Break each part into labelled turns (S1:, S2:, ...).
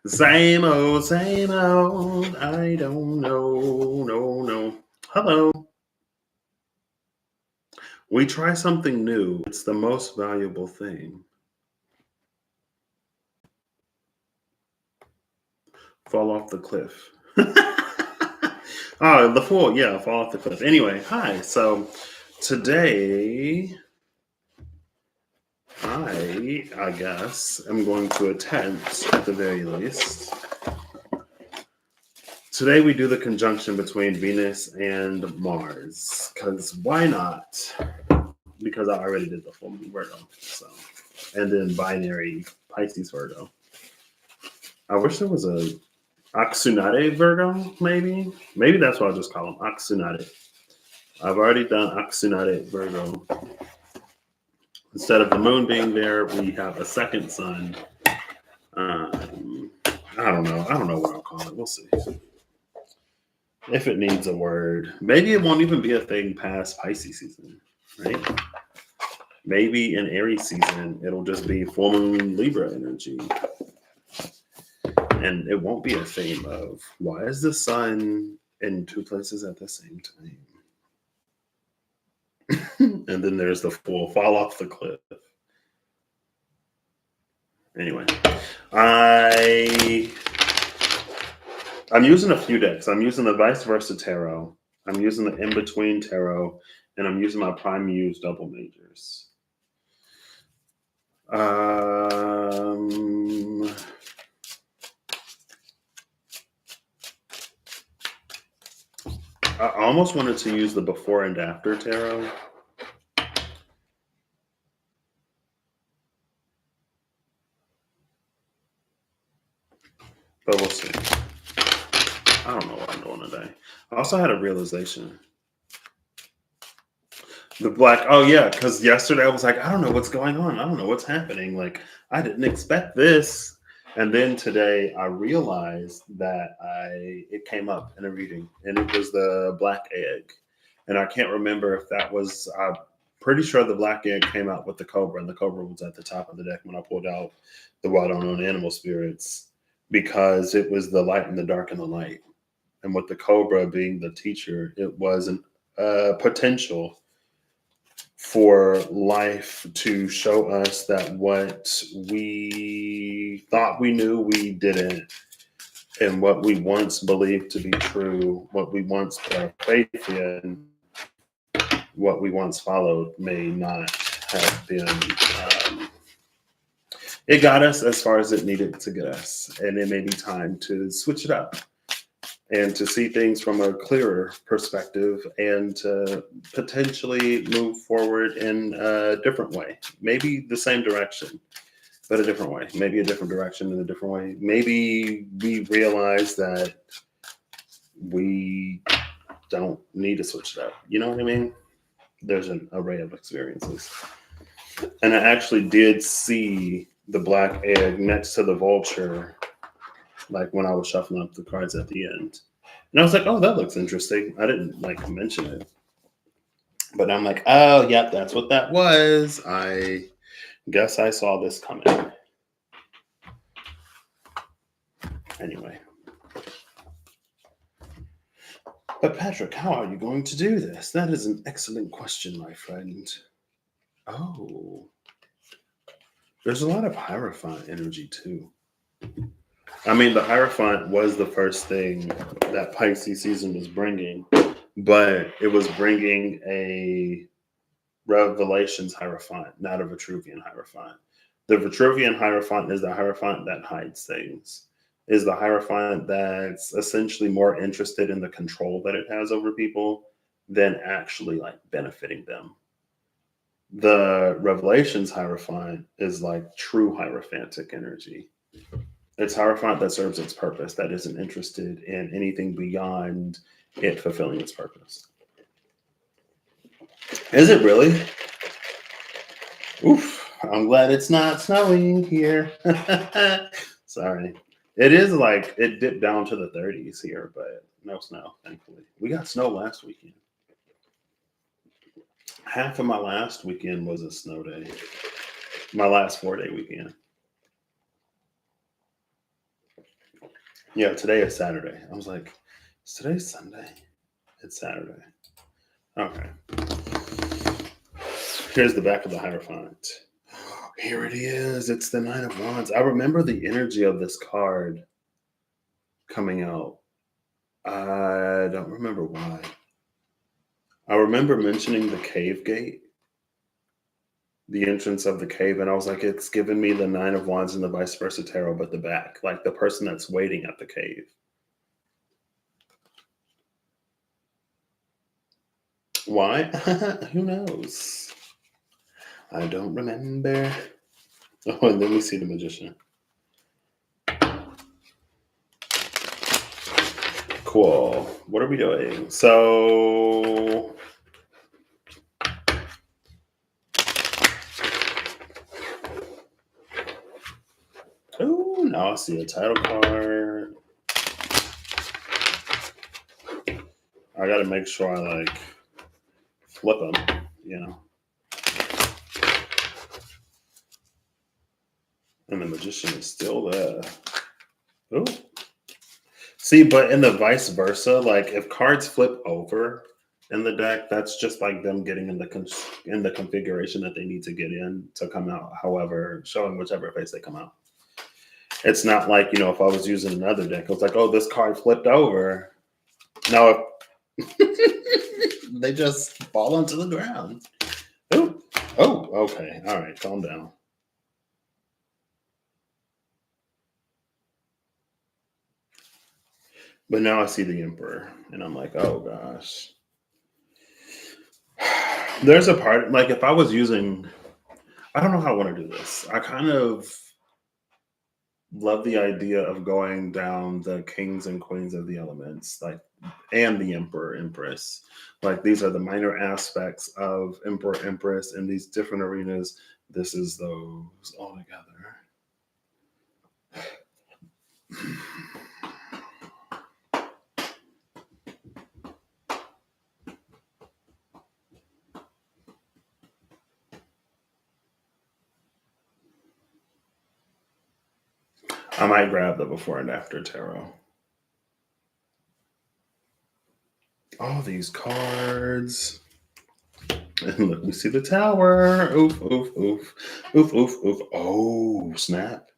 S1: Same old, same old. I don't know, no. Hello. We try something new. It's the most valuable thing. Fall off the cliff. Oh, the fool. Yeah, fall off the cliff. Anyway, hi. So today, I guess, am going to attempt, at the very least. Today we do the conjunction between Venus and Mars. Because why not? Because I already did the full moon Virgo. So, and then binary Pisces Virgo. I wish there was a Aksunate Virgo, maybe. Maybe that's what I'll just call them, Aksunate. I've already done Aksunate Virgo. Instead of the moon being there, we have a second sun. I don't know. I don't know what I'll call it. We'll see. If it needs a word, maybe it won't even be a thing past Pisces season, right? Maybe in Aries season, it'll just be full moon Libra energy. And it won't be a theme of why is the sun in two places at the same time? And then there's the full fall off the cliff. Anyway, I'm using a few decks. I'm using the Vice Versa Tarot. I'm using the In Between Tarot, and I'm using my Prime Muse Double Majors. I almost wanted to use the Before and After Tarot. But we'll see. I don't know what I'm doing today. I also had a realization. The black, oh yeah, because yesterday I was like, I don't know what's going on. I don't know what's happening. Like, I didn't expect this. And then today I realized that it came up in a reading, and it was the black egg. And I can't remember if that was, I'm pretty sure the black egg came out with the cobra, and the cobra was at the top of the deck when I pulled out the Wild Unknown Animal Spirits, because it was the light and the dark and the light. And with the cobra being the teacher, it was a potential for life to show us that what we thought we knew, we didn't. And what we once believed to be true, what we once put our faith in, what we once followed may not have been. It got us as far as it needed to get us. And it may be time to switch it up and to see things from a clearer perspective and to potentially move forward in a different way. Maybe the same direction, but a different way. Maybe a different direction in a different way. Maybe we realize that we don't need to switch it up. You know what I mean? There's an array of experiences. And I actually did see the black egg next to the vulture, like when I was shuffling up the cards at the end. And I was like, oh, that looks interesting. I didn't like mention it. But I'm like, oh, yep, that's what that was. I guess I saw this coming. Anyway. But Patrick, how are you going to do this? That is an excellent question, my friend. Oh. There's a lot of Hierophant energy too. I mean, the Hierophant was the first thing that Pisces season was bringing, but it was bringing a Revelations Hierophant, not a Vitruvian Hierophant. The Vitruvian Hierophant is the Hierophant that hides things, is the Hierophant that's essentially more interested in the control that it has over people than actually like benefiting them. The Revelations Hierophant is like true Hierophantic energy. It's Hierophant that serves its purpose, that isn't interested in anything beyond it fulfilling its purpose. Is it really? Oof. I'm glad it's not snowing here. Sorry. It is like it dipped down to the 30s here, but no snow, thankfully. We got snow last weekend. Half of my last weekend was a snow day. My last 4-day weekend. Yeah, today is Saturday. I was like, is today Sunday? It's Saturday. Okay. Here's the back of the Hierophant. Here it is. It's the Nine of Wands. I remember the energy of this card coming out. I don't remember why. I remember mentioning the cave gate, the entrance of the cave, and I was like, it's giving me the Nine of Wands and the vice versa tarot, but the back, like the person that's waiting at the cave. Why? Who knows? I don't remember. Oh, and then we see the magician. Cool. What are we doing? So, oh, now I see a title card. I got to make sure I like flip them, you know. And the magician is still there. Oh, see, but in the vice versa, like if cards flip over in the deck, that's just like them getting in the configuration that they need to get in to come out. However, showing whichever face they come out. It's not like if I was using another deck, I was like, oh, this card flipped over. No, they just fall onto the ground. Oh, okay, all right, calm down. But now I see the Emperor, and I'm like, oh gosh. There's a part like if I was using, I don't know how I want to do this. I kind of love the idea of going down the kings and queens of the elements, like, and the emperor, empress. Like these are the minor aspects of emperor, empress in these different arenas. This is those all together. I might grab the before and after tarot. All these cards. And look, we see the tower. Oof, oof, oof. Oof, oof, oof. Oh, snap.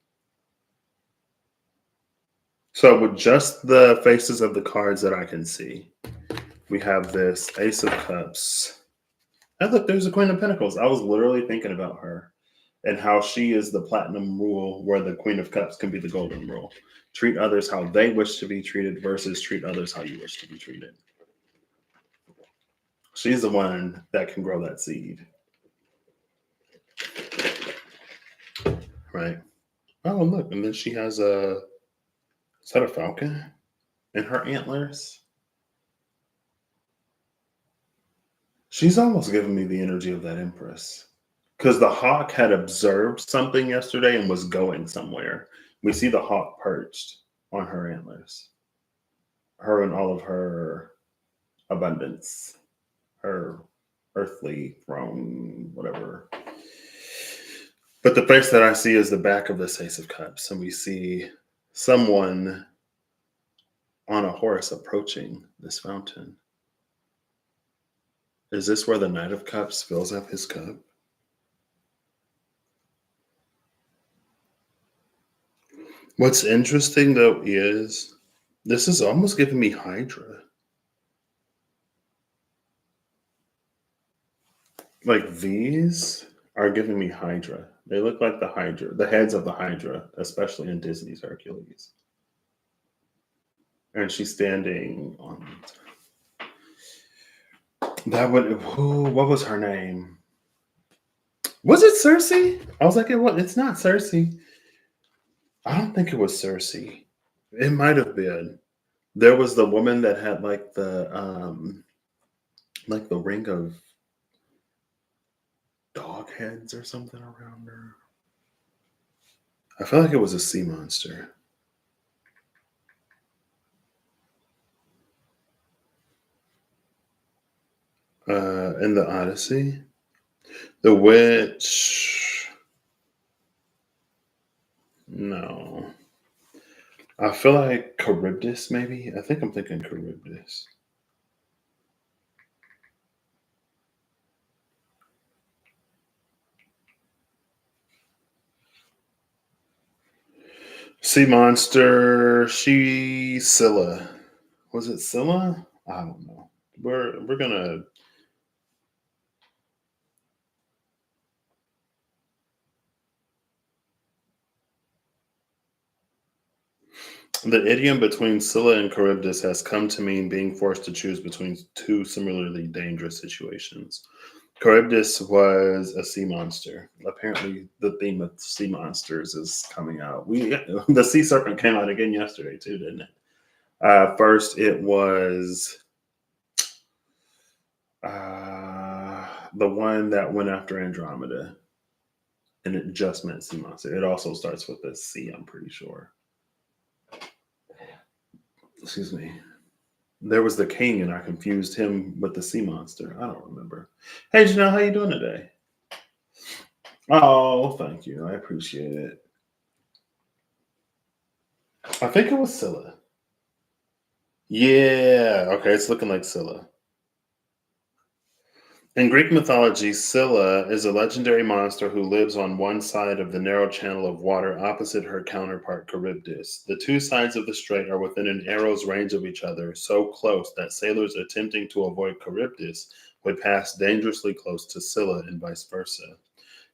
S1: So with just the faces of the cards that I can see, we have this Ace of Cups. And look, there's a Queen of Pentacles. I was literally thinking about her and how she is the platinum rule where the Queen of Cups can be the golden rule. Treat others how they wish to be treated versus treat others how you wish to be treated. She's the one that can grow that seed. Right. Oh, look. And then she has is that a falcon in her antlers? She's almost giving me the energy of that Empress. Because the hawk had observed something yesterday and was going somewhere. We see the hawk perched on her antlers. Her and all of her abundance, her earthly throne, whatever. But the face that I see is the back of this Ace of Cups, and we see someone on a horse approaching this fountain. Is this where the Knight of Cups fills up his cup? What's interesting though is this is almost giving me Hydra. Like these are giving me Hydra. They look like the Hydra, the heads of the Hydra, especially in Disney's Hercules. And she's standing on that would who what was her name? Was it Cersei? I was like, it's not Cersei. I don't think it was Cersei. It might have been. There was the woman that had like the ring of dog heads or something around her. I felt like it was a sea monster. In the Odyssey, the witch. No, I feel like Charybdis, maybe. I think I'm thinking Charybdis. Sea monster, she Scylla. Was it Scylla? I don't know. We're gonna the idiom between Scylla and Charybdis has come to mean being forced to choose between two similarly dangerous situations. Charybdis was a sea monster. Apparently, the theme of sea monsters is coming out. The sea serpent came out again yesterday too, didn't it? First, it was the one that went after Andromeda, and it just meant sea monster. It also starts with a C, I'm pretty sure. Excuse me. There was the king, and I confused him with the sea monster. I don't remember. Hey, Janelle, how you doing today? Oh, thank you. I appreciate it. I think it was Scylla. Yeah. Okay, it's looking like Scylla. In Greek mythology, Scylla is a legendary monster who lives on one side of the narrow channel of water opposite her counterpart Charybdis. The two sides of the strait are within an arrow's range of each other, so close that sailors attempting to avoid Charybdis would pass dangerously close to Scylla and vice versa.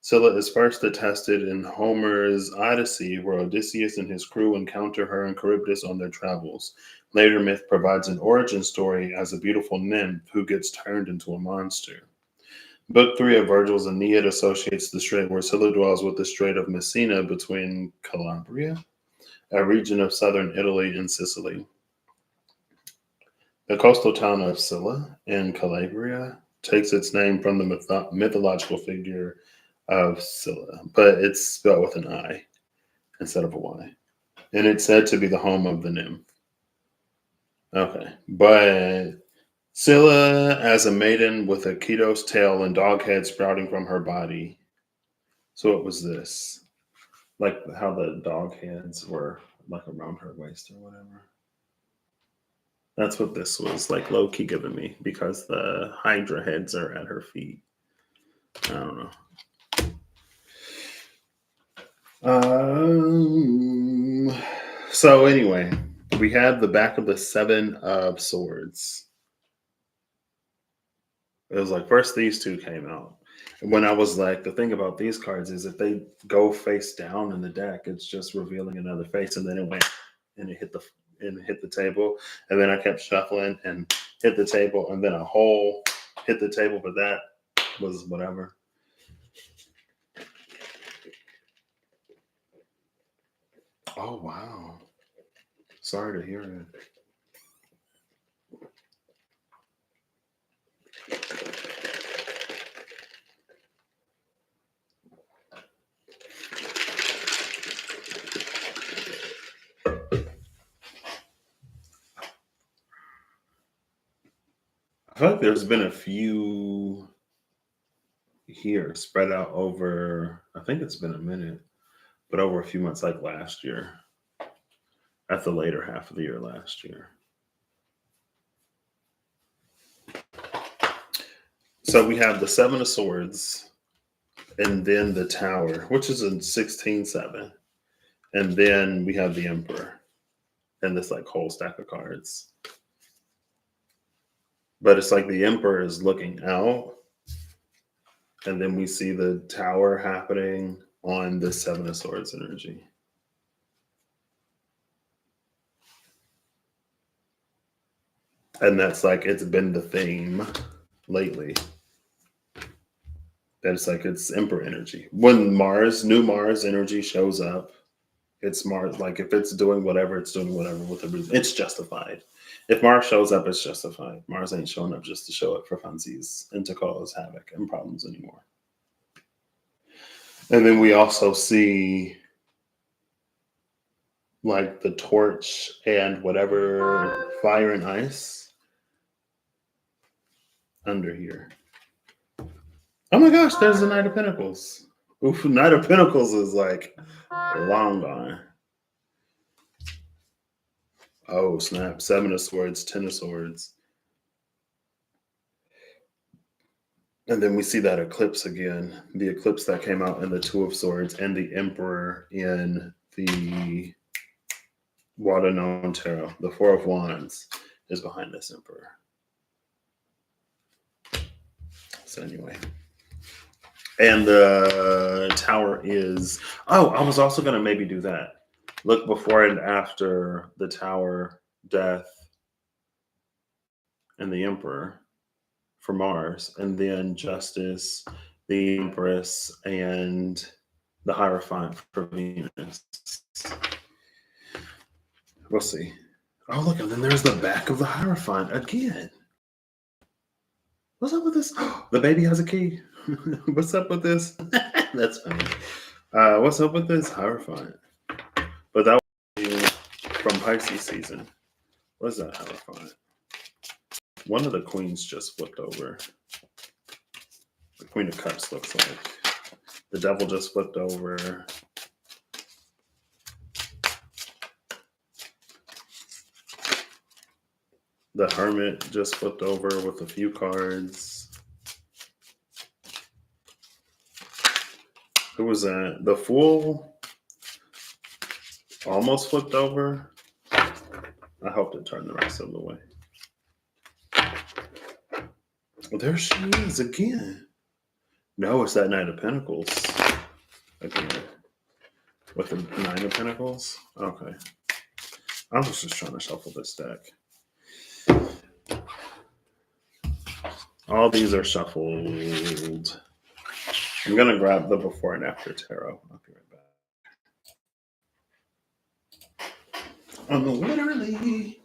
S1: Scylla is first attested in Homer's Odyssey, where Odysseus and his crew encounter her and Charybdis on their travels. Later myth provides an origin story as a beautiful nymph who gets turned into a monster. Book 3 of Virgil's Aeneid associates the strait where Scylla dwells with the Strait of Messina between Calabria, a region of southern Italy, and Sicily. The coastal town of Scylla in Calabria takes its name from the mythological figure of Scylla, but it's spelled with an I instead of a Y. And it's said to be the home of the nymph. Okay. But Scylla as a maiden with a Ketos tail and dog head sprouting from her body. So what was this? Like how the dog heads were like around her waist or whatever. That's what this was like low key giving me because the Hydra heads are at her feet. I don't know. Um, so anyway, we have the back of the Seven of Swords. It was like first these two came out. And when I was like, the thing about these cards is if they go face down in the deck, it's just revealing another face, and then it went and it hit the table, and then I kept shuffling and hit the table, and then a hole hit the table, but that was whatever. Oh wow. Sorry to hear it. I feel like there's been a few here spread out over, I think it's been a minute, but over a few months, like last year, at the later half of the year last year. So we have the Seven of Swords, and then the Tower, which is in 16/7. And then we have the Emperor and this like whole stack of cards. But it's like the Emperor is looking out, and then we see the Tower happening on the Seven of Swords energy. And that's like it's been the theme lately. That it's like it's Emperor energy. When new Mars energy shows up, it's Mars. Like if it's doing whatever, it's doing whatever with the reason. It's justified. If Mars shows up, it's justified. Mars ain't showing up just to show up for funsies and to cause havoc and problems anymore. And then we also see like the torch and whatever fire and ice under here. Oh my gosh, there's the Knight of Pentacles. Oof, Knight of Pentacles is like long gone. Oh, snap. Seven of Swords, Ten of Swords. And then we see that eclipse again. The eclipse that came out in the Two of Swords and the Emperor in the Water Known Tarot. The Four of Wands is behind this Emperor. So anyway. And the Tower is... Oh, I was also going to maybe do that. Look before and after the Tower, Death, and the Emperor for Mars, and then Justice, the Empress, and the Hierophant for Venus. We'll see. Oh, look, and then there's the back of the Hierophant again. What's up with this? The baby has a key. What's up with this? That's funny. What's up with this Hierophant? But that was from Pisces season. What is that Hierophant? One of the queens just flipped over. The Queen of Cups looks like. The Devil just flipped over. The Hermit just flipped over with a few cards. Who was that? The Fool almost flipped over. I hope it turned the rest of the way. Well, there she is again. No, it's that Knight of Pentacles again. With the Nine of Pentacles? Okay. I was just trying to shuffle this deck. All these are shuffled. I'm going to grab the before and after tarot. I'll be right back. I'm literally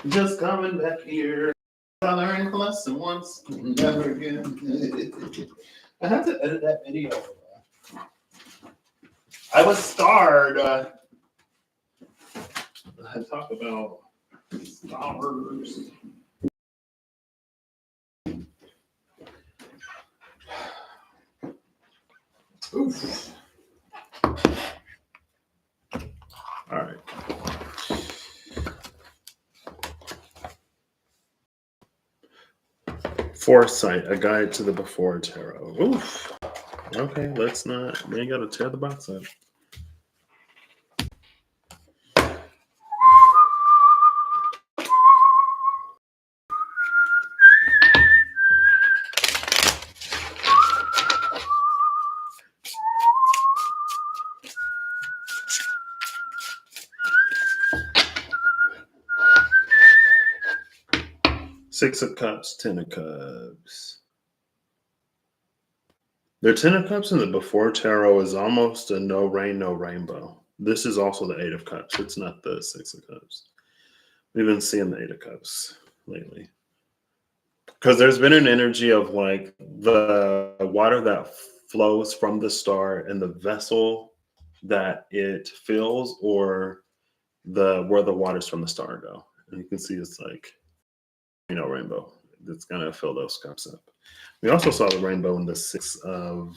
S1: just coming back here. I learned a lesson once, never again. I have to edit that video. I was scarred. I talk about stars. Oof. All right. Foresight, a guide to the before tarot. Oof. Okay, let's not. We ain't got to tear the box up. Six of Cups, Ten of Cups. The Ten of Cups in the before tarot is almost a no rain, no rainbow. This is also the Eight of Cups. It's not the Six of Cups. We've been seeing the Eight of Cups lately. Because there's been an energy of like the water that flows from the star and the vessel that it fills, or where the waters from the star go. And you can see it's like, rainbow. It's going to fill those cups up. We also saw the rainbow in the Six of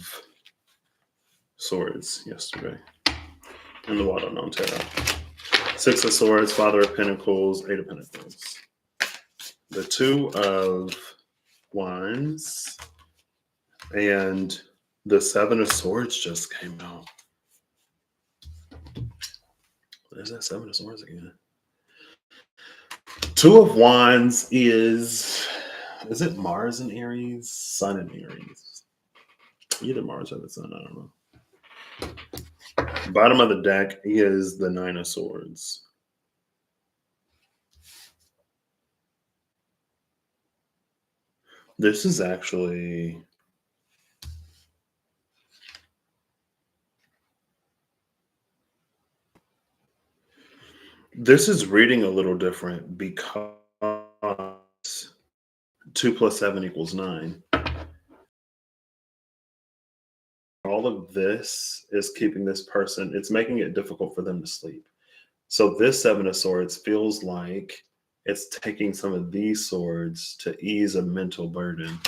S1: Swords yesterday in the Water Known Tarot. Six of Swords, Father of Pentacles, Eight of Pentacles. The Two of Wands and the Seven of Swords just came out. There's that Seven of Swords again. Two of Wands is it Mars in Aries? Sun in Aries. Either Mars or the Sun, I don't know. Bottom of the deck is the Nine of Swords. This is actually... This is reading a little different because 2 plus 7 equals 9. All of this is keeping this person, it's making it difficult for them to sleep. So this Seven of Swords feels like it's taking some of these swords to ease a mental burden.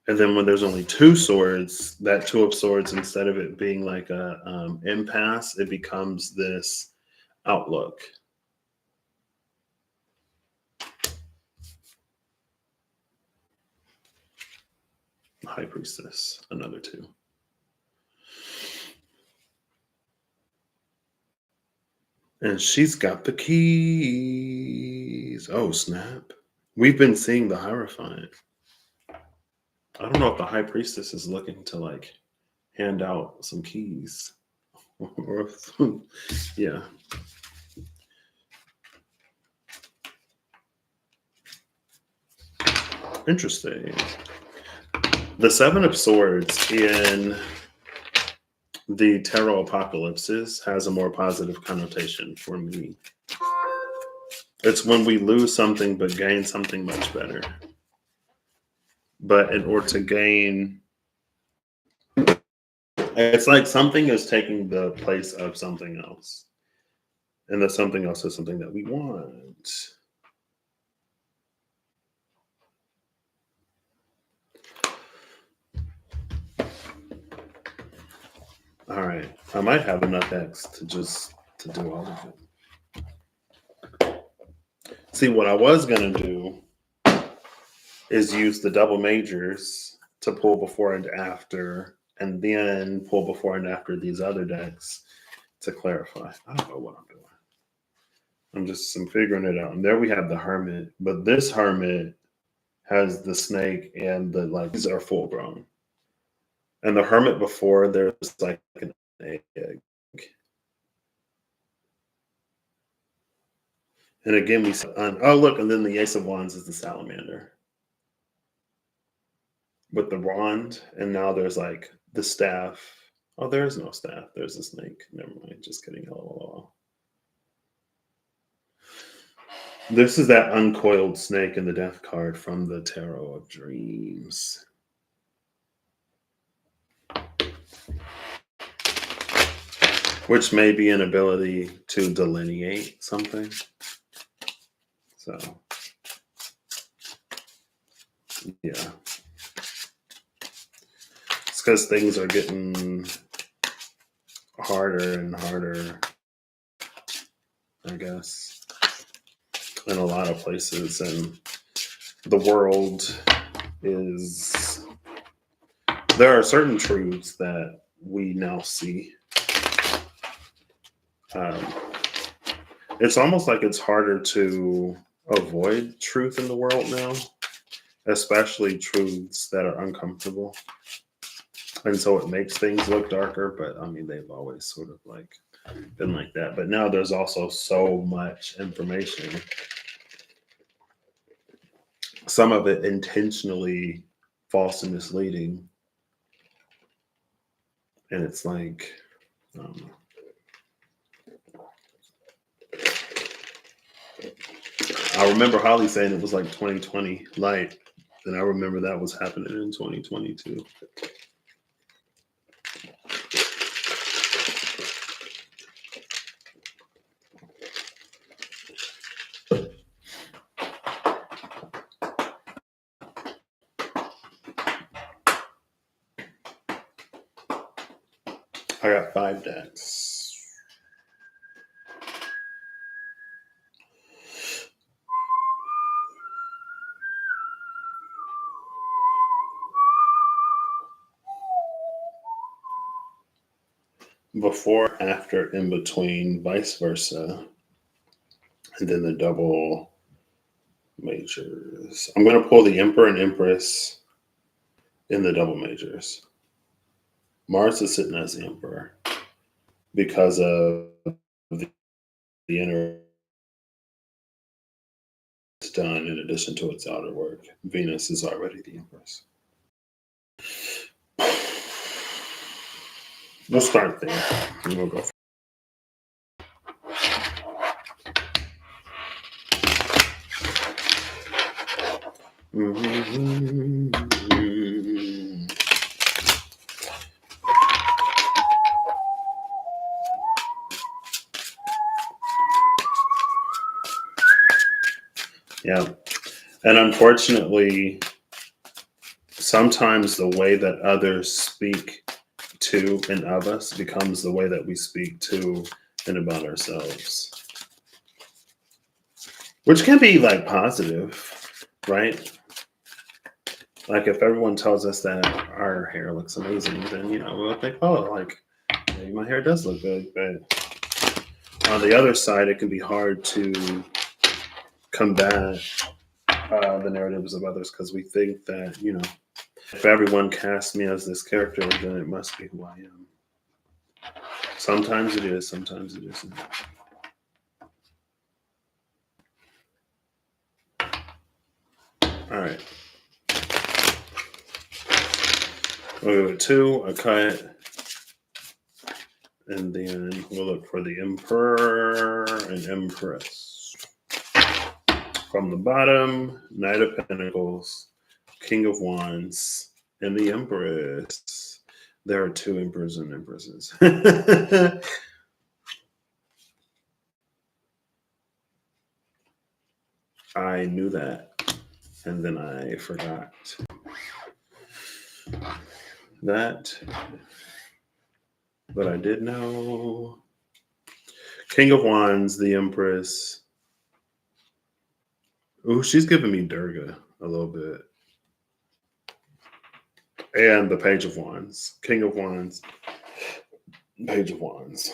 S1: And then when there's only two swords, that Two of Swords, instead of it being like a impasse, it becomes this outlook. High Priestess, another 2. And she's got the keys. Oh, snap. We've been seeing the Hierophant. I don't know if the High Priestess is looking to like hand out some keys. Or yeah. Interesting. The 7 of Swords in the Tarot Apocalypses has a more positive connotation for me. It's when we lose something but gain something much better. But in order to gain, it's like something is taking the place of something else. And that something else is something that we want. All right. I might have enough X to do all of it. See, what I was going to do is use the double majors to pull before and after, and then pull before and after these other decks to clarify. I don't know what I'm doing. I'm figuring it out. And there we have the Hermit, but this Hermit has the snake and the like. These are full grown. And the Hermit before, there's like an egg. And again, we oh look, and then the Ace of Wands is the Salamander with the wand, and now there's like the staff. Oh, there's no staff. There's a snake. Never mind. Just kidding. LOL. This is that uncoiled snake in the Death card from the Tarot of Dreams. Which may be an ability to delineate something. So, yeah. It's because things are getting harder and harder, I guess, in a lot of places. And the world is... There are certain truths that we now see. It's almost like it's harder to avoid truth in the world now, especially truths that are uncomfortable. And so it makes things look darker, but I mean, they've always sort of like been like that. But now there's also so much information. Some of it intentionally false and misleading. And it's like, I remember Holly saying it was like 2020 light, and I remember that was happening in 2022. I got 5 decks. Before, after, in between, vice versa. And then the double majors. I'm going to pull the Emperor and Empress in the double majors. Mars is sitting as the Emperor because of the inner it's done in addition to its outer work. Venus is already the Empress. We'll start there and we'll go. Yeah. And unfortunately, sometimes the way that others speak to and of us becomes the way that we speak to and about ourselves. Which can be like positive, right? Like if everyone tells us that our hair looks amazing, then we'll think, oh, like maybe my hair does look good. But on the other side, it can be hard to combat the narratives of others because we think that if everyone casts me as this character, then it must be who I am. Sometimes it is, sometimes it isn't. All right. We'll go with 2, a cut, and then we'll look for the Emperor and Empress. From the bottom, Knight of Pentacles, King of Wands, and the Empress. There are 2 emperors and empresses. I knew that, and then I forgot that, but I did know. King of Wands, the Empress. Ooh, she's giving me Durga a little bit. And the Page of Wands, King of Wands, Page of Wands.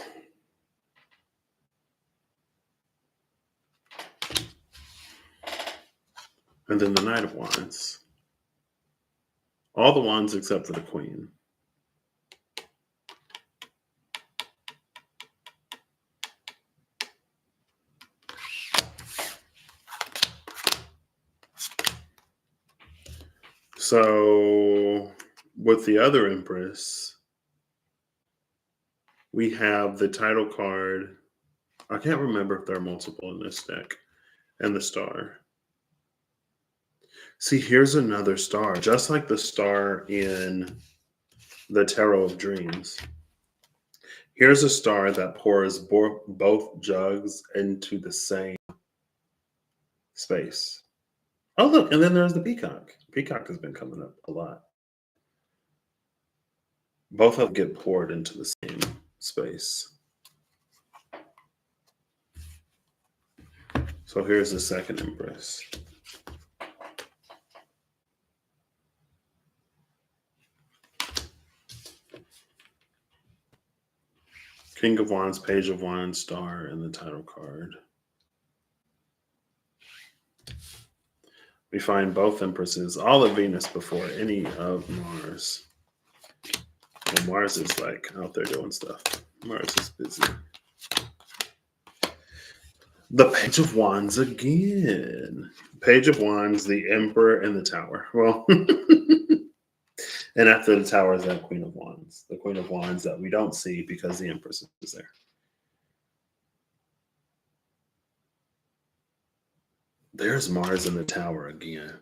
S1: And then the Knight of Wands. All the wands except for the Queen. So with the other Empress, we have the title card. I can't remember if there are multiple in this deck. And the Star. See, here's another star, just like the star in the Tarot of Dreams. Here's a star that pours both jugs into the same space. Oh, look, and then there's the Peacock. Peacock has been coming up a lot. Both of them get poured into the same space. So here's the second Empress. King of Wands, Page of Wands, Star, and the title card. We find both Empresses, all of Venus before any of Mars. And Mars is like out there doing stuff. Mars is busy. The Page of Wands again. Page of Wands, the Emperor, and the Tower. Well, and after the Tower is that Queen of Wands. The Queen of Wands that we don't see because the Empress is there. There's Mars in the Tower again.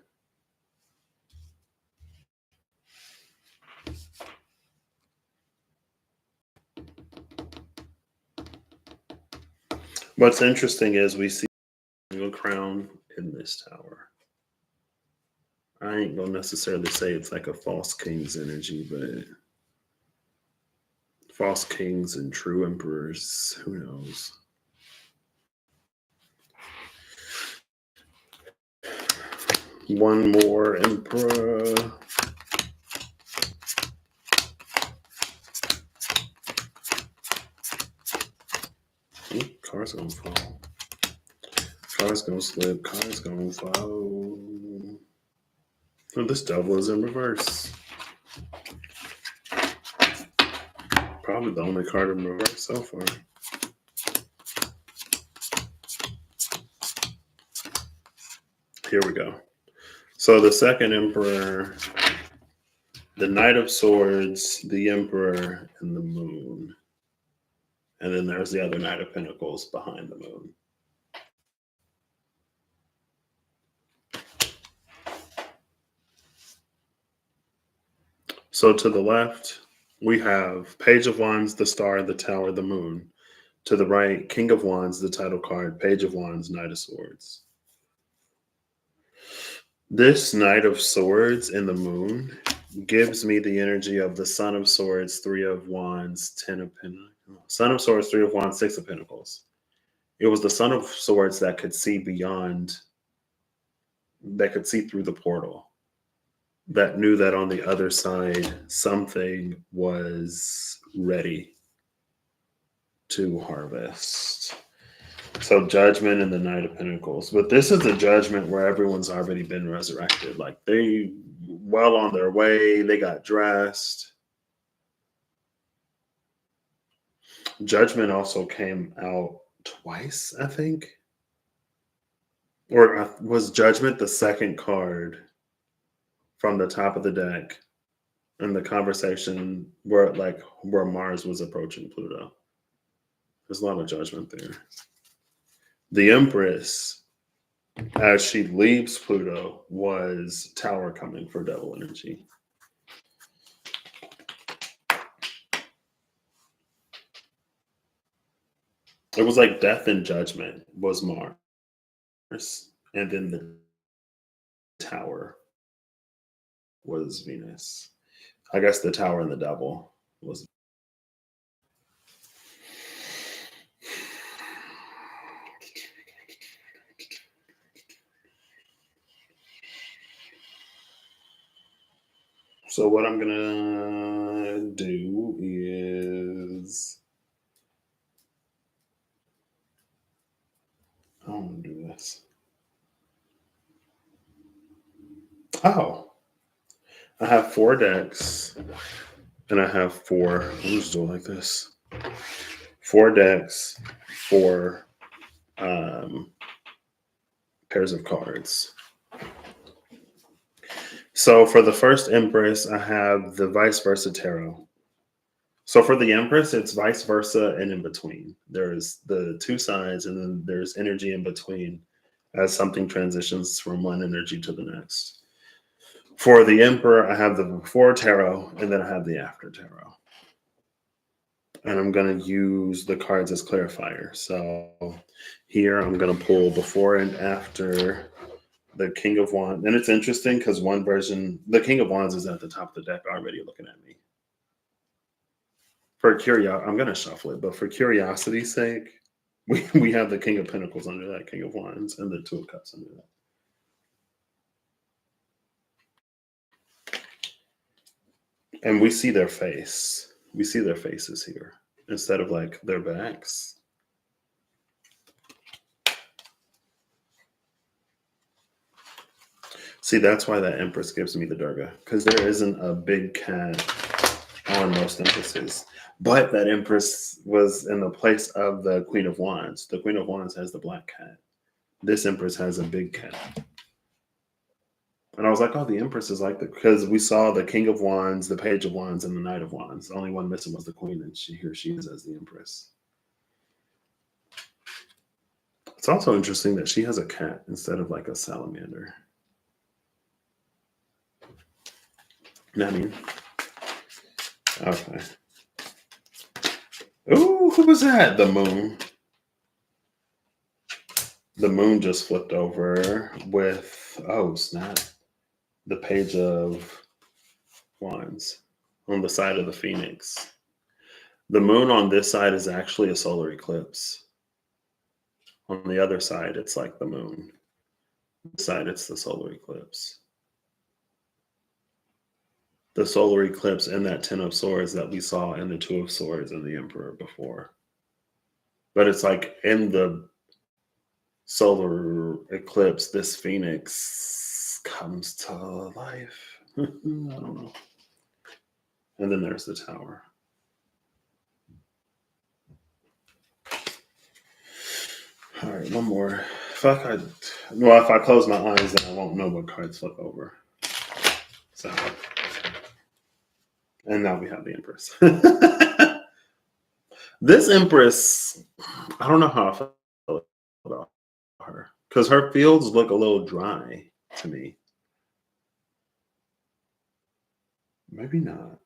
S1: What's interesting is we see a crown in this tower. I ain't gonna necessarily say it's like a false king's energy, but false kings and true emperors, who knows? One more emperor. Ooh, car's gonna fall. Car's gonna slip. Car's gonna fall. Oh, this devil is in reverse. Probably the only card in reverse so far. Here we go. So the second emperor, the Knight of Swords, the Emperor, and the Moon. And then there's the other Knight of Pentacles behind the Moon. So to the left, we have Page of Wands, the Star, the Tower, the Moon. To the right, King of Wands, the title card, Page of Wands, Knight of Swords. This Knight of Swords in the Moon gives me the energy of the Son of Swords, 3 of Wands, 10 of Pentacles. Son of Swords, 3 of Wands, 6 of Pentacles. It was the Son of Swords that could see beyond, that could see through the portal. that knew that on the other side, something was ready to harvest. So judgment and the Knight of Pentacles. But this is a judgment where everyone's already been resurrected. Like they well on their way, they got dressed. Judgment also came out twice, I think. Or was Judgment the second card from the top of the deck in the conversation where Mars was approaching Pluto? There's a lot of judgment there. The Empress, as she leaves Pluto, was Tower coming for Devil energy. It was like Death and Judgment was Mars, and then the Tower was Venus. I guess the Tower and the Devil was. So what I'm gonna do is I don't want to do this. Oh, I have 4 decks, and I have 4. I'll just do it like this: 4 decks, 4 pairs of cards. So for the first Empress, I have the Vice Versa Tarot. So for the Empress, it's vice versa and in between. There's the 2 sides, and then there's energy in between as something transitions from one energy to the next. For the Emperor, I have the Before Tarot, and then I have the After Tarot. And I'm going to use the cards as clarifier. So here I'm going to pull Before and After the King of Wands. And it's interesting because one version, the King of Wands is at the top of the deck already looking at me. For curiosity, I'm going to shuffle it, but for curiosity's sake, we have the King of Pentacles under that King of Wands and the Two of Cups under that. And we see their face. We see their faces here instead of like their backs. See, that's why that Empress gives me the Durga, because there isn't a big cat on most Empresses. But that Empress was in the place of the Queen of Wands. The Queen of Wands has the black cat. This Empress has a big cat. And I was like, oh, the Empress is like because we saw the King of Wands, the Page of Wands, and the Knight of Wands. The only one missing was the Queen, and here she is as the Empress. It's also interesting that she has a cat instead of like a salamander. You know what I mean? Okay. Ooh, who was that? The Moon. The Moon just flipped over with, oh, snap, the Page of Wands on the side of the Phoenix. The Moon on this side is actually a solar eclipse. On the other side, it's like the Moon. This side, it's the solar eclipse. The solar eclipse and that 10 of Swords that we saw in the 2 of Swords and the Emperor before. But it's like in the solar eclipse, this Phoenix comes to life. I don't know. And then there's the Tower. All right, one more. If I close my eyes, then I won't know what cards flip over. So, and now we have the Empress. This Empress, I don't know how I feel about her because her fields look a little dry to me. Maybe not.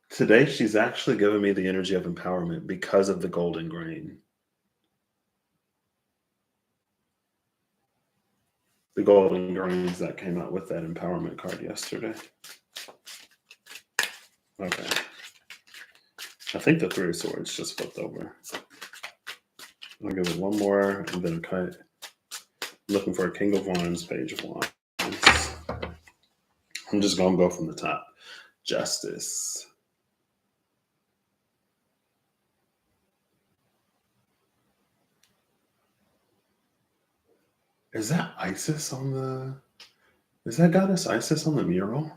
S1: Today, she's actually giving me the energy of empowerment because of the golden grain. The golden grains that came out with that empowerment card yesterday. Okay. I think the 3 of Swords just flipped over. I'll give it one more and then a cut. Looking for a King of Wands, Page of Wands. I'm just going to go from the top. Justice. Is that Isis on the... Is that goddess Isis on the mural?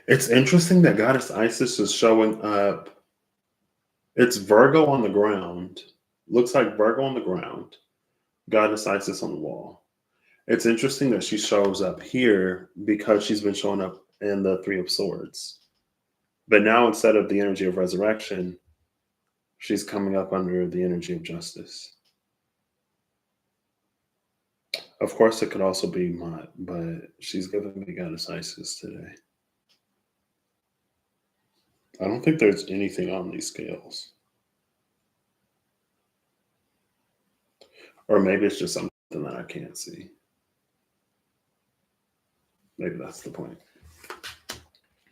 S1: It's interesting that goddess Isis is showing up. It's Virgo on the ground. Looks like Virgo on the ground. Goddess Isis on the wall. It's interesting that she shows up here because she's been showing up in the Three of Swords. But now instead of the energy of resurrection, she's coming up under the energy of justice. Of course, it could also be Mott, but she's giving me Goddess Isis today. I don't think there's anything on these scales. Or maybe it's just something that I can't see. Maybe that's the point.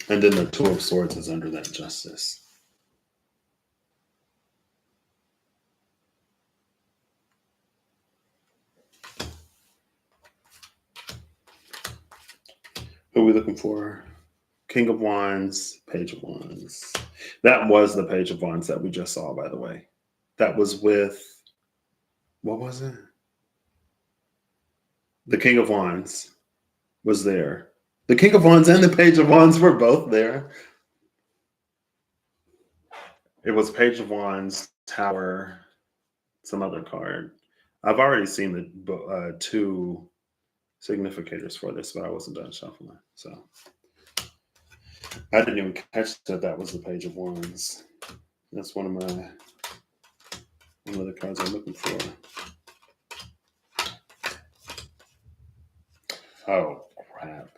S1: And then the Two of Swords is under that justice. Who are we looking for? King of Wands, Page of Wands. That was the Page of Wands that we just saw, by the way. That was with, what was it? The King of Wands was there. The King of Wands and the Page of Wands were both there. It was Page of Wands, Tower, some other card. I've already seen the two significators for this, but I wasn't done shuffling. So I didn't even catch that was the Page of Wands. That's one of the cards I'm looking for. Oh crap!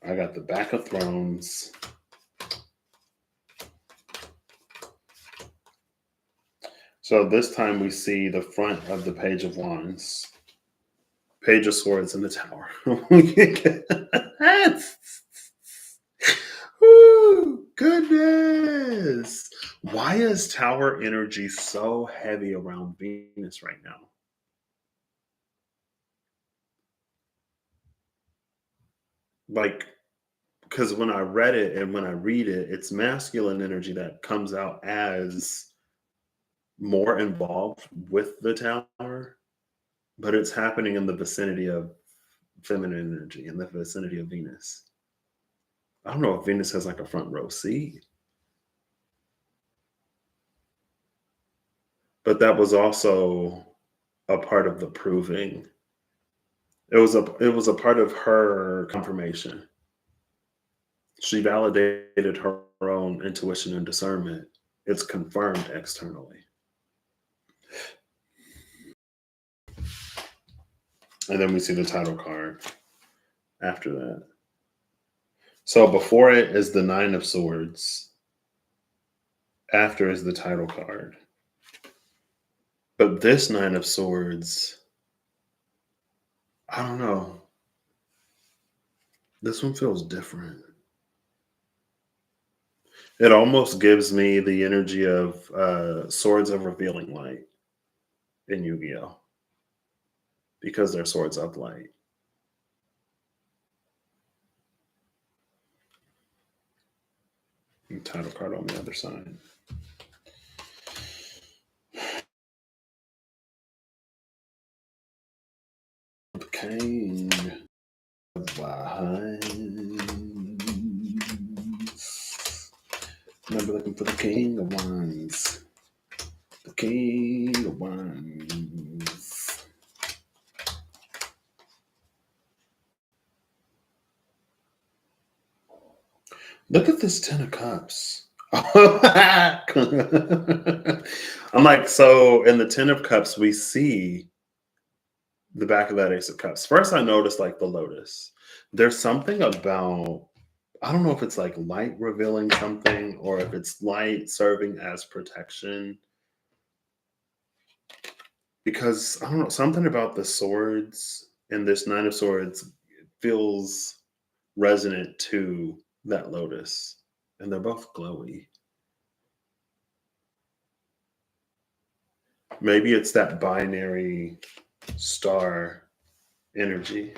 S1: I got the Back of Thrones. So this time we see the front of the Page of Wands, Page of Swords, and the Tower. Woo, goodness! Why is Tower energy so heavy around Venus right now? Like, because when I read it and when I read it, it's masculine energy that comes out as more involved with the Tower, but it's happening in the vicinity of feminine energy, in the vicinity of Venus. I don't know if Venus has like a front row seat, but that was also a part of the proving. It was a part of her confirmation. She validated her own intuition and discernment. It's confirmed externally. And then we see the title card after that. So before it is the Nine of Swords. After is the title card. But this Nine of Swords, I don't know. This one feels different. It almost gives me the energy of Swords of Revealing Light in Yu-Gi-Oh! Because they're swords of light. And title card on the other side. The King of Wands. Remember looking for the King of Wands. The King of Wands. Look at this Ten of Cups. I'm like, so in the Ten of Cups, we see the back of that Ace of Cups. First, I noticed like the Lotus. There's something about, I don't know if it's like light revealing something or if it's light serving as protection. Because I don't know, something about the swords and this Nine of Swords feels resonant to that Lotus. And they're both glowy. Maybe it's that binary star energy,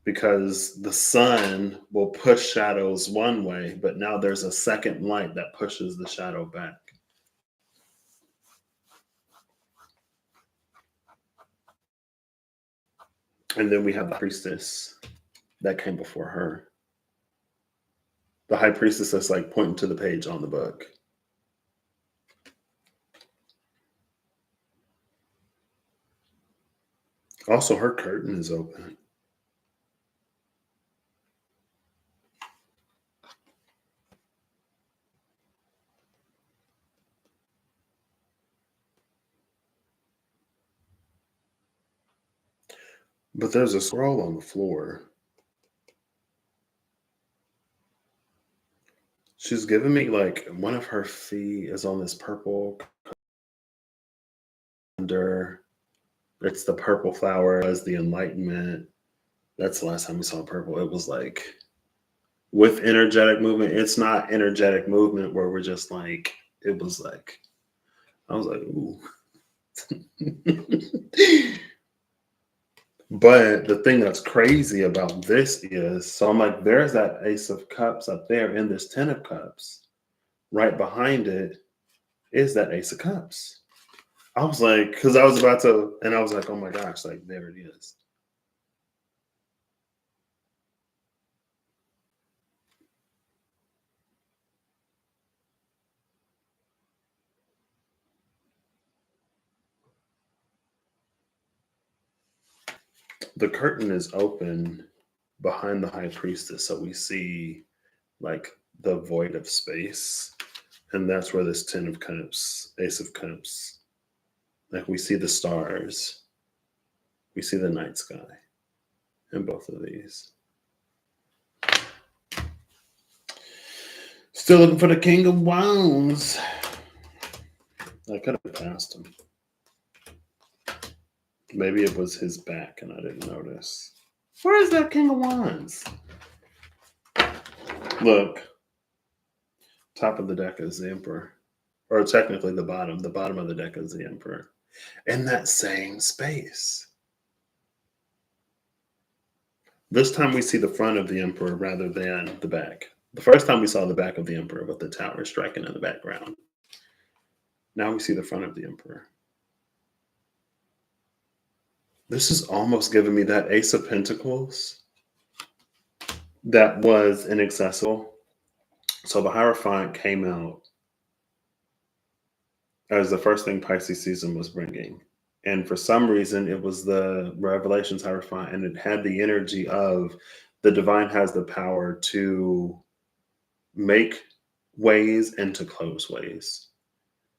S1: because the sun will push shadows one way, but now there's a second light that pushes the shadow back. And then we have the priestess that came before her. The high priestess that's like pointing to the page on the book. Also, her curtain is open. But there's a scroll on the floor. She's giving me like one of her feet is on this purple under. It's the purple flower as the enlightenment. That's the last time we saw purple. It was like with energetic movement. It's not energetic movement where we're just like, it was like, I was like, ooh. But the thing that's crazy about this is, so I'm like, there's that Ace of Cups up there in this Ten of Cups. Right behind it is that Ace of Cups. I was like, because I was about to, and I was like, oh my gosh, like there it is. The curtain is open behind the high priestess, so we see like the void of space, and that's where this Ten of Cups, Ace of Cups, like we see the stars, we see the night sky in both of these. Still looking for the King of Wands. I could have passed him. Maybe it was his back and I didn't notice. Where is that King of Wands? Look, top of the deck is the Emperor. Or technically the bottom. The bottom of the deck is the Emperor. In that same space. This time we see the front of the Emperor rather than the back. The first time we saw the back of the Emperor with the tower striking in the background. Now we see the front of the Emperor. This is almost giving me that Ace of Pentacles that was inaccessible. So the Hierophant came out as the first thing Pisces season was bringing. And for some reason, it was the Revelations Hierophant, and it had the energy of the divine has the power to make ways and to close ways,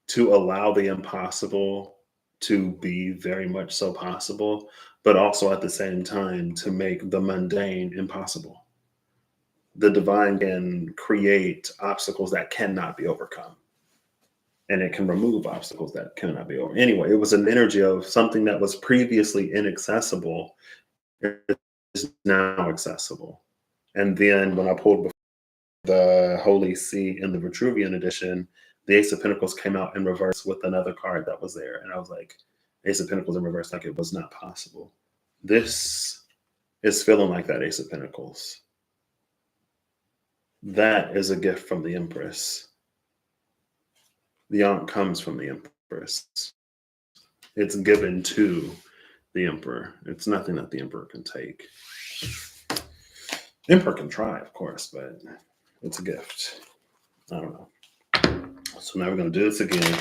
S1: to allow the impossible to be very much so possible, but also at the same time to make the mundane impossible. The divine can create obstacles that cannot be overcome, and it can remove obstacles that cannot be over. Anyway, it was an energy of something that was previously inaccessible is now accessible. And then when I pulled the Holy See in the Vitruvian edition, the Ace of Pentacles came out in reverse with another card that was there. And I was like, Ace of Pentacles in reverse, like it was not possible. This is feeling like that Ace of Pentacles. That is a gift from the Empress. The Ankh comes from the Empress. It's given to the Emperor. It's nothing that the Emperor can take. The Emperor can try, of course, but it's a gift. I don't know. So now we're going to do this again.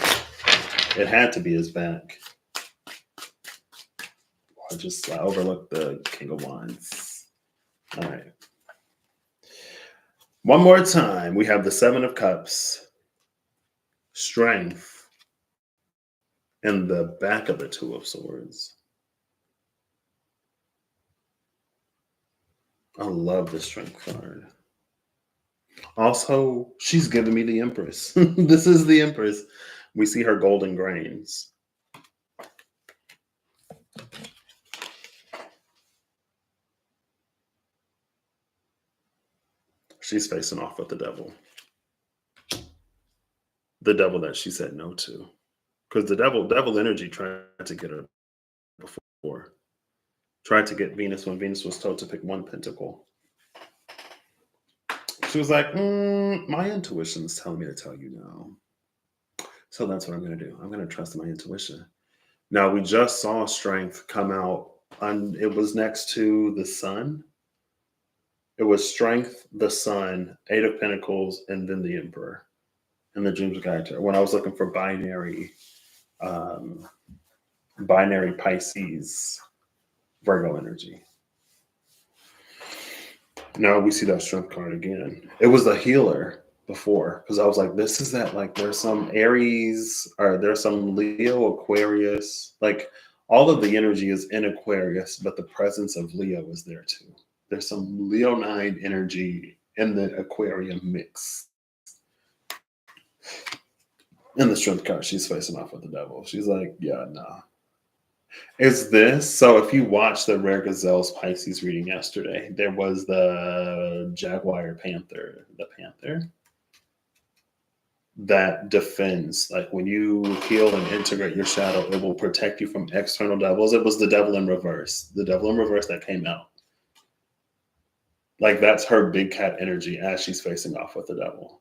S1: It had to be his back. I overlooked the King of Wands. All right. One more time. We have the Seven of Cups, Strength, and the back of the Two of Swords. I love the Strength card. Also, she's giving me the Empress. This is the Empress. We see her golden grains. She's facing off with the devil. The devil that she said no to. because the devil energy tried to get her before, tried to get Venus when Venus was told to pick one pentacle. She was like, my intuition is telling me to tell you no. So that's what I'm going to do. I'm going to trust my intuition. Now, we just saw strength come out, and it was next to the sun. It was strength, the sun, Eight of Pentacles, and then the Emperor and the Dreams Guide to her. When I was looking for um, binary Pisces, Virgo energy. Now we see that strength card again. It was the healer before, because I was like, this is that, like, there's some Aries, or there's some Leo, Aquarius, like all of the energy is in Aquarius, but the presence of Leo is there too. There's some Leonine energy in the Aquarium mix. In the strength card, she's facing off with the devil. She's like, yeah, nah. Is this so? If you watched the Rare Gazelles Pisces reading yesterday, there was the Jaguar Panther, the Panther that defends. Like when you heal and integrate your shadow, it will protect you from external devils. It was the devil in reverse, the devil in reverse that came out. Like that's her big cat energy as she's facing off with the devil.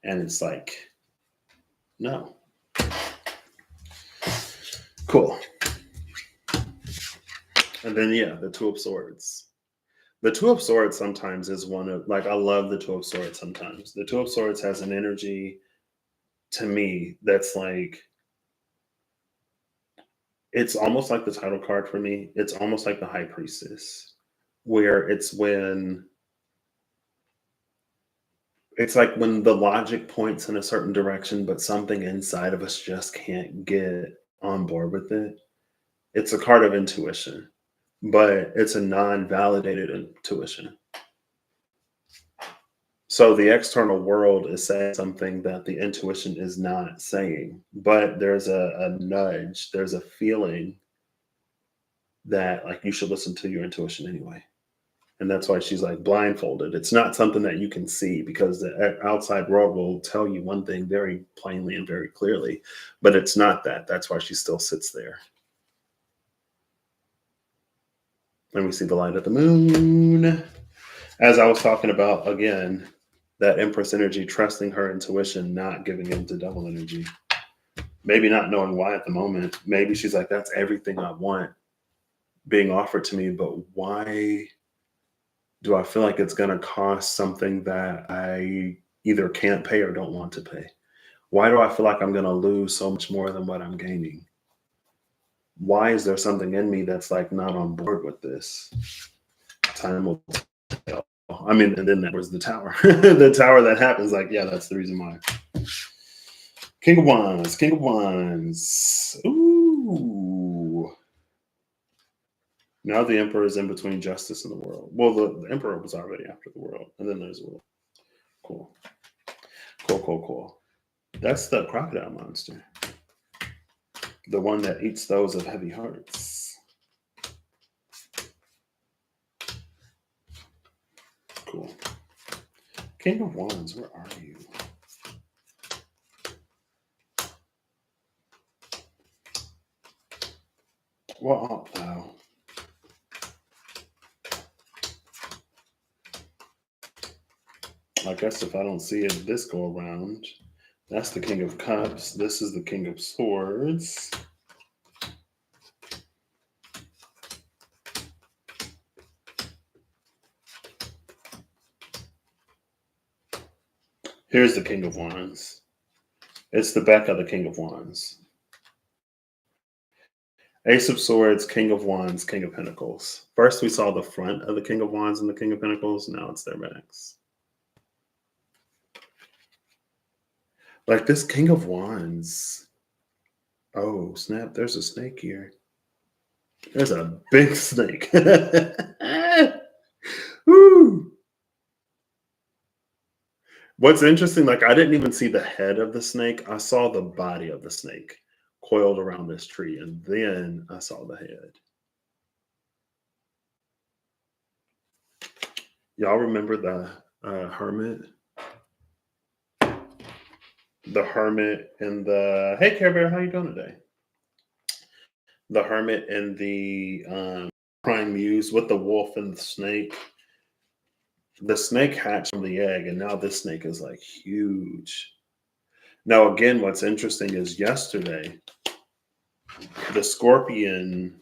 S1: And it's like, no. Cool. And then, yeah, the Two of Swords. The Two of Swords sometimes is one of, like, I love the Two of Swords sometimes. The Two of Swords has an energy to me that's like, it's almost like the title card for me. It's almost like the High Priestess, where it's like when the logic points in a certain direction, but something inside of us just can't get on board with it. It's a card of intuition, but it's a non-validated intuition. So the external world is saying something that the intuition is not saying, but there's a nudge, there's a feeling that like you should listen to your intuition anyway. And that's why she's like blindfolded. It's not something that you can see because the outside world will tell you one thing very plainly and very clearly, but it's not that. That's why she still sits there. And we see the light of the moon. As I was talking about, again, that Empress energy, trusting her intuition, not giving in to devil energy. Maybe not knowing why at the moment. Maybe she's like, that's everything I want being offered to me, but why do I feel like it's going to cost something that I either can't pay or don't want to pay? Why do I feel like I'm going to lose so much more than what I'm gaining? Why is there something in me that's like not on board with this? Time will tell. I mean, and then there was the tower. The tower that happens, like, yeah, that's the reason why. King of Wands, King of Wands. Ooh. Now the Emperor is in between justice and the world. Well, the Emperor was already after the world, and then there's the world. Cool. Cool, cool, cool. That's the crocodile monster. The one that eats those of heavy hearts. Cool. King of Wands, where are you? What art thou? I guess if I don't see it this go around, that's the King of Cups. This is the King of Swords. Here's the King of Wands. It's the back of the King of Wands. Ace of Swords, King of Wands, King of Pentacles. First, we saw the front of the King of Wands and the King of Pentacles. Now it's their backs. Like this King of Wands. Oh, snap. There's a snake here. There's a big snake. Woo. What's interesting, like I didn't even see the head of the snake. I saw the body of the snake coiled around this tree, and then I saw the head. Y'all remember the hermit? the Hermit and the hey Care Bear, how you doing today? The Hermit and the Prime Muse with the wolf and the snake. The snake hatched from the egg, and now this snake is like huge. Now, again, what's interesting is yesterday, the scorpion.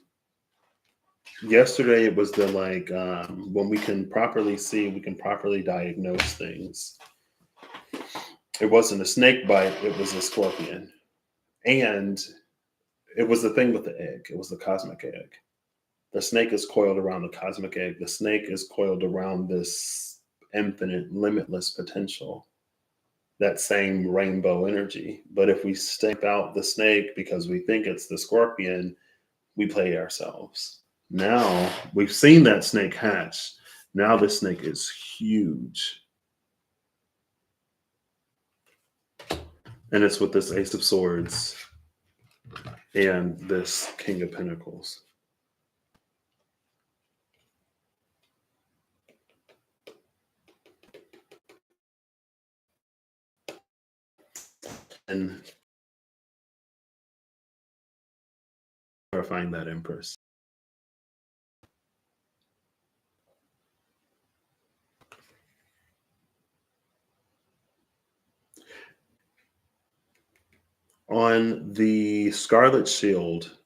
S1: Yesterday, it was the like when we can properly see, we can properly diagnose things. It wasn't a snake bite; it was a scorpion, and it was the thing with the egg. It was the cosmic egg. The snake is coiled around the cosmic egg. The snake is coiled around this infinite, limitless potential, that same rainbow energy. But if we stamp out the snake because we think it's the scorpion, we play ourselves. Now we've seen that snake hatch. Now this snake is huge. And it's with this Ace of Swords and this King of Pentacles. And clarifying that Empress. On the Scarlet Shield,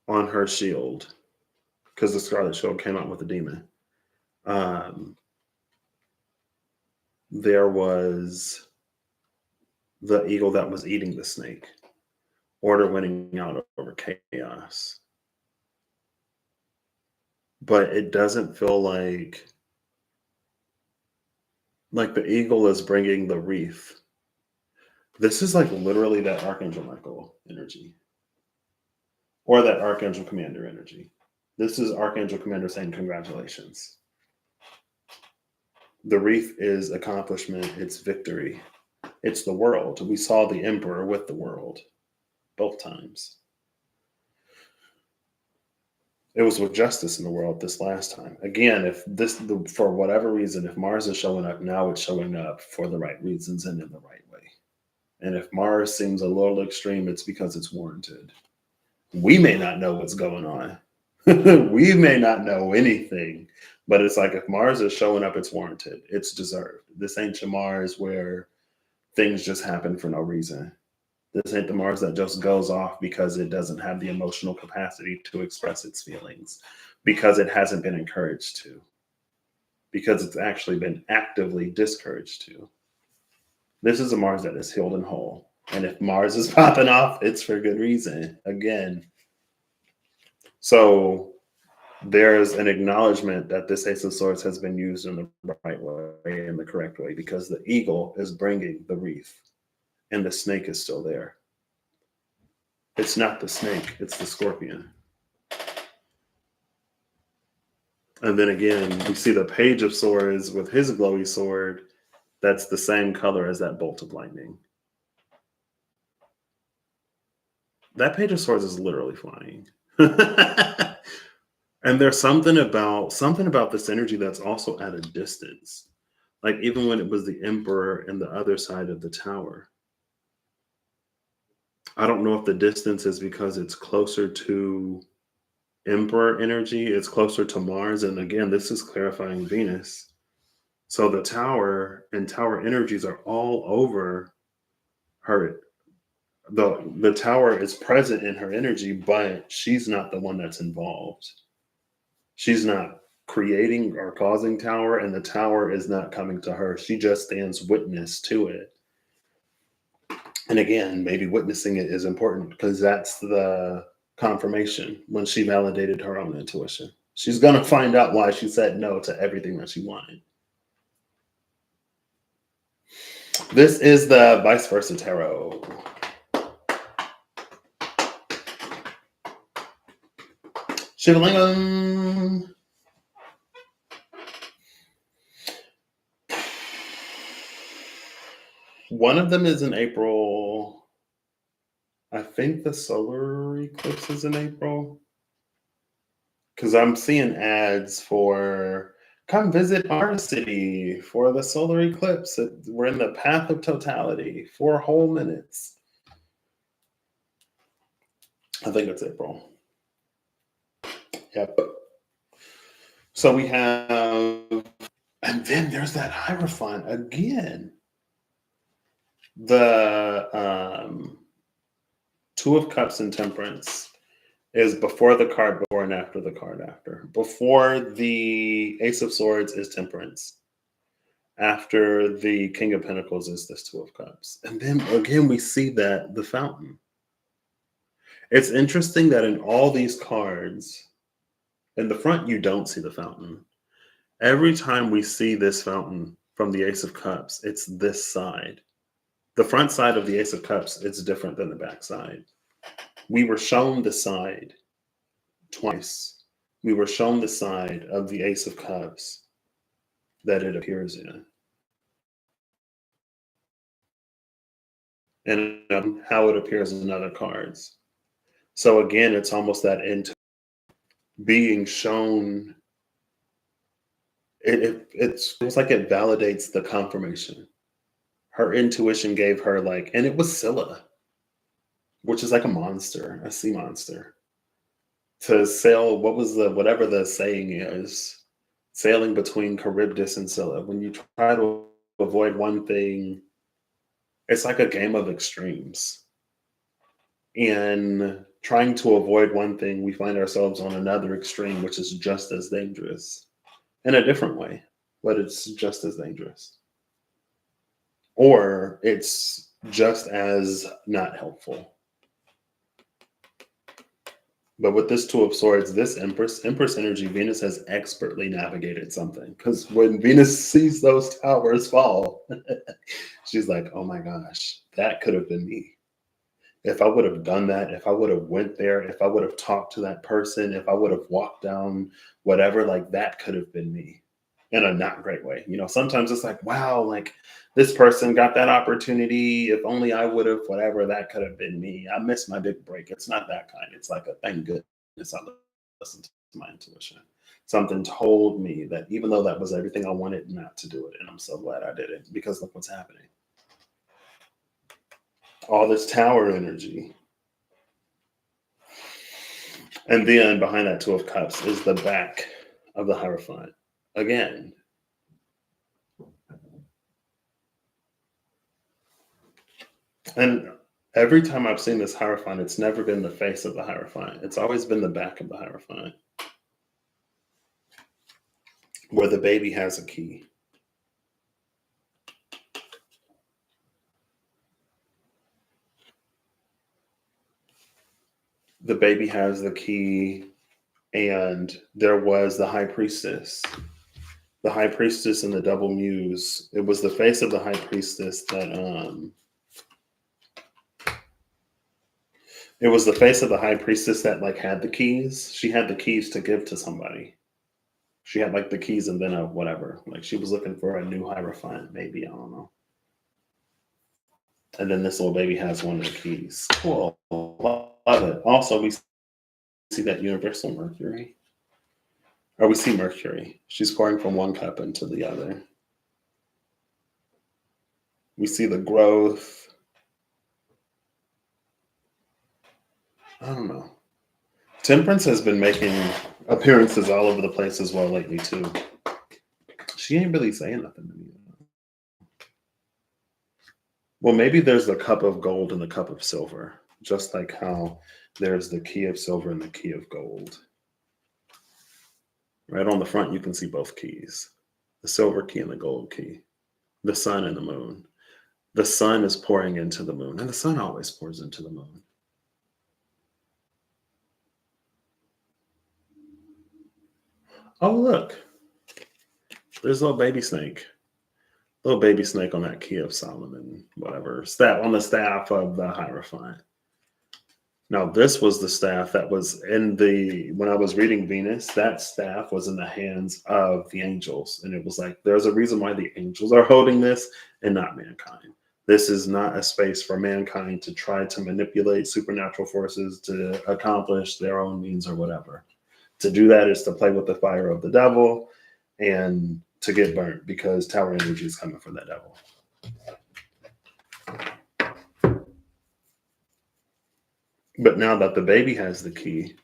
S1: on her shield, because the Scarlet Shield came out with a demon, there was the eagle that was eating the snake. Order winning out over chaos. But it doesn't feel like the eagle is bringing the wreath. This is like literally that Archangel Michael energy, or that Archangel Commander energy. This is Archangel Commander saying congratulations. The wreath is accomplishment, it's victory, it's the world. We saw the Emperor with the world both times. It was with justice in the world this last time. Again, if this, for whatever reason, if Mars is showing up, now it's showing up for the right reasons and in the right way. And if Mars seems a little extreme, it's because it's warranted. We may not know what's going on. We may not know anything, but it's like if Mars is showing up, it's warranted. It's deserved. This ain't your Mars where things just happen for no reason. This ain't the Mars that just goes off because it doesn't have the emotional capacity to express its feelings, because it hasn't been encouraged to, because it's actually been actively discouraged to. This is a Mars that is healed and whole. And if Mars is popping off, it's for good reason. Again. So there's an acknowledgement that this Ace of Swords has been used in the right way, in the correct way, because the eagle is bringing the wreath and the snake is still there. It's not the snake, it's the scorpion. And then again, we see the Page of Swords with his glowy sword. That's the same color as that bolt of lightning. That Page of Swords is literally flying. And there's something about this energy that's also at a distance. Like even when it was the Emperor and the other side of the tower. I don't know if the distance is because it's closer to Emperor energy, it's closer to Mars. And again, this is clarifying Venus. So the tower and tower energies are all over her. The tower is present in her energy, but she's not the one that's involved. She's not creating or causing tower, and the tower is not coming to her. She just stands witness to it. And again, maybe witnessing it is important because that's the confirmation when she validated her own intuition. She's going to find out why she said no to everything that she wanted. This is the Vice Versa Tarot. Shivalingam. One of them is in April. I think the solar eclipse is in April. Because I'm seeing ads for Come visit our city for the solar eclipse. We're in the path of totality, 4 whole minutes. I think it's April. Yep. So we have, and then there's that Hierophant again. The Two of Cups and Temperance is before the card before and after the card after. Before the Ace of Swords is Temperance. After the King of Pentacles is this Two of Cups. And then again, we see that the Fountain. It's interesting that in all these cards, in the front, you don't see the Fountain. Every time we see this Fountain from the Ace of Cups, it's this side. The front side of the Ace of Cups is different than the back side. We were shown the side twice. We were shown the side of the Ace of Cups that it appears in. And how it appears in other cards. So again, it's almost that into being shown. It's like it validates the confirmation. Her intuition gave her and it was Scylla, which is like a monster, a sea monster. To sail, whatever the saying is, sailing between Charybdis and Scylla. When you try to avoid one thing, it's like a game of extremes. And trying to avoid one thing, we find ourselves on another extreme, which is just as dangerous in a different way, but it's just as dangerous. Or it's just as not helpful. But with this Two of Swords, this Empress energy, Venus has expertly navigated something. Because when Venus sees those towers fall, she's like, oh my gosh, that could have been me. If I would have done that, if I would have went there, if I would have talked to that person, if I would have walked down whatever, that could have been me in a not great way. Sometimes it's like, wow, this person got that opportunity. If only I would have, whatever, that could have been me. I missed my big break. It's not that kind. It's like a thank goodness I listened to my intuition. Something told me that even though that was everything I wanted, not to do it. And I'm so glad I did it, because look what's happening. All this tower energy. And then behind that Two of Cups is the back of the Hierophant. Again, and every time I've seen this Hierophant, it's never been the face of the Hierophant. It's always been the back of the Hierophant, where the baby has a key. The baby has the key, and there was the High Priestess. The High Priestess and the Double Muse. It was the face of the High Priestess that it was the face of the High Priestess that had the keys. She had the keys to give to somebody. She had the keys and then a whatever. She was looking for a new Hierophant, maybe, I don't know. And then this little baby has one of the keys. Cool. Love it. Also, we see that universal Mercury. Or we see Mercury. She's pouring from one cup into the other. We see the growth. I don't know. Temperance has been making appearances all over the place as well lately, too. She ain't really saying nothing to me. Well, maybe there's the cup of gold and the cup of silver, just like how there's the key of silver and the key of gold. Right on the front, you can see both keys, the silver key and the gold key, the sun and the moon. The sun is pouring into the moon, and the sun always pours into the moon. Oh, look, there's a little baby snake. Little baby snake on that key of Solomon, whatever, staff on the staff of the Hierophant. Now, this was the staff that was when I was reading Venus, that staff was in the hands of the angels. And it was there's a reason why the angels are holding this and not mankind. This is not a space for mankind to try to manipulate supernatural forces to accomplish their own means or whatever. To do that is to play with the fire of the devil. and to get burnt because tower energy is coming from that devil. But now that the baby has the key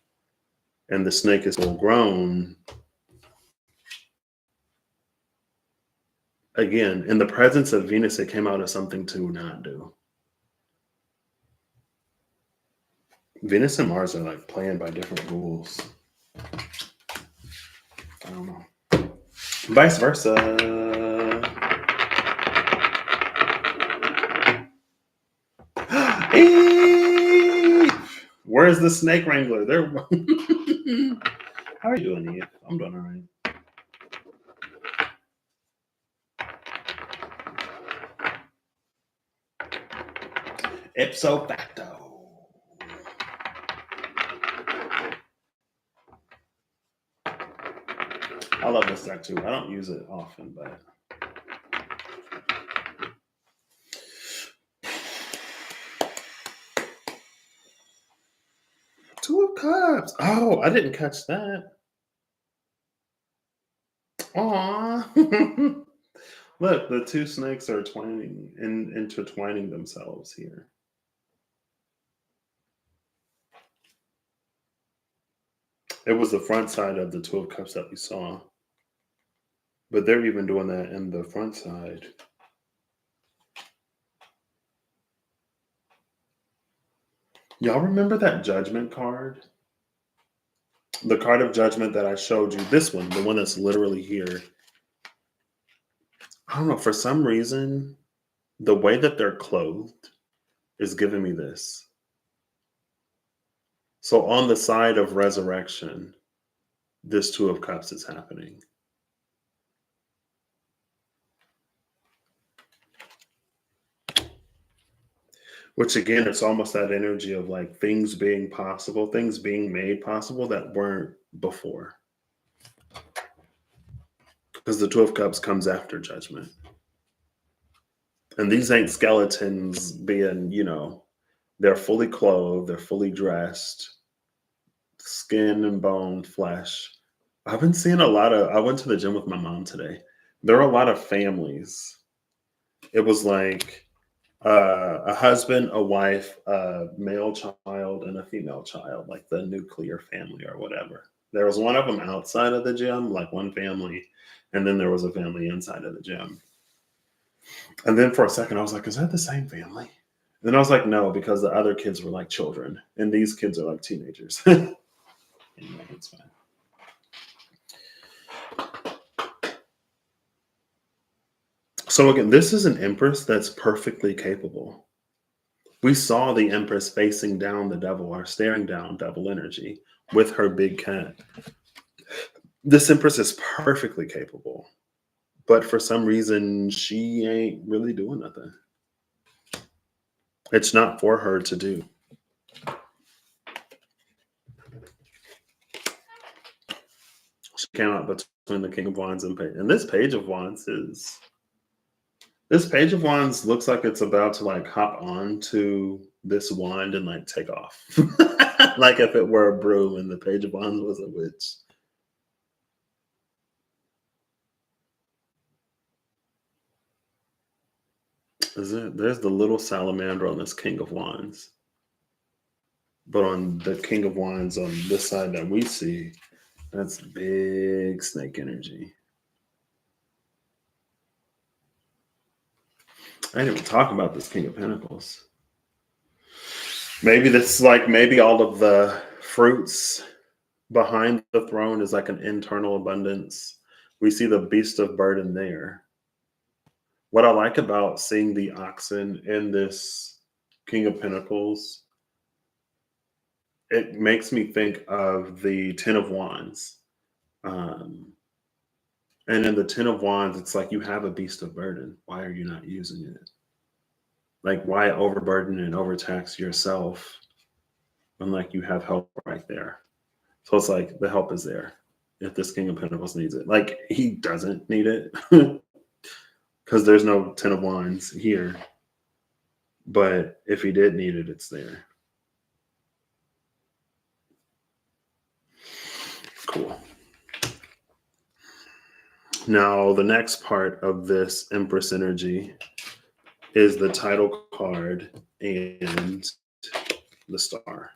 S1: and the snake is full grown, again, in the presence of Venus, it came out as something to not do. Venus and Mars are like playing by different rules. I don't know. Vice versa. Eve! Where's the snake wrangler? There. How are you doing, Eve? I'm doing all right. Ipso facto. I love this deck too. I don't use it often, but Two of Cups. Oh, I didn't catch that. Aw. Look, the two snakes are intertwining themselves here. It was the front side of the Two of Cups that we saw. But they're even doing that in the front side. Y'all remember that Judgment card? The card of Judgment that I showed you. This one, the one that's literally here. I don't know. For some reason, the way that they're clothed is giving me this. So on the side of resurrection, this Two of Cups is happening. Which again, it's almost that energy of like things being possible, things being made possible that weren't before. Because the Two of Cups comes after Judgment. And these ain't skeletons being, they're fully clothed, they're fully dressed, skin and bone, flesh. I've been seeing I went to the gym with my mom today. There are a lot of families. It was like a husband, a wife, a male child, and a female child, like the nuclear family or whatever. There was one of them outside of the gym, like one family, and then there was a family inside of the gym. And then for a second, I was like, is that the same family? And then I was like, no, because the other kids were like children, and these kids are like teenagers. Anyway, it's fine. So again, this is an Empress that's perfectly capable. We saw the Empress facing down the devil or staring down devil energy with her big cat. This Empress is perfectly capable, but for some reason, she ain't really doing nothing. It's not for her to do. She came out between the King of Wands and this Page of Wands is. This Page of Wands looks like it's about to like hop on to this wand and like take off. Like if it were a broom and the Page of Wands was a witch. There's the little salamander on this King of Wands. But on the King of Wands on this side that we see, that's big snake energy. I didn't even talk about this King of Pentacles. Maybe all of the fruits behind the throne is like an internal abundance. We see the beast of burden there. What I like about seeing the oxen in this King of Pentacles, it makes me think of the Ten of Wands. And in the Ten of Wands, it's like you have a beast of burden. Why are you not using it? Like, why overburden and overtax yourself when like you have help right there? So it's like the help is there if this King of Pentacles needs it. Like he doesn't need it because there's no Ten of Wands here. But if he did need it, it's there. Cool. Now, the next part of this Empress energy is the title card and the star.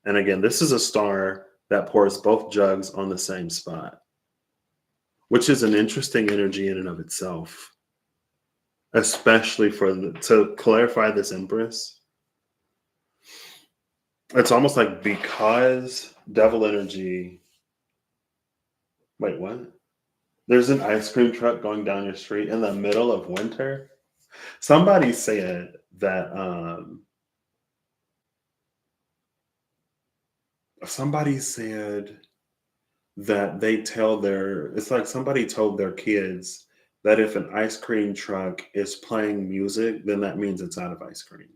S1: And again, this is a star that pours both jugs on the same spot, which is an interesting energy in and of itself, especially to clarify this Empress. It's almost like because devil energy. Wait, what? There's an ice cream truck going down your street in the middle of winter. Somebody said that somebody said that it's like somebody told their kids that if an ice cream truck is playing music, then that means it's out of ice cream.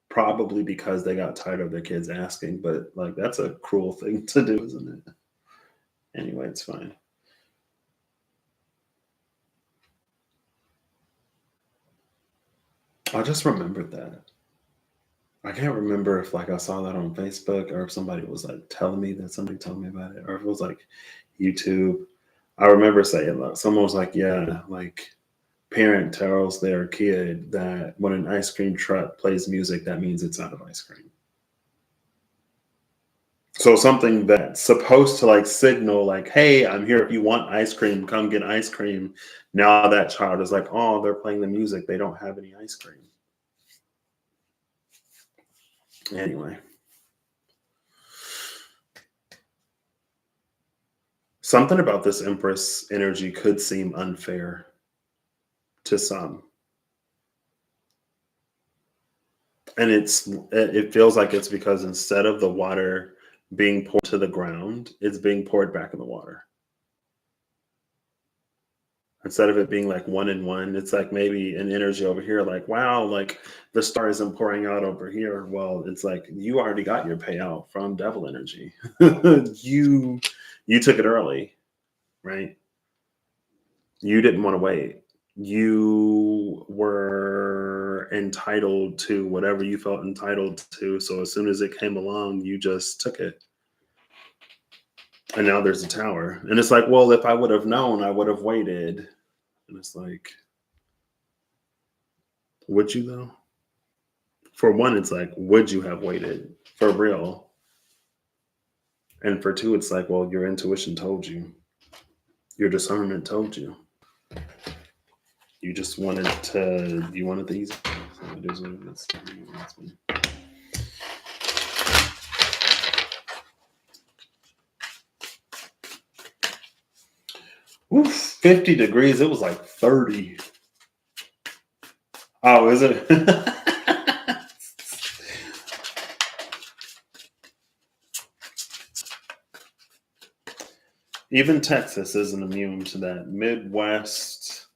S1: Probably because they got tired of their kids asking, but like that's a cruel thing to do, isn't it? Anyway, it's fine. I just remembered that. I can't remember if like I saw that on Facebook or if somebody was like telling me that somebody told me about it or if it was like YouTube. I remember saying like someone was like, yeah, like parent tells their kid that when an ice cream truck plays music, that means it's out of ice cream. So something that's supposed to like signal like, hey, I'm here if you want ice cream, come get ice cream. Now that child is like, oh, they're playing the music, they don't have any ice cream. Anyway. Something about this Empress energy could seem unfair to some. And it feels like it's because instead of the water being poured to the ground, it's being poured back in the water. Instead of it being like one in one, it's like maybe an energy over here, like, wow, like the star isn't pouring out over here. Well, it's like you already got your payout from devil energy. You took it early, right? You didn't want to wait. You were entitled to whatever you felt entitled to. So as soon as it came along, you just took it. And now there's a tower. And it's like, well, if I would have known, I would have waited. And it's like, would you though? For one, it's like, would you have waited for real? And for two, it's like, well, your intuition told you, your discernment told you. You just you wanted the easy. So it is what it is. Oof, 50 degrees. It was like 30. Oh, is it? Even Texas isn't immune to that Midwest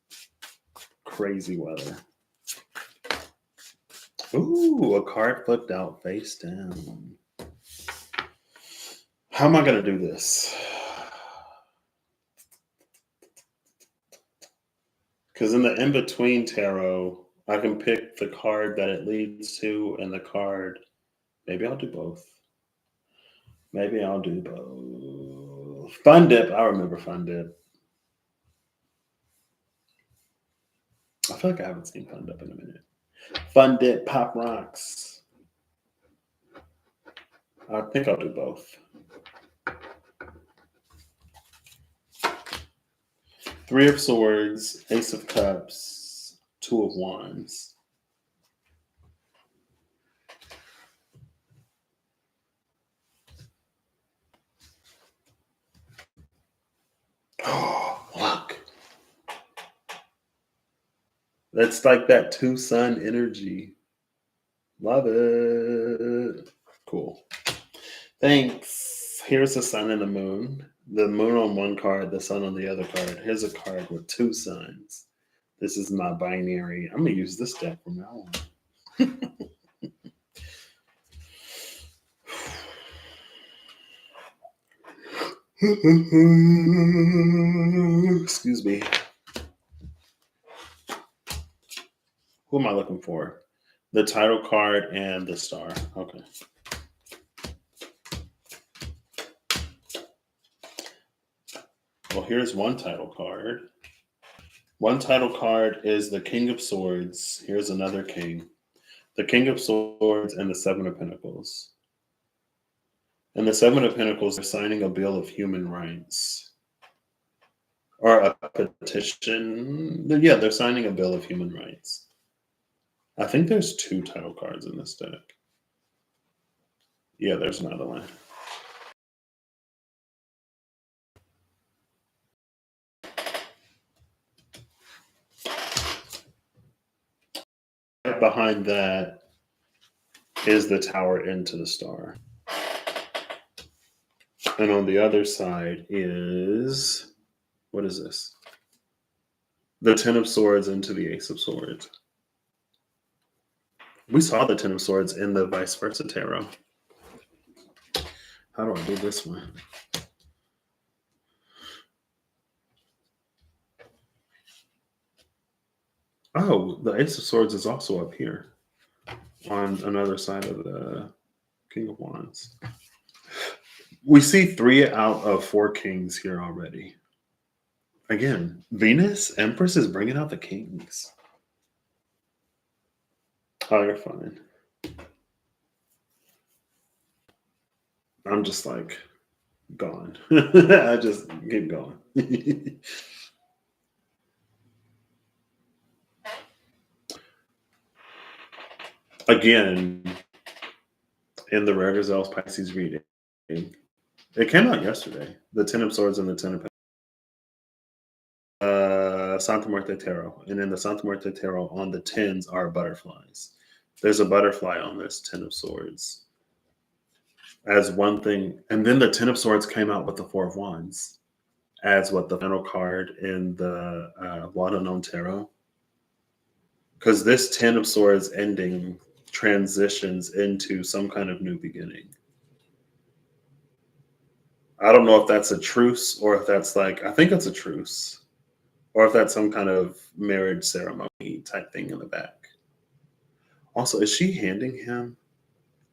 S1: crazy weather. Ooh, a card flipped out face down. How am I going to do this? Because in the in between tarot, I can pick the card that it leads to and the card. Maybe I'll do both. Maybe I'll do both. Fun Dip. I remember Fun Dip. I feel like I haven't seen Fun Dip in a minute. Fun Dip Pop Rocks. I think I'll do both. Three of Swords, Ace of Cups, Two of Wands. Oh, look. That's like that two sun energy. Love it. Cool. Thanks. Here's the sun and the moon. The moon on one card, the sun on the other card. Here's a card with two suns. This is my binary. I'm going to use this deck from now on. Excuse me. Who am I looking for? The title card and the star. Okay. Well, here's one title card. One title card is the King of Swords. Here's another king. The King of Swords and the Seven of Pentacles. And the Seven of Pentacles are signing a bill of human rights or a petition. Yeah, they're signing a bill of human rights. I think there's two title cards in this deck. Yeah, there's another one. Right behind that is the Tower into the Star. And on the other side is, what is this? The Ten of Swords into the Ace of Swords. We saw the Ten of Swords in the Vice Versa Tarot. How do I do this one? Oh, the Ace of Swords is also up here on another side of the King of Wands. We see 3 out of 4 kings here already. Again, Venus, Empress is bringing out the kings. Oh, you're fine. I'm just like gone. I just keep going. Again, in the Rare Gazelles Pisces reading, it came out yesterday. The Ten of Swords and the Ten of Santa Muerte Tarot. And in the Santa Muerte Tarot, on the tens are butterflies. There's a butterfly on this Ten of Swords as one thing. And then the Ten of Swords came out with the Four of Wands as what the final card in the Wadanon Tarot. Because this Ten of Swords ending transitions into some kind of new beginning. I don't know if that's a truce or if that's like, I think it's a truce. Or if that's some kind of marriage ceremony type thing in the back. Also, is she handing him?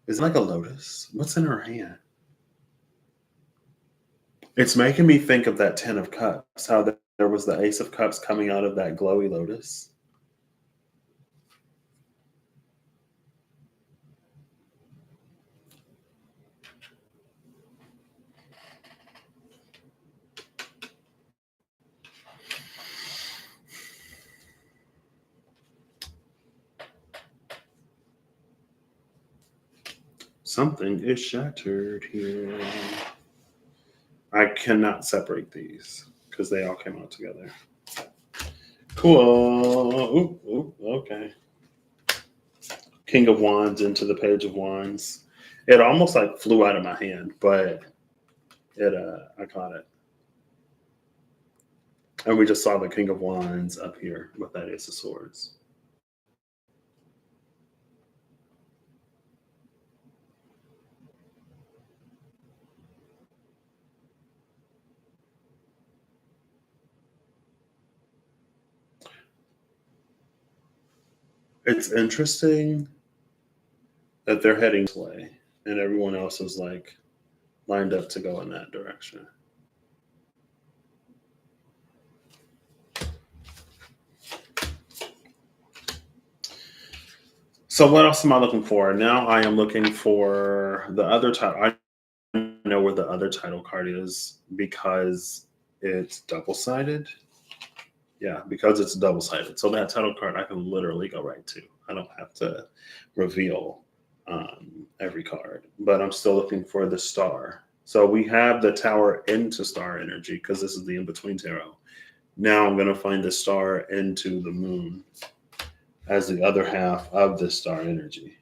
S1: Is it like a lotus? What's in her hand? It's making me think of that Ten of Cups, how there was the Ace of Cups coming out of that glowy lotus. Something is shattered here. I cannot separate these because they all came out together. Cool. Ooh, okay. King of Wands into the Page of Wands. It almost like flew out of my hand, but I caught it. And we just saw the King of Wands up here with that Ace of Swords. It's interesting that they're heading this way and everyone else is like lined up to go in that direction. So what else am I looking for? Now I am looking for the other title. I know where the other title card is because it's double-sided. Yeah, because it's double-sided. So that title card I can literally go right to. I don't have to reveal every card. But I'm still looking for the star. So we have the Tower into star energy because this is the in-between tarot. Now I'm going to find the star into the moon as the other half of the star energy.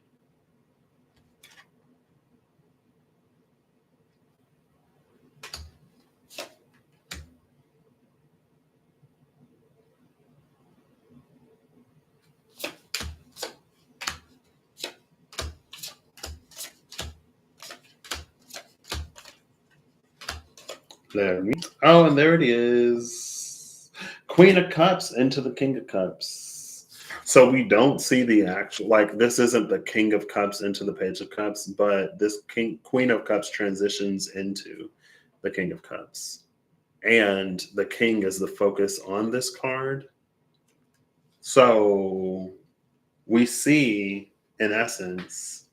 S1: Oh, and there it is. Queen of Cups into the King of Cups. So we don't see the actual, like, this isn't the King of Cups into the Page of Cups, but this Queen of Cups transitions into the King of Cups. and the king is the focus on this card. So we see, in essence,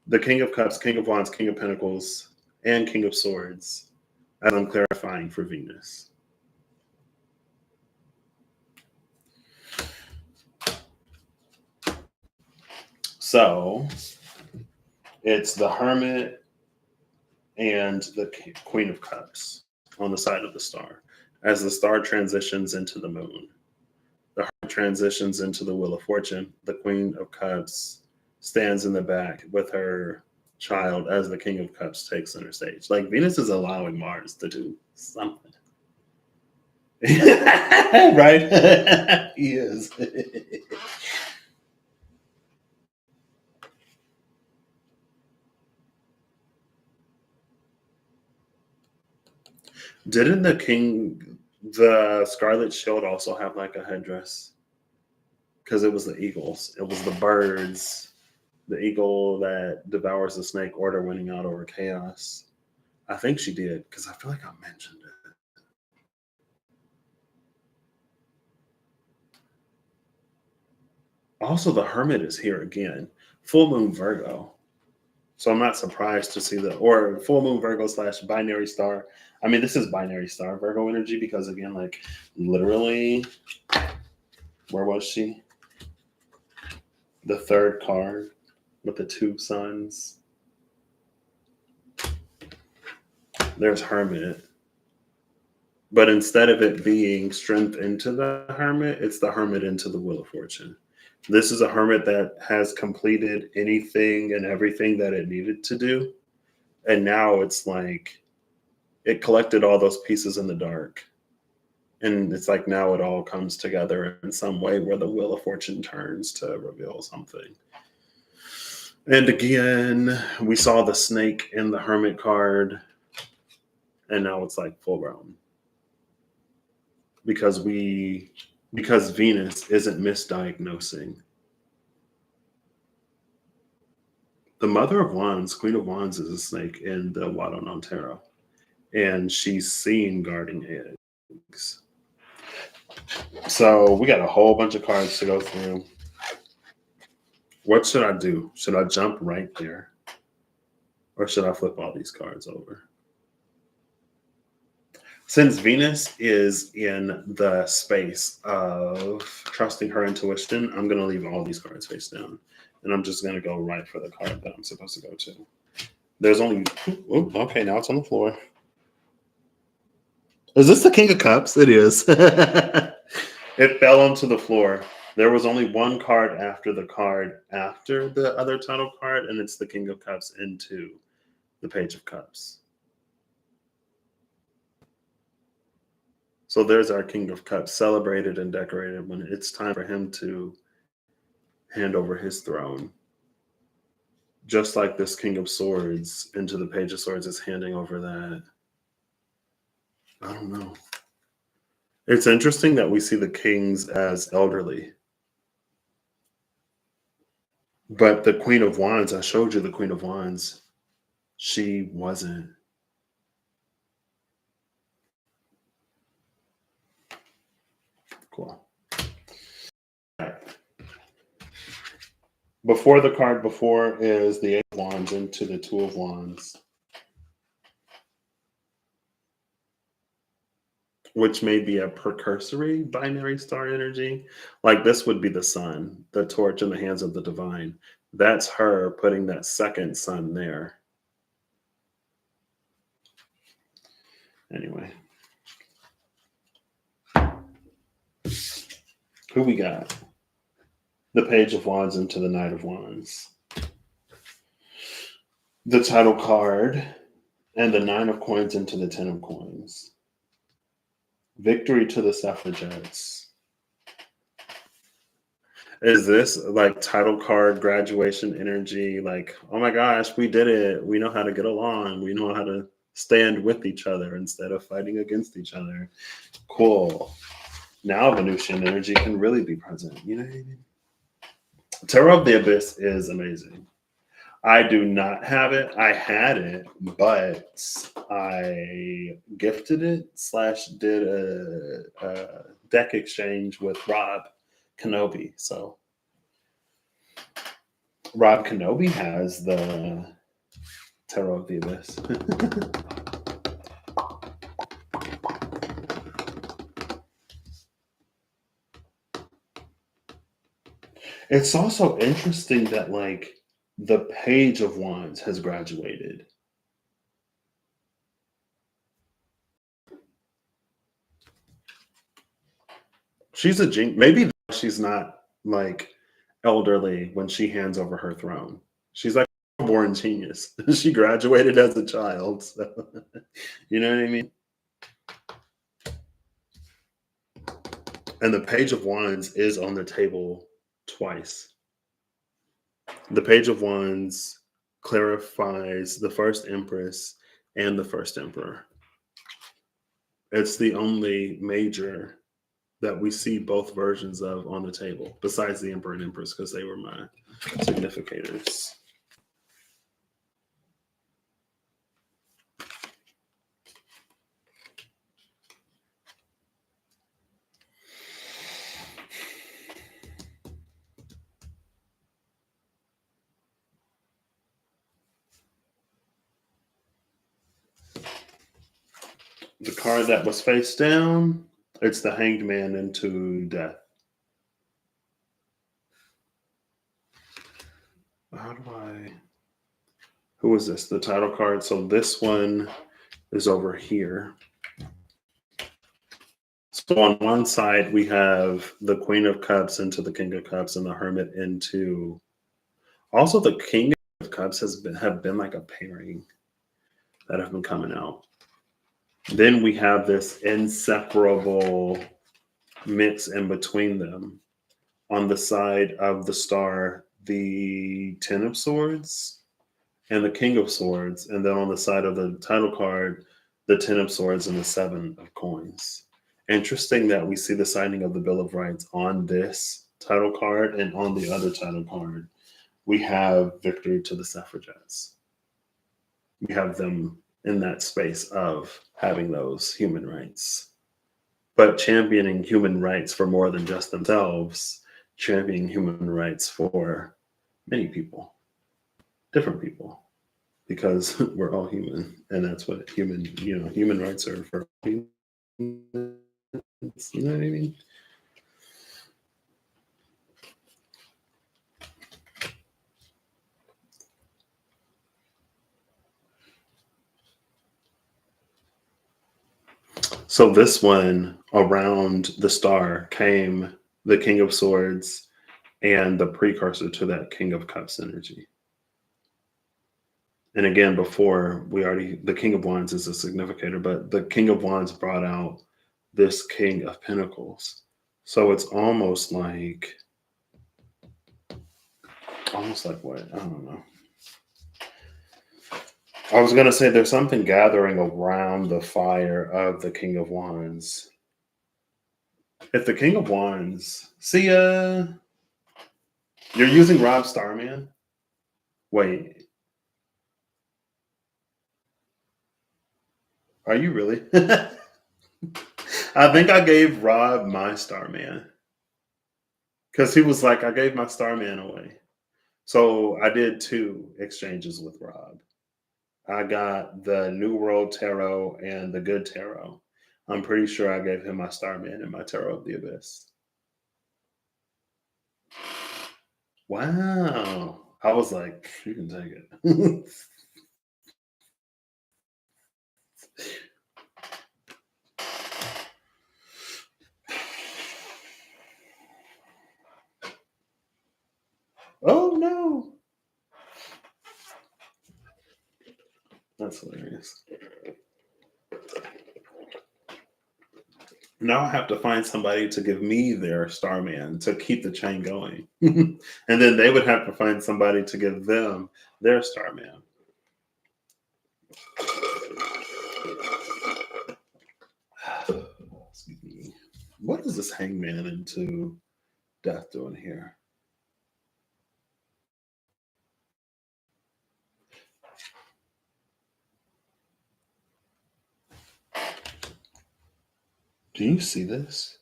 S1: the King of Cups, King of Wands, King of Pentacles, and King of Swords as I'm clarifying for Venus. So it's the Hermit and the Queen of Cups on the side of the star as the star transitions into the moon. The Hermit transitions into the Wheel of Fortune. The Queen of Cups stands in the back with her child as the King of Cups takes center stage. Like Venus is allowing Mars to do something. Right? He is. Didn't the Scarlet Shield also have like a headdress? Because it was the eagles. It was the birds. The eagle that devours the snake, order winning out over chaos. I think she did, because I feel like I mentioned it. Also, the Hermit is here again. Full Moon Virgo. So I'm not surprised to see or Full Moon Virgo / binary star. I mean, this is binary star Virgo energy because, again, like literally, where was she? The third card with the two suns. There's Hermit. But instead of it being strength into the Hermit, it's the Hermit into the Wheel of Fortune. This is a Hermit that has completed anything and everything that it needed to do. And now it's like it collected all those pieces in the dark. And it's like now it all comes together in some way where the Wheel of Fortune turns to reveal something. And again, we saw the snake in the Hermit card. And now it's like full grown. Because Venus isn't misdiagnosing. The Mother of Wands, Queen of Wands, is a snake in the Wado Tarot. And she's seen guarding eggs. So we got a whole bunch of cards to go through. What should I do? Should I jump right there? Or should I flip all these cards over? Since Venus is in the space of trusting her intuition, I'm going to leave all these cards face down. And I'm just going to go right for the card that I'm supposed to go to. There's only... okay, now it's on the floor. Is this the King of Cups? It is. It fell onto the floor. There was only one card after the other title card, and it's the King of Cups into the Page of Cups. So there's our King of Cups, celebrated and decorated when it's time for him to hand over his throne. Just like this King of Swords into the Page of Swords is handing over that. I don't know. It's interesting that we see the kings as elderly. But the Queen of Wands, I showed you the Queen of Wands. She wasn't. Cool. Before the card before is the Eight of Wands into the Two of Wands, which may be a precursory binary star energy. Like this would be the sun, the torch in the hands of the divine. That's her putting that second sun there. Anyway. Who we got? The Page of Wands into the Knight of Wands. The title card and the Nine of Coins into the Ten of Coins. Victory to the suffragettes. Is this like title card graduation energy? Like, oh my gosh, we did it. We know how to get along. We know how to stand with each other instead of fighting against each other. Cool. Now Venusian energy can really be present. You know what I mean? Tarot of the Abyss is amazing. I do not have it. I had it, but I gifted it slash did a deck exchange with Rob Kenobi. So Rob Kenobi has the Tarot of the Abyss. It's also interesting that like the Page of Wands has graduated. She's a genius. Maybe she's not like elderly when she hands over her throne. She's like a born genius. She graduated as a child. So, you know what I mean? And the Page of Wands is on the table twice. The Page of Wands clarifies the first Empress and the first Emperor. It's the only major that we see both versions of on the table, besides the Emperor and Empress, because they were my significators. The card that was face down, it's the Hanged Man into Death. How do I? Who is this? The title card. So this one is over here. So on one side we have the Queen of Cups into the King of Cups and the Hermit into. Also, the King of Cups have been like a pairing that have been coming out. Then we have this inseparable mix in between them. On the side of the star, the Ten of Swords and the King of Swords. And then on the side of the title card, the Ten of Swords and the Seven of Coins. Interesting that we see the signing of the Bill of Rights on this title card, and on the other title card, we have victory to the suffragettes. We have them in that space of having those human rights, but championing human rights for more than just themselves, championing human rights for many people, different people, because we're all human, and that's what human rights are for humans. You know what I mean? So this one, around the star came the King of Swords and the precursor to that King of Cups energy. And again, before the King of Wands is a significator, but the King of Wands brought out this King of Pentacles. So it's almost like what? I don't know. I was going to say there's something gathering around the fire of the King of Wands. If the King of Wands, see, you're using Rob Starman? Wait, are you really? I think I gave Rob my Starman because he was like, I gave my Starman away. So I did 2 exchanges with Rob. I got the New World Tarot and the Good Tarot. I'm pretty sure I gave him my Starman and my Tarot of the Abyss. Wow. I was like, you can take it. Oh no. That's hilarious. Now I have to find somebody to give me their Starman to keep the chain going. And then they would have to find somebody to give them their Starman. Excuse me. What is this Hangman into Death doing here? Do you see this?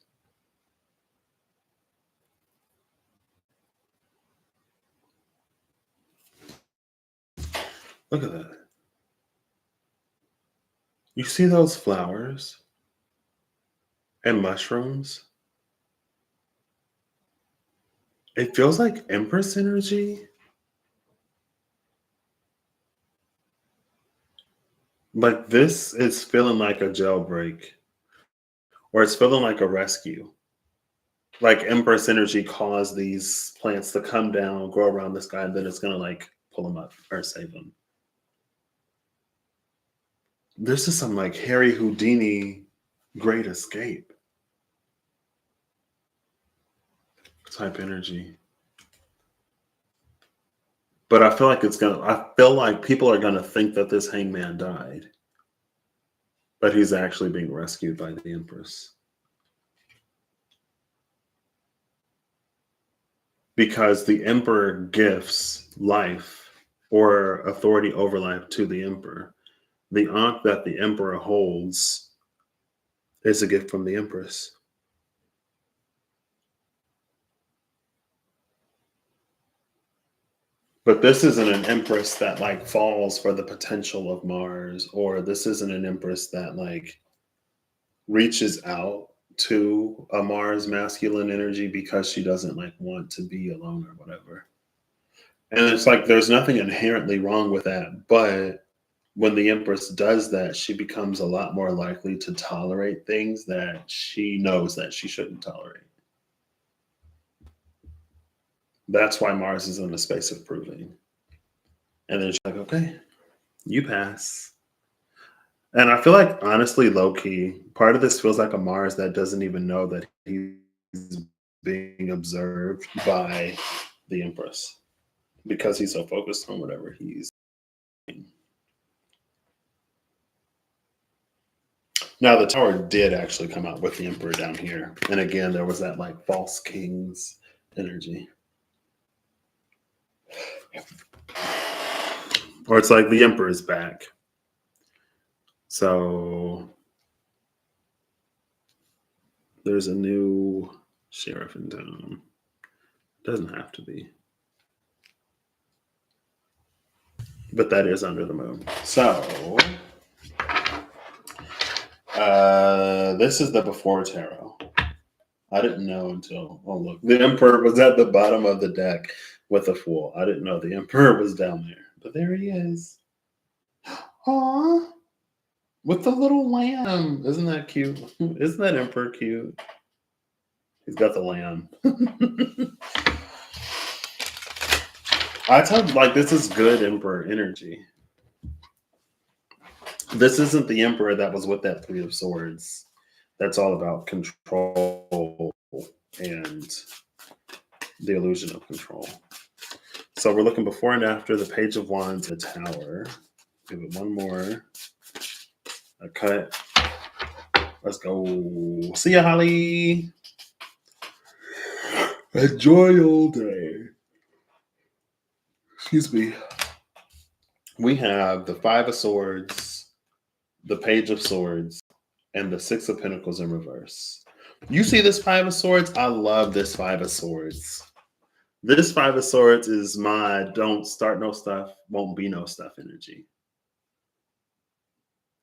S1: Look at that. You see those flowers and mushrooms? It feels like Empress energy. Like this is feeling like a jailbreak, or it's feeling like a rescue. Like Empress energy caused these plants to come down, grow around this guy, and then it's gonna like pull him up or save him. This is some like Harry Houdini great escape type energy. But I feel like people are gonna think that this hangman died, but he's actually being rescued by the Empress. Because the emperor gifts life or authority over life to the emperor. The ankh that the emperor holds is a gift from the empress. But this isn't an empress that like falls for the potential of Mars, or this isn't an empress that like reaches out to a Mars masculine energy because she doesn't like want to be alone or whatever. And it's like there's nothing inherently wrong with that, but when the Empress does that, she becomes a lot more likely to tolerate things that she knows that she shouldn't tolerate. That's why Mars is in the space of proving. And then she's like, okay, you pass. And I feel like, honestly, low key, part of this feels like a Mars that doesn't even know that he's being observed by the Empress because he's so focused on whatever he's doing. Now, the tower did actually come out with the Emperor down here. And again, there was that like false kings energy. Or it's like the Emperor is back. So there's a new sheriff in town. Doesn't have to be. But that is under the moon. So this is the before tarot. I didn't know until, oh look, the Emperor was at the bottom of the deck with a Fool. I didn't know the Emperor was down there, but there he is. Aww, with the little lamb. Isn't that cute? Isn't that Emperor cute? He's got the lamb. I tell you, like, this is good Emperor energy. This isn't the Emperor that was with that Three of Swords. That's all about control and the illusion of control. So we're looking before and after the Page of Wands, the Tower. Give it one more. A cut. Let's go. See ya, Holly. Enjoy all day. Excuse me. We have the Five of Swords, the Page of Swords, and the Six of Pentacles in reverse. You see this Five of Swords? I love this Five of Swords. This Five of Swords is my don't start no stuff, won't be no stuff energy.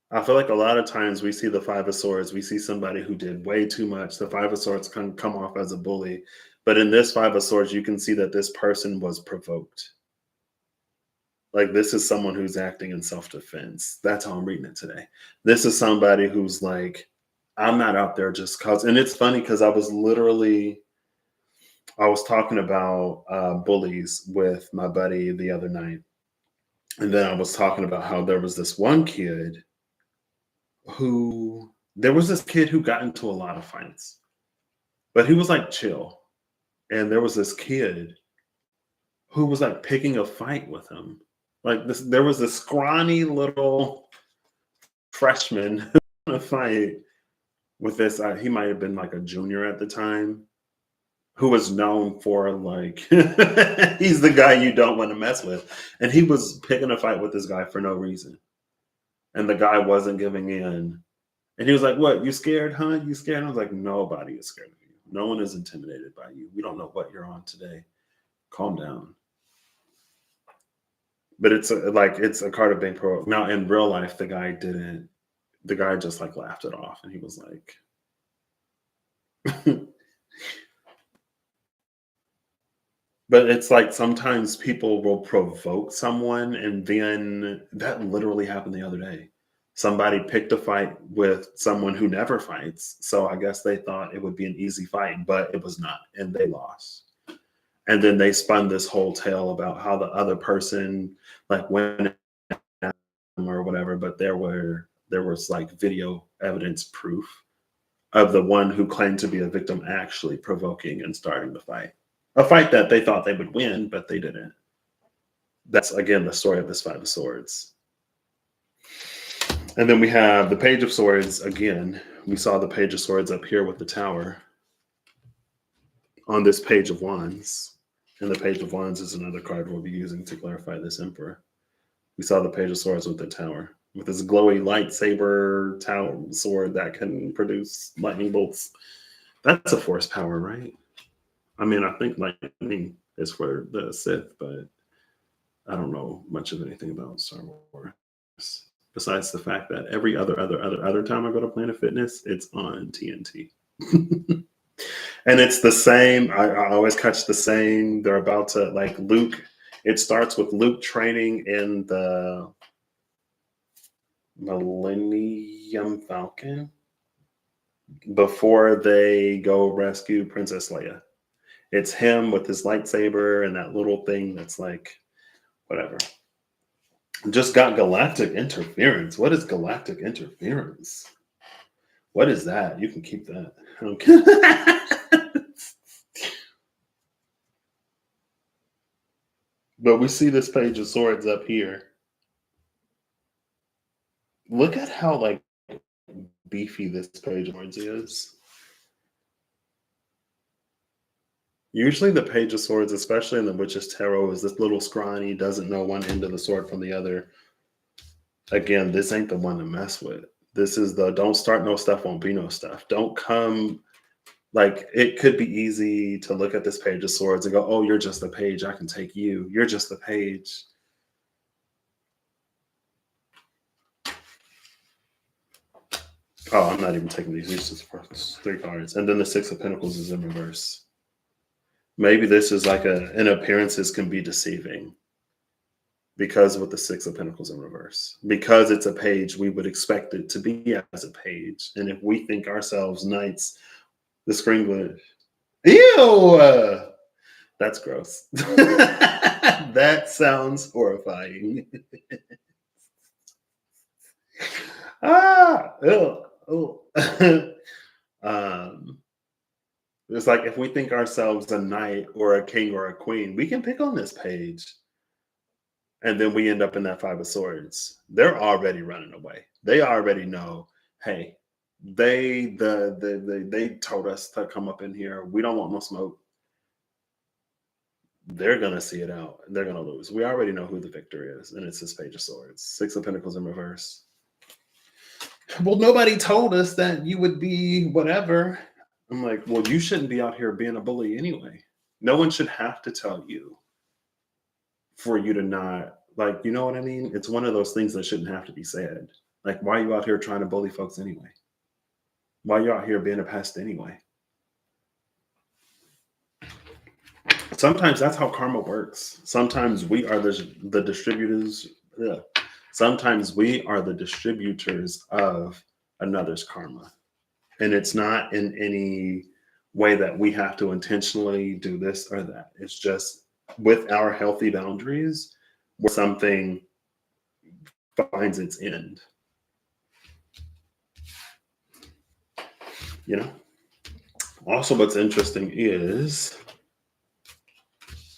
S1: I feel like a lot of times we see the Five of Swords, we see somebody who did way too much. The Five of Swords can come off as a bully. But in this Five of Swords, you can see that this person was provoked. Like this is someone who's acting in self-defense. That's how I'm reading it today. This is somebody who's like, I'm not out there just cause. And it's funny because I was talking about bullies with my buddy the other night. And then I was talking about how there was this kid who got into a lot of fights, but he was like chill. And there was this kid who was like picking a fight with him. Like this, there was this scrawny little freshman who was in a fight with this. He might have been like a junior at the time, who was known for like he's the guy you don't want to mess with, and he was picking a fight with this guy for no reason, and the guy wasn't giving in, And he was like, "What? You scared, huh? You scared?" And I was like, "Nobody is scared of you. No one is intimidated by you. We don't know what you're on today. Calm down." But it's a card of being provoked. Now in real life, the guy didn't. The guy just like laughed it off, and he was like, but it's like sometimes people will provoke someone, and then that literally happened the other day. Somebody picked a fight with someone who never fights. So I guess they thought it would be an easy fight, but it was not, and they lost. And then they spun this whole tale about how the other person like went at them or whatever, but there was like video evidence proof of the one who claimed to be a victim actually provoking and starting the fight. A fight that they thought they would win, but they didn't. That's again the story of this Five of Swords. And then we have the Page of Swords again. We saw the Page of Swords up here with the Tower on this Page of Wands. And the Page of Wands is another card we'll be using to clarify this Emperor. We saw the Page of Swords with the Tower, with this glowy lightsaber tower sword that can produce lightning bolts. That's a force power, right? I mean, I think lightning is for the Sith, but I don't know much of anything about Star Wars. Besides the fact that every other time I go to Planet Fitness, it's on TNT. And it's the same. I always catch the same. They're about to like Luke. It starts with Luke training in the Millennium Falcon before they go rescue Princess Leia. It's him with his lightsaber and that little thing that's like whatever. Just got galactic interference. What is galactic interference? What is that? You can keep that. Okay. But we see this Page of Swords up here. Look at how like beefy this Page of Swords is. Usually the Page of Swords, especially in the Witch's Tarot, is this little scrawny, doesn't know one end of the sword from the other. Again, this ain't the one to mess with. This is the don't start no stuff, won't be no stuff. Don't come. Like, it could be easy to look at this Page of Swords and go, oh, you're just a page. I can take you. You're just a page. Oh, I'm not even taking these. These just for 3 cards. And then the Six of Pentacles is in reverse. Maybe this is like an appearances can be deceiving. Because with the Six of Pentacles in reverse. Because it's a page, we would expect it to be as a page. And if we think ourselves knights, the screen would, ew, that's gross. That sounds horrifying. Ew, ew. It's like if we think ourselves a knight or a king or a queen, we can pick on this page. And then we end up in that Five of Swords. They're already running away. They already know, hey, they told us to come up in here. We don't want no smoke. They're gonna see it out. They're gonna lose. We already know who the victor is, and it's this Page of Swords. Six of Pentacles in reverse. Well, nobody told us that you would be whatever. I'm like, well, you shouldn't be out here being a bully anyway. No one should have to tell you for you to not, like, you know what I mean? It's one of those things that shouldn't have to be said. Like, why are you out here trying to bully folks anyway? Why are you out here being a pest anyway? Sometimes that's how karma works. Sometimes we are the distributors. Yeah. Sometimes we are the distributors of another's karma. And it's not in any way that we have to intentionally do this or that. It's just with our healthy boundaries where something finds its end. You know? Also, what's interesting is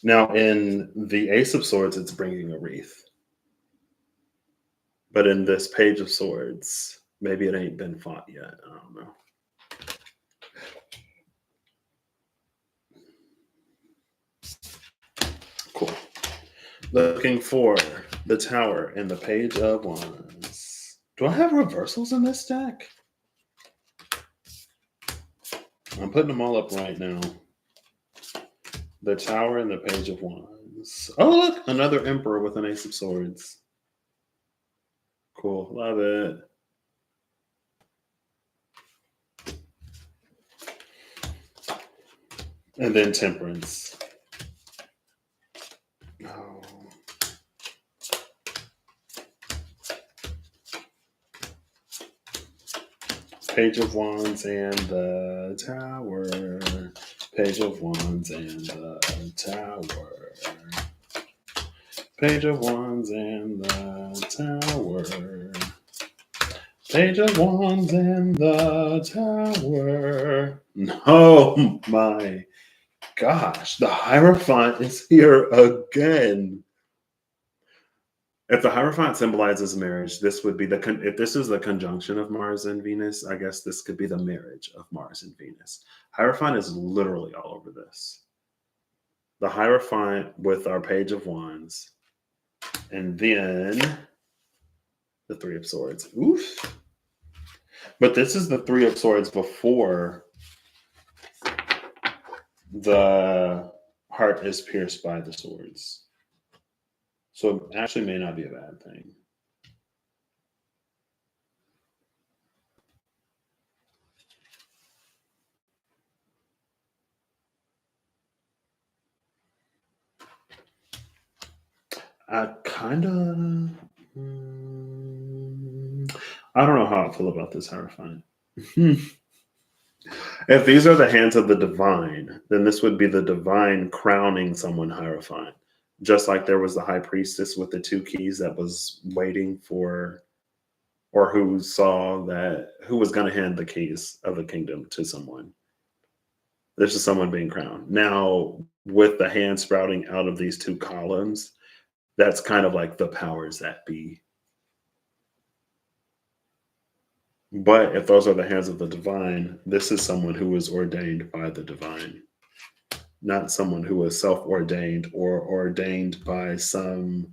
S1: now in the Ace of Swords, it's bringing a wreath. But in this Page of Swords, maybe it ain't been fought yet. I don't know. Cool. Looking for the Tower and the Page of Wands. Do I have reversals in this deck? I'm putting them all up right now. The Tower and the Page of Wands. Oh, look, another Emperor with an Ace of Swords. Cool, love it. And then Temperance. Oh. Page of Wands and the Tower. Page of Wands and the Tower. Page of Wands and the Tower. Page of Wands and the Tower. Oh my gosh, the Hierophant is here again. If the Hierophant symbolizes marriage, this would be if this is the conjunction of Mars and Venus, I guess this could be the marriage of Mars and Venus. Hierophant is literally all over this. The Hierophant with our Page of Wands, and then the Three of Swords. Oof. But this is the Three of Swords before the heart is pierced by the swords. So it actually may not be a bad thing. I kind of, I don't know how I feel about this Hierophant. If these are the hands of the divine, then this would be the divine crowning someone Hierophant. Just like there was the high priestess with the two keys that was waiting for, or who saw that, who was going to hand the keys of the kingdom to someone. This is someone being crowned. Now, with the hand sprouting out of these two columns, that's kind of like the powers that be. But if those are the hands of the divine, this is someone who was ordained by the divine, not someone who was self-ordained or ordained by some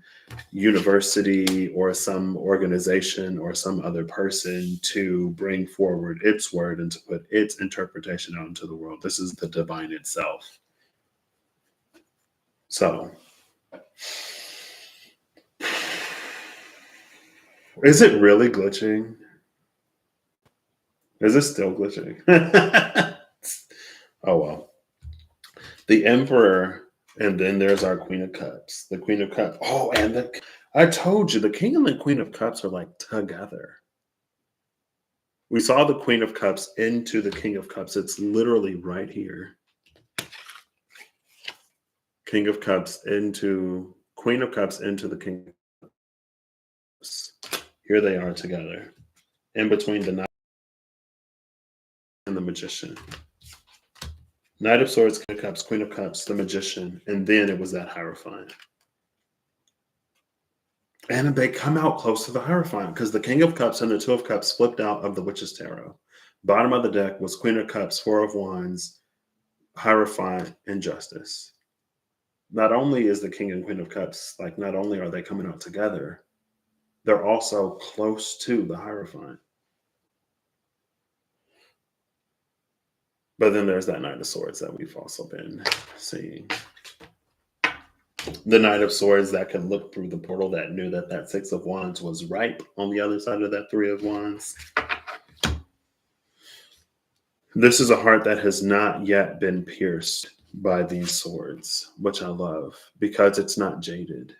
S1: university or some organization or some other person to bring forward its word and to put its interpretation out into the world. This is the divine itself. So, is it really glitching? Is it still glitching? Oh, well. The Emperor, and then there's our Queen of Cups. The Queen of Cups. Oh, and I told you, the King and the Queen of Cups are like together. We saw the Queen of Cups into the King of Cups. It's literally right here. King of Cups into Queen of Cups into the King of Cups. Here they are together. In between the Knight and the Magician. Knight of Swords, King of Cups, Queen of Cups, the Magician, and then it was that Hierophant. And they come out close to the Hierophant because the King of Cups and the Two of Cups flipped out of the Witch's Tarot. Bottom of the deck was Queen of Cups, Four of Wands, Hierophant, and Justice. Not only is the King and Queen of Cups, like, not only are they coming out together, they're also close to the Hierophant. But then there's that Knight of Swords that we've also been seeing. The Knight of Swords that could look through the portal, that knew that that Six of Wands was ripe on the other side of that Three of Wands. This is a heart that has not yet been pierced by these swords, which I love because it's not jaded.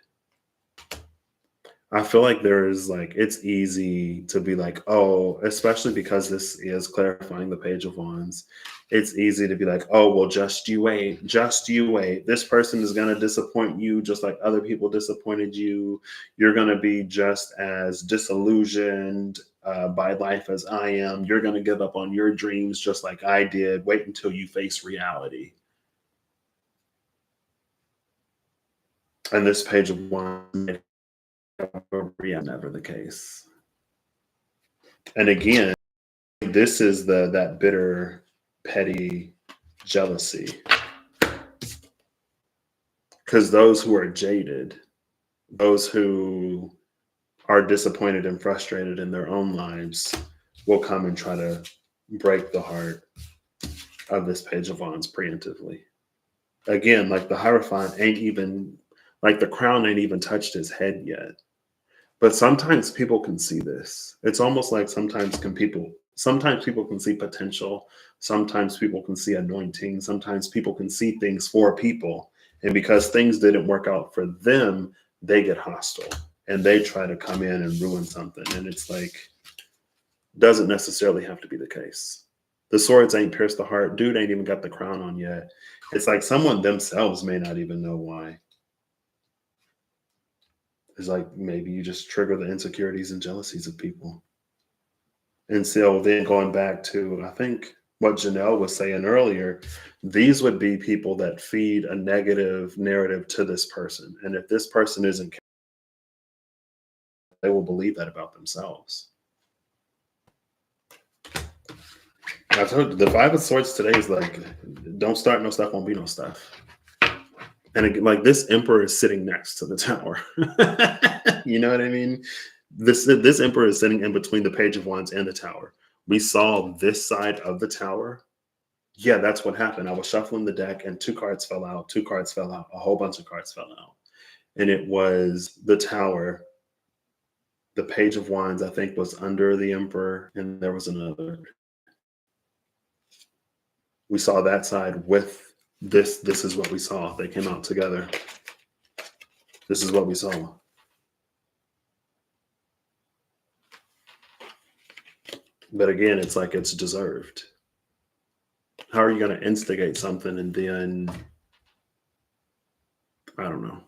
S1: I feel like it's easy to be like, oh, especially because this is clarifying the Page of Wands. It's easy to be like, oh, well, just you wait. Just you wait. This person is going to disappoint you just like other people disappointed you. You're going to be just as disillusioned by life as I am. You're going to give up on your dreams just like I did. Wait until you face reality. And this Page of Wands, never the case. And again, this is that bitter, petty jealousy. Because those who are jaded, those who are disappointed and frustrated in their own lives, will come and try to break the heart of this Page of Wands preemptively. Again, like the Hierophant ain't even, like the crown ain't even touched his head yet. But sometimes people can see this. It's almost like sometimes people can see potential. Sometimes people can see anointing. Sometimes people can see things for people. And because things didn't work out for them, they get hostile and they try to come in and ruin something. And it's like, doesn't necessarily have to be the case. The swords ain't pierced the heart. Dude ain't even got the crown on yet. It's like someone themselves may not even know why. It's like maybe you just trigger the insecurities and jealousies of people. And so then going back to, I think, what Janelle was saying earlier, these would be people that feed a negative narrative to this person. And if this person isn't, they will believe that about themselves. I told you, the Five of Swords today is like, don't start no stuff, won't be no stuff. And again, like this emperor is sitting next to the tower. You know what I mean? This emperor is sitting in between the Page of Wands and the tower. We saw this side of the tower. Yeah, that's what happened. I was shuffling the deck and two cards fell out, a whole bunch of cards fell out. And it was the tower. The Page of Wands, I think, was under the emperor, and there was another. We saw that side with this. This is what we saw. They came out together. This is what we saw. But again, it's like it's deserved. How are you going to instigate something and then, I don't know.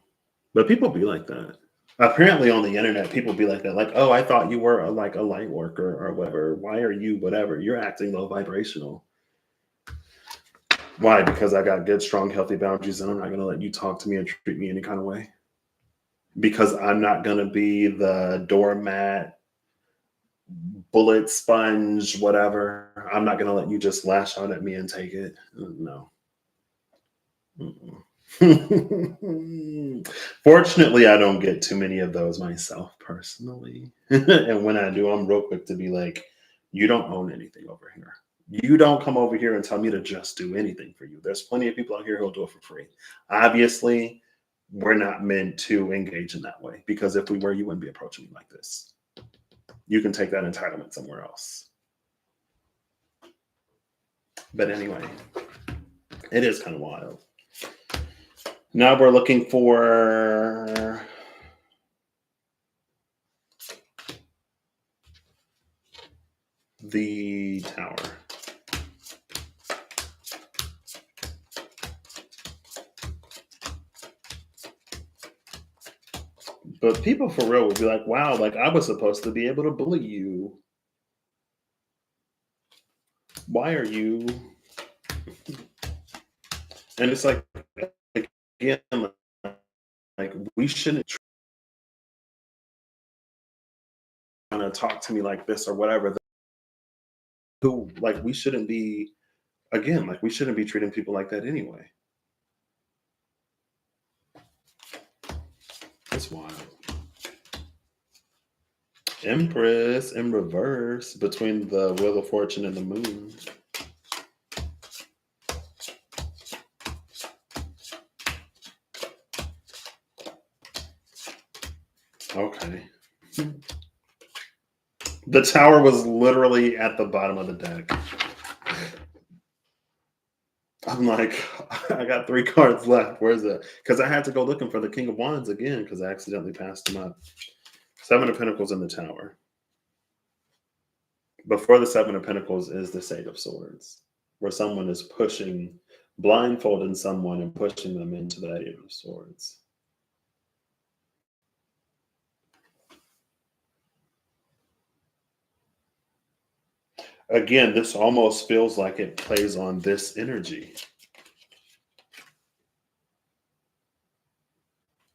S1: But people be like that. Apparently on the internet, people be like that. Like, oh, I thought you were like a light worker or whatever. Why are you whatever? You're acting low vibrational. Why? Because I got good, strong, healthy boundaries and I'm not going to let you talk to me and treat me any kind of way. Because I'm not going to be the doormat, bullet sponge, whatever. I'm not going to let you just lash out at me and take it. No. Fortunately, I don't get too many of those myself personally. And when I do, I'm real quick to be like, you don't own anything over here. You don't come over here and tell me to just do anything for you. There's plenty of people out here who'll do it for free. Obviously, we're not meant to engage in that way because if we were, you wouldn't be approaching me like this. You can take that entitlement somewhere else. But anyway, it is kind of wild. Now we're looking for the tower. But people for real would be like, wow, like I was supposed to be able to bully you. Why are you? And it's like, again, like we shouldn't try to talk to me like this or whatever. Who, like, we shouldn't be, again, like we shouldn't be treating people like that anyway. It's wild. Empress in reverse between the Wheel of Fortune and the Moon. Okay. The tower was literally at the bottom of the deck. I'm like, I got 3 cards left. Where's it? Because I had to go looking for the King of Wands again because I accidentally passed him up. 7 of Pentacles in the tower. Before the 7 of Pentacles is the Sage of Swords, where someone is pushing, blindfolding someone and pushing them into the 8 of Swords. Again, this almost feels like it plays on this energy.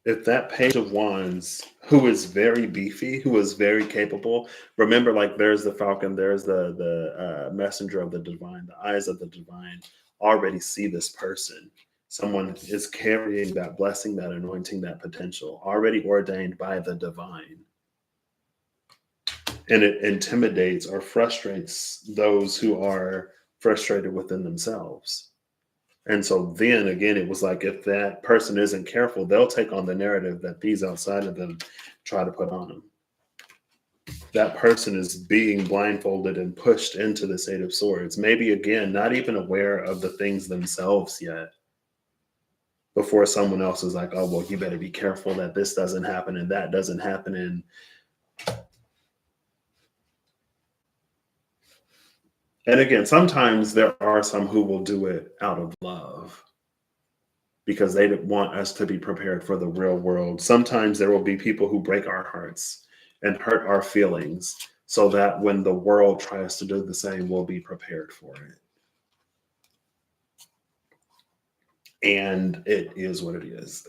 S1: If that Page of Wands, who is very beefy, who is very capable, remember, like there's the Falcon, there's the messenger of the divine, the eyes of the divine already see this person. Someone is carrying that blessing, that anointing, that potential, already ordained by the divine. And it intimidates or frustrates those who are frustrated within themselves. And so then again, it was like if that person isn't careful, they'll take on the narrative that these outside of them try to put on them. That person is being blindfolded and pushed into this Eight of Swords. Maybe again, not even aware of the things themselves yet. Before someone else is like, oh, well, you better be careful that this doesn't happen and that doesn't happen. And again, sometimes there are some who will do it out of love because they want us to be prepared for the real world. Sometimes there will be people who break our hearts and hurt our feelings so that when the world tries to do the same, we'll be prepared for it. And it is what it is.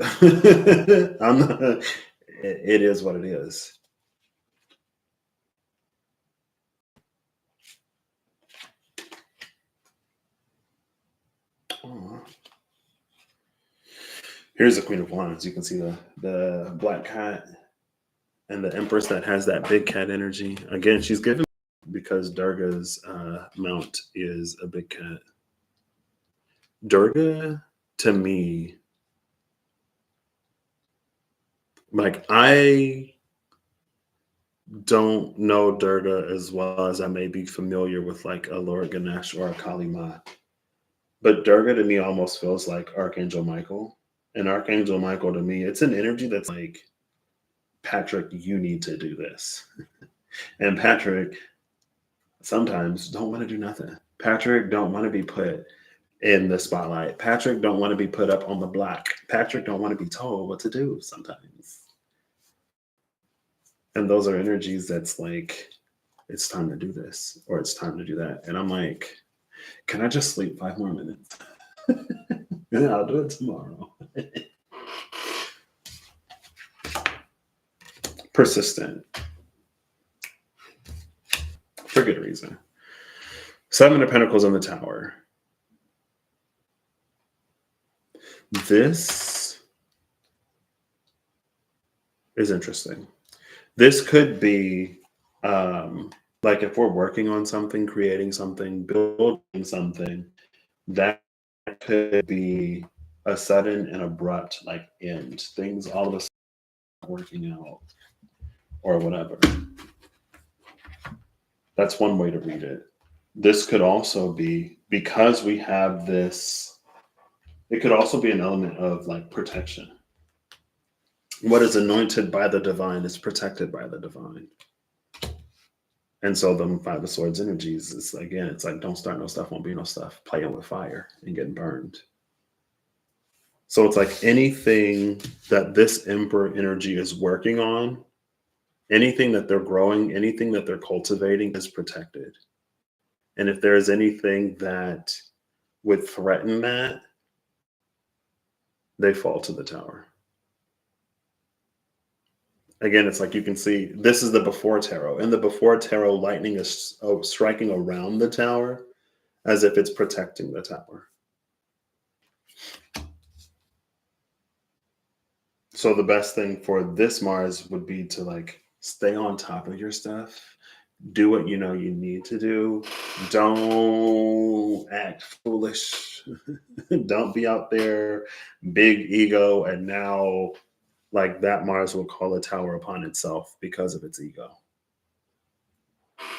S1: It is what it is. Aw. Here's the Queen of Wands. You can see the black cat and the Empress that has that big cat energy. Again, she's given because Durga's mount is a big cat. Durga, to me, like I don't know Durga as well as I may be familiar with like a Lord Ganesh or a Kali Ma. But Durga to me almost feels like Archangel Michael. And Archangel Michael to me, it's an energy that's like, Patrick, you need to do this. And Patrick sometimes don't want to do nothing. Patrick don't want to be put in the spotlight. Patrick don't want to be put up on the block. Patrick don't want to be told what to do sometimes. And those are energies that's like, it's time to do this or it's time to do that. And I'm like, can I just sleep 5 more minutes? Yeah, I'll do it tomorrow. Persistent. For good reason. 7 of Pentacles on the Tower. This is interesting. This could be like if we're working on something, creating something, building something, that could be a sudden and abrupt like end. Things all of a sudden working out or whatever. That's one way to read it. This could also be because we have this, it could also be an element of like protection. What is anointed by the divine is protected by the divine. And so the 5 of Swords energies is again, it's like don't start no stuff, won't be no stuff, playing with fire and getting burned. So it's like anything that this Emperor energy is working on, anything that they're growing, anything that they're cultivating is protected. And if there's anything that would threaten that, they fall to the Tower. Again, it's like you can see, this is the before tarot. In the before tarot, lightning is striking around the Tower as if it's protecting the Tower. So the best thing for this Mars would be to like stay on top of your stuff, do what you know you need to do. Don't act foolish. Don't be out there, big ego, and now like that Mars will call a Tower upon itself because of its ego.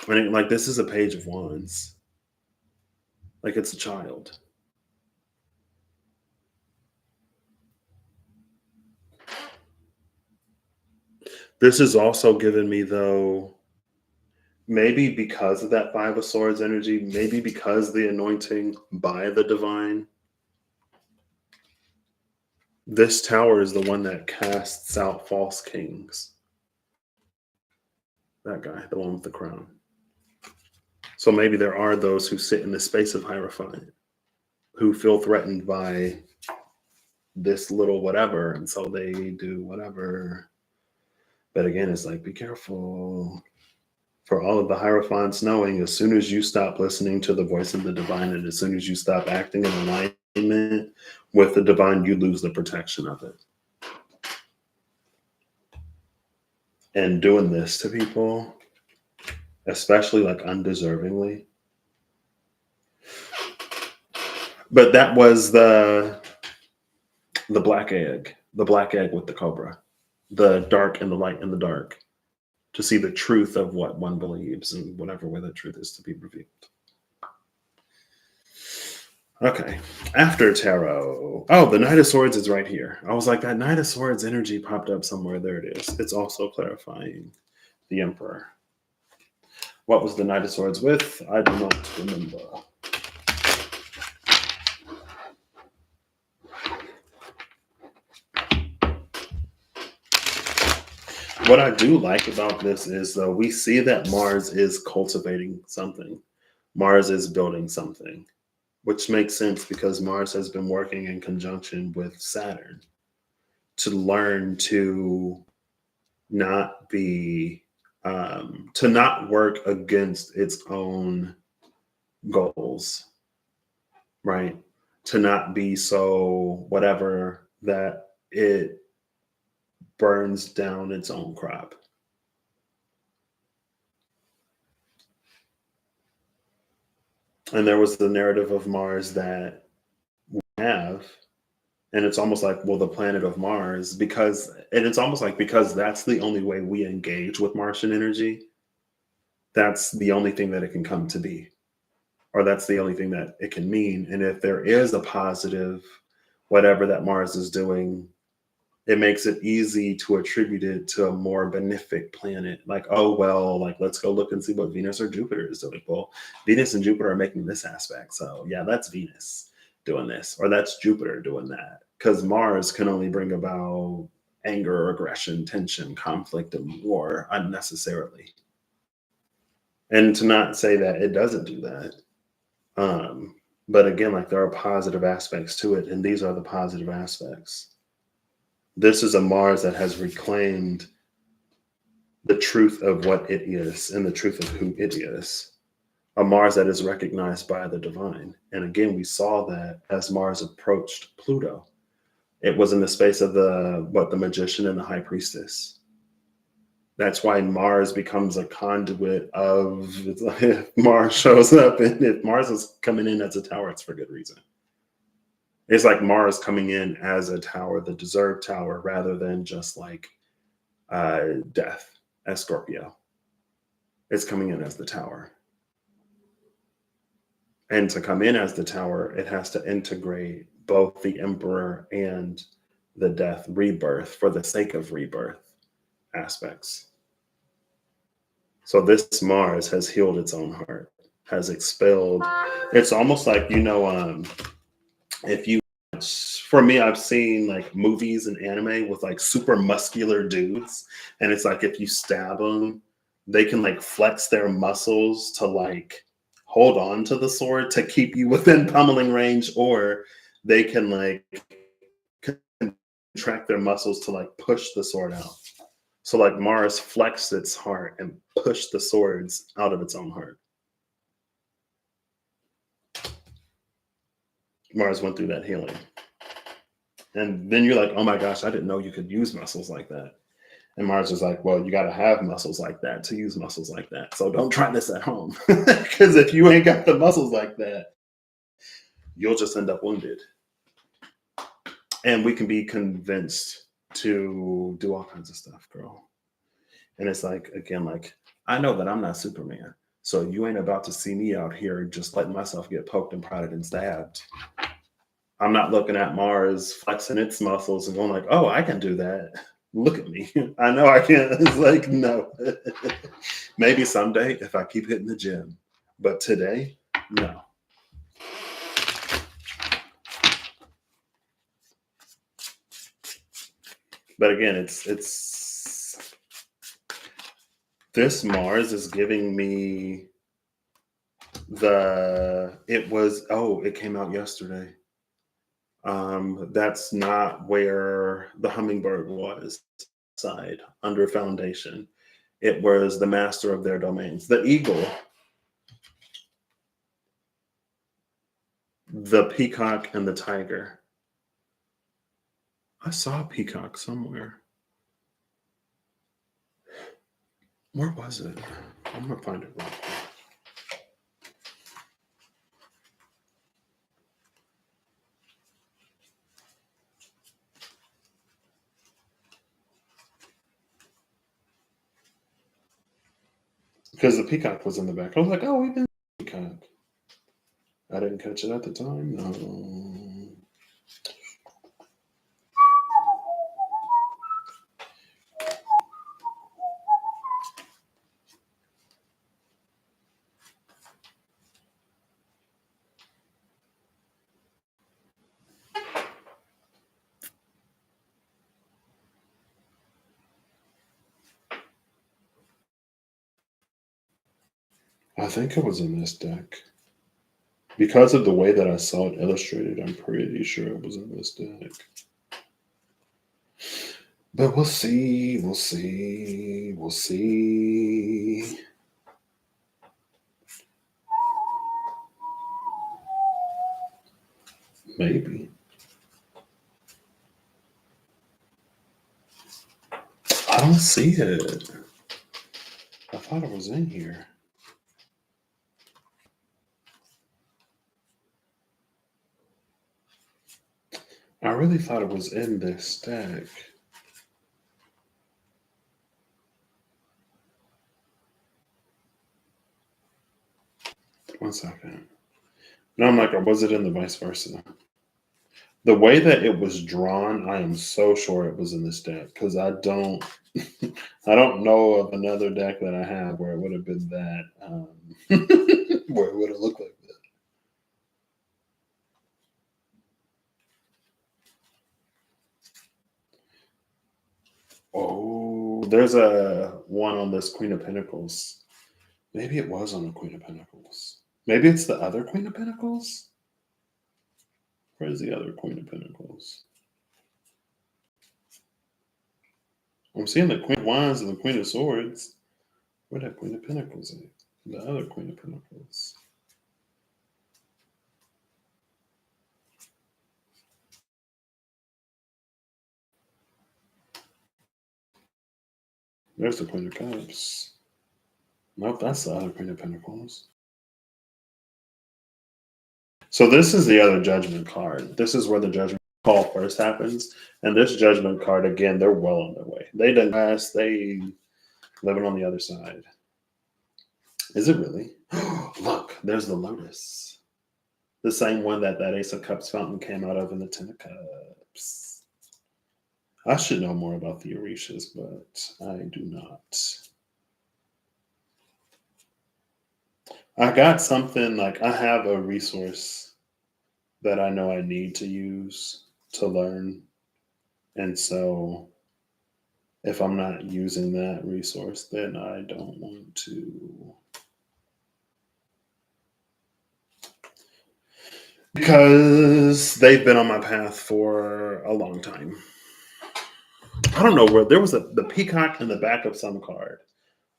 S1: I mean, like this is a Page of Wands. Like it's a child. This has also given me though, maybe because of that 5 of Swords energy, maybe because the anointing by the divine, this Tower is the one that casts out false kings. That guy, the one with the crown. So maybe there are those who sit in the space of Hierophant who feel threatened by this little whatever, and so they do whatever. But again, it's like, be careful. For all of the Hierophants knowing, as soon as you stop listening to the voice of the divine, and as soon as you stop acting in alignment with the divine, you lose the protection of it. And doing this to people, especially like undeservingly, But that was the black egg with the cobra, the dark and the light and the dark, to see the truth of what one believes and whatever way that truth is to be revealed. Okay. After tarot. Oh, the Knight of Swords is right here. I was like, that Knight of Swords energy popped up somewhere. There it is. It's also clarifying the Emperor. What was the Knight of Swords with? I do not remember. What I do like about this is, though, we see that Mars is cultivating something. Mars is building something, which makes sense because Mars has been working in conjunction with Saturn to learn to not be, to not work against its own goals, right? To not be so whatever that it burns down its own crop. And there was the narrative of Mars that we have, and it's almost like, well, the planet of Mars, because, and it's almost like because that's the only way we engage with Martian energy, that's the only thing that it can come to be, or that's the only thing that it can mean. And if there is a positive, whatever that Mars is doing, it makes it easy to attribute it to a more benefic planet. Like, oh, well, like, let's go look and see what Venus or Jupiter is doing. Well, Venus and Jupiter are making this aspect. So, yeah, that's Venus doing this, or that's Jupiter doing that. Because Mars can only bring about anger, aggression, tension, conflict, and war unnecessarily. And to not say that it doesn't do that. But again, like, there are positive aspects to it, and these are the positive aspects. This is a Mars that has reclaimed the truth of what it is and the truth of who it is. A Mars that is recognized by the divine. And again, we saw that as Mars approached Pluto. It was in the space of the magician and the high priestess. That's why Mars becomes a conduit of, it's like, if Mars shows up, and if Mars is coming in as a tower, it's for good reason. It's like Mars coming in as a tower, the deserved tower, rather than just like death as Scorpio. It's coming in as the tower. And to come in as the tower, it has to integrate both the emperor and the death, rebirth, for the sake of rebirth aspects. So this Mars has healed its own heart, has expelled. It's almost like, if you, for me, I've seen like movies and anime with like super muscular dudes, and it's like if you stab them, they can like flex their muscles to like hold on to the sword to keep you within pummeling range, or they can like contract their muscles to like push the sword out. So like Mars flexed its heart and pushed the swords out of its own heart. Mars went through that healing. And then you're like, oh my gosh, I didn't know you could use muscles like that. And Mars is like, well, you got to have muscles like that to use muscles like that. So don't try this at home. Because if you ain't got the muscles like that, you'll just end up wounded. And we can be convinced to do all kinds of stuff, girl. And it's like, again, like, I know that I'm not Superman. So you ain't about to see me out here just letting myself get poked and prodded and stabbed. I'm not looking at Mars flexing its muscles and going like, oh, I can do that. Look at me. I know I can. It's like, no. Maybe someday if I keep hitting the gym. But today, no. But again, it's this Mars is giving me it came out yesterday. That's not where the hummingbird was side under foundation. It was the master of their domains. The eagle, the peacock, and the tiger. I saw a peacock somewhere. Where was it? I'm gonna find it real quick. because the peacock was in the back. I was like, oh, we've been peacock. I didn't catch it at the time. No. I think it was in this deck. Because of the way that I saw it illustrated, I'm pretty sure it was in this deck. But we'll see. We'll see. We'll see. Maybe. I don't see it. I thought it was in here. I really thought it was in this deck. One second. No, I'm like, or was it in the vice versa? The way that it was drawn, I am so sure it was in this deck because I don't, I don't know of another deck that I have where it would have been that, where it would have looked like that. Oh, there's a one on this Queen of Pentacles. Maybe it was on the Queen of Pentacles. Maybe it's the other Queen of Pentacles. Where's the other Queen of Pentacles? I'm seeing the Queen of Wands and the Queen of Swords. Where that Queen of Pentacles at? The other Queen of Pentacles. There's the Queen of Cups. Nope, that's the other Queen of Pentacles. So this is the other Judgment card. This is where the Judgment call first happens. And this Judgment card, again, they're well on their way. They didn't pass. They living on the other side. Is it really? Look, there's the Lotus. The same one that Ace of Cups fountain came out of in the Ten of Cups. I should know more about the Orishas, but I do not. I got something like I have a resource that I know I need to use to learn. And so if I'm not using that resource, then I don't want to. Because they've been on my path for a long time. I don't know where there was the peacock in the back of some card.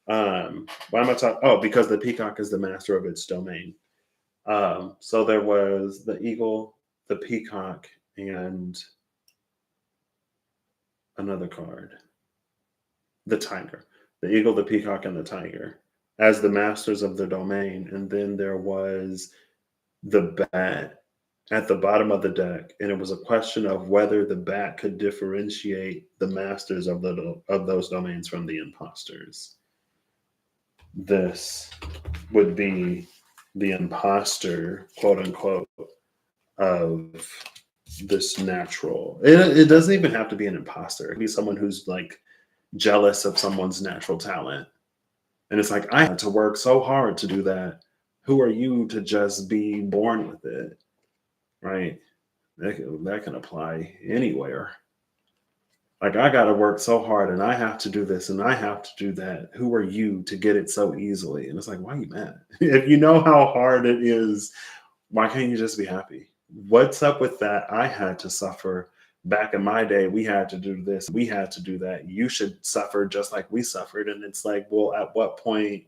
S1: Why am I talking? Oh, because the peacock is the master of its domain. So there was the eagle, the peacock, and another card, the tiger. The eagle, the peacock, and the tiger as the masters of their domain. And then there was the bat at the bottom of the deck, and it was a question of whether the bat could differentiate the masters of those domains from the imposters. This would be the imposter, quote unquote, of this natural. It doesn't even have to be an imposter. It can be someone who's like jealous of someone's natural talent. And it's like, I had to work so hard to do that. Who are you to just be born with it? Right? That can apply anywhere. Like, I got to work so hard and I have to do this and I have to do that. Who are you to get it so easily? And it's like, why are you mad? If you know how hard it is, why can't you just be happy? What's up with that? I had to suffer back in my day. We had to do this. We had to do that. You should suffer just like we suffered. And it's like, well, at what point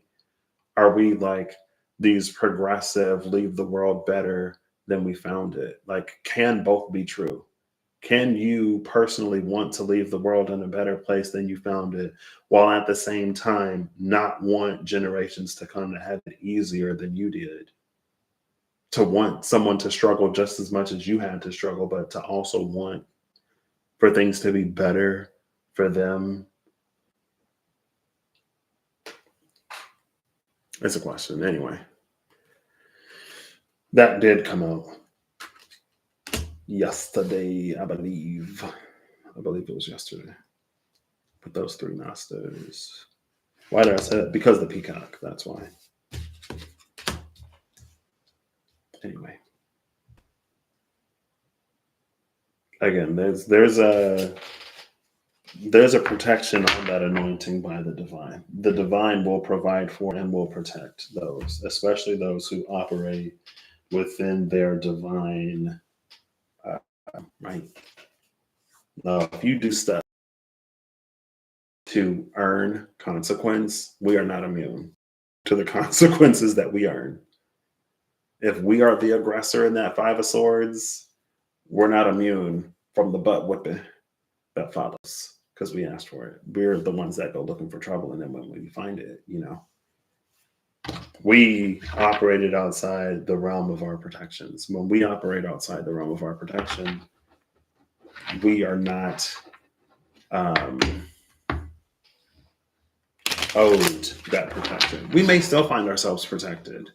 S1: are we like these progressive, leave the world better than we found it? Like, can both be true? Can you personally want to leave the world in a better place than you found it, while at the same time not want generations to come to heaven easier than you did? To want someone to struggle just as much as you had to struggle, but to also want for things to be better for them. It's a question. Anyway, that did come out yesterday, I believe. I believe it was yesterday. But those three masters. Why did I say that? Because the peacock. That's why. Anyway, again, there's a protection on that anointing by the divine. The divine will provide for and will protect those, especially those who operate within their divine uh, right. If you do stuff to earn consequence, we are not immune to the consequences that we earn. If we are the aggressor in that Five of Swords, we're not immune from the butt whipping that follows because we asked for it. We're the ones that go looking for trouble, and then when we find it, we operated outside the realm of our protections. When we operate outside the realm of our protection, we are not um, owed that protection. We may still find ourselves protected,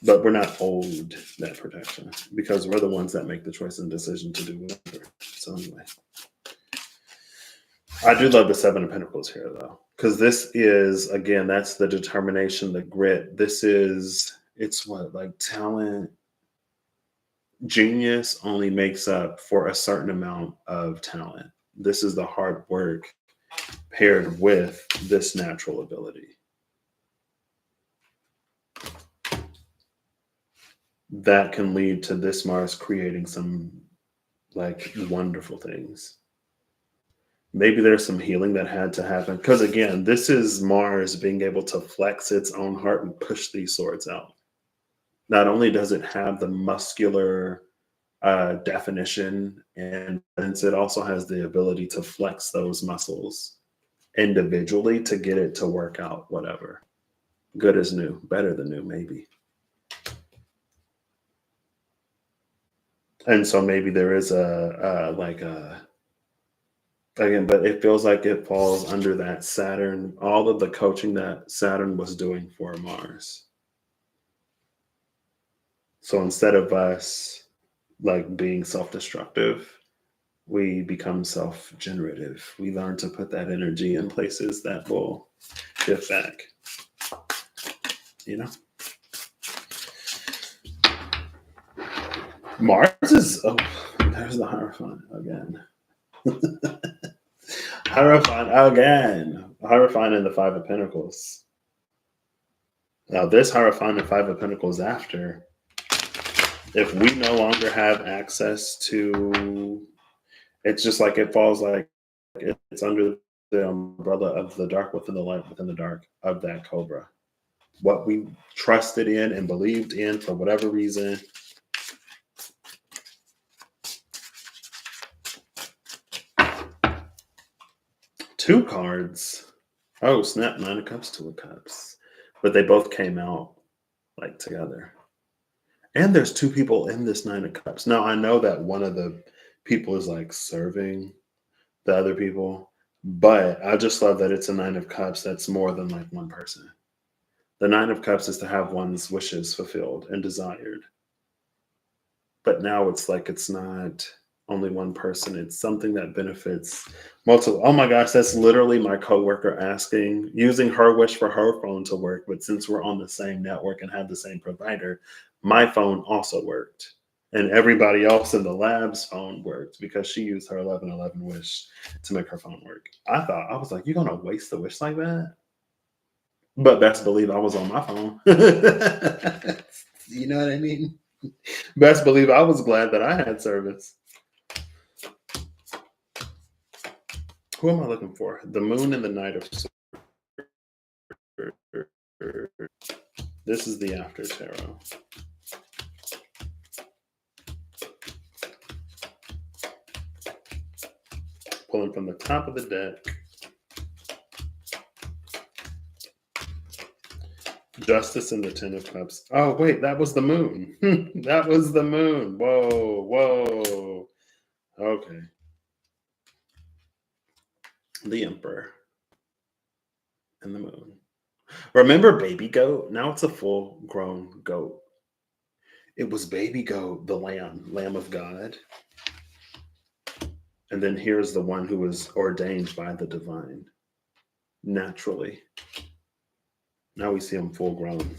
S1: but we're not owed that protection because we're the ones that make the choice and decision to do whatever. So anyway, I do love the Seven of Pentacles here though, because this is, again, that's the determination, the grit. It's what, like talent, genius only makes up for a certain amount of talent. This is the hard work paired with this natural ability. That can lead to this Mars creating some like wonderful things. Maybe there's some healing that had to happen. Because again, this is Mars being able to flex its own heart and push these swords out. Not only does it have the muscular definition, and it also has the ability to flex those muscles individually to get it to work out, whatever. Good as new, better than new, maybe. And so maybe there is again, but it feels like it falls under that Saturn, all of the coaching that Saturn was doing for Mars. So instead of us like being self-destructive, we become self-generative. We learn to put that energy in places that will give back. You know? Mars is, oh, there's the Hierophant again. Hierophant again. Hierophant in the Five of Pentacles. Now, this Hierophant and Five of Pentacles after, if we no longer have access to, it's just like it falls like it's under the umbrella of the dark within the light within the dark of that Cobra. What we trusted in and believed in for whatever reason. Two cards. Oh, snap. Nine of Cups, Two of Cups. But they both came out like together. And there's two people in this Nine of Cups. Now, I know that one of the people is like serving the other people, but I just love that it's a Nine of Cups that's more than like one person. The Nine of Cups is to have one's wishes fulfilled and desired. But now it's like it's not only one person. It's something that benefits multiple. Oh my gosh, that's literally my coworker using her wish for her phone to work. But since we're on the same network and have the same provider, my phone also worked. And everybody else in the lab's phone worked because she used her 1111 wish to make her phone work. I was like, you're going to waste the wish like that? But best believe I was on my phone. You know what I mean? Best believe I was glad that I had service. Who am I looking for? The Moon and the Knight of Swords. This is the After Tarot. Pulling from the top of the deck. Justice and the Ten of Cups. Oh, wait, that was the Moon. That was the Moon. Whoa, whoa. Okay. The Emperor and the Moon. Remember baby goat? Now it's a full grown goat. It was baby goat, the lamb of God. And then here's the one who was ordained by the divine naturally. Now we see him full grown.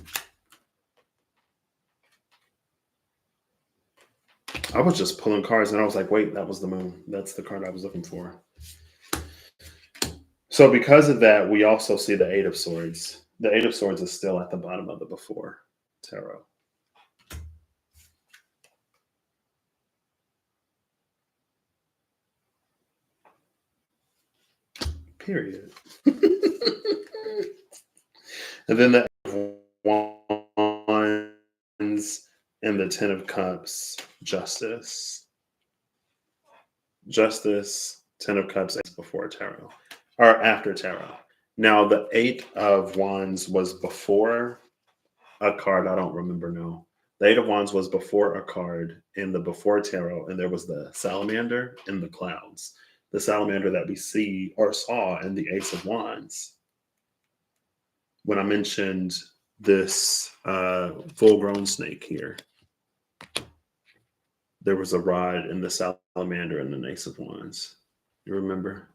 S1: I was just pulling cards and I was like, wait, that was the moon. That's the card I was looking for. So because of that, we also see the Eight of Swords. The Eight of Swords is still at the bottom of the before tarot. Period. And then the Wands and the Ten of Cups, Justice. Justice, Ten of Cups before tarot, or after tarot. Now, the Eight of Wands was before a card. I don't remember now. The Eight of Wands was before a card in the before tarot, and there was the salamander in the clouds. The salamander that we see or saw in the Ace of Wands. When I mentioned this full-grown snake here, there was a rod in the salamander and the Ace of Wands. You remember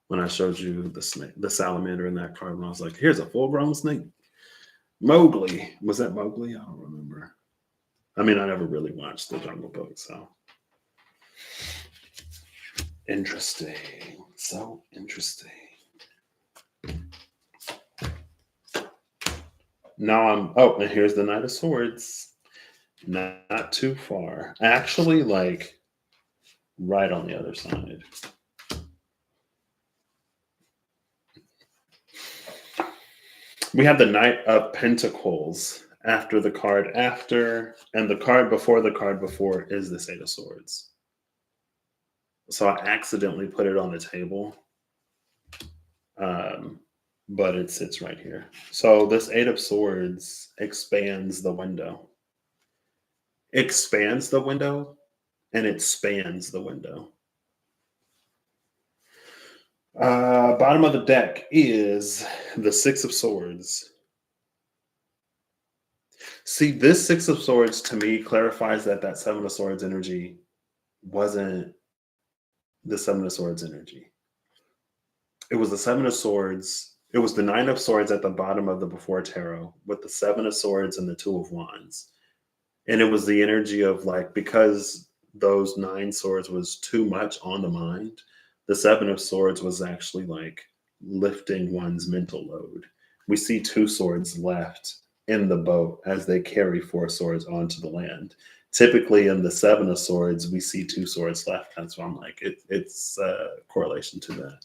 S1: when I showed you the snake, the salamander in that card? When I was like, "Here's a full-grown snake." Mowgli, was that Mowgli? I don't remember. I mean, I never really watched the Jungle Book, so interesting. So interesting. Now and here's the Knight of Swords. Not too far. Actually, like right on the other side. We have the Knight of Pentacles after the card after, and the card before is the Eight of Swords. So I accidentally put it on the table. But it sits right here. So this Eight of Swords expands the window. Expands the window and it spans the window. Bottom of the deck is the Six of Swords. See, this Six of Swords to me clarifies that Seven of Swords energy wasn't the Seven of Swords energy. It was the Seven of Swords. It was the Nine of Swords at the bottom of the before tarot with the Seven of Swords and the Two of Wands. And it was the energy of like, because those nine swords was too much on the mind, the Seven of Swords was actually like lifting one's mental load. We see two swords left in the boat as they carry four swords onto the land. Typically in the Seven of Swords, we see two swords left. That's why I'm like, it's a correlation to that.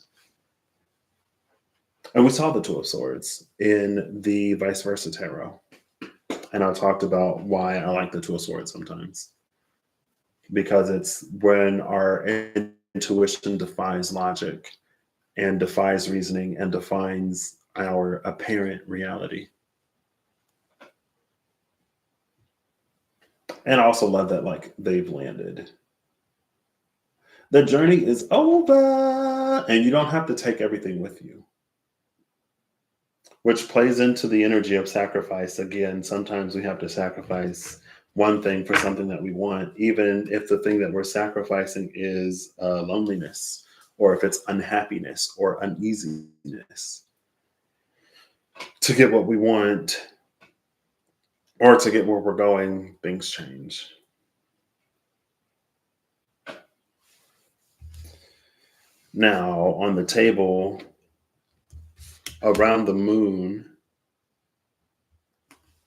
S1: And we saw the Two of Swords in the Vice Versa Tarot. And I talked about why I like the Two of Swords sometimes. Because it's when our intuition defies logic and defies reasoning and defines our apparent reality. And I also love that like they've landed. The journey is over and you don't have to take everything with you. Which plays into the energy of sacrifice. Again, sometimes we have to sacrifice one thing for something that we want, even if the thing that we're sacrificing is loneliness, or if it's unhappiness or uneasiness. To get what we want, or to get where we're going, things change. Now, on the table, around the moon,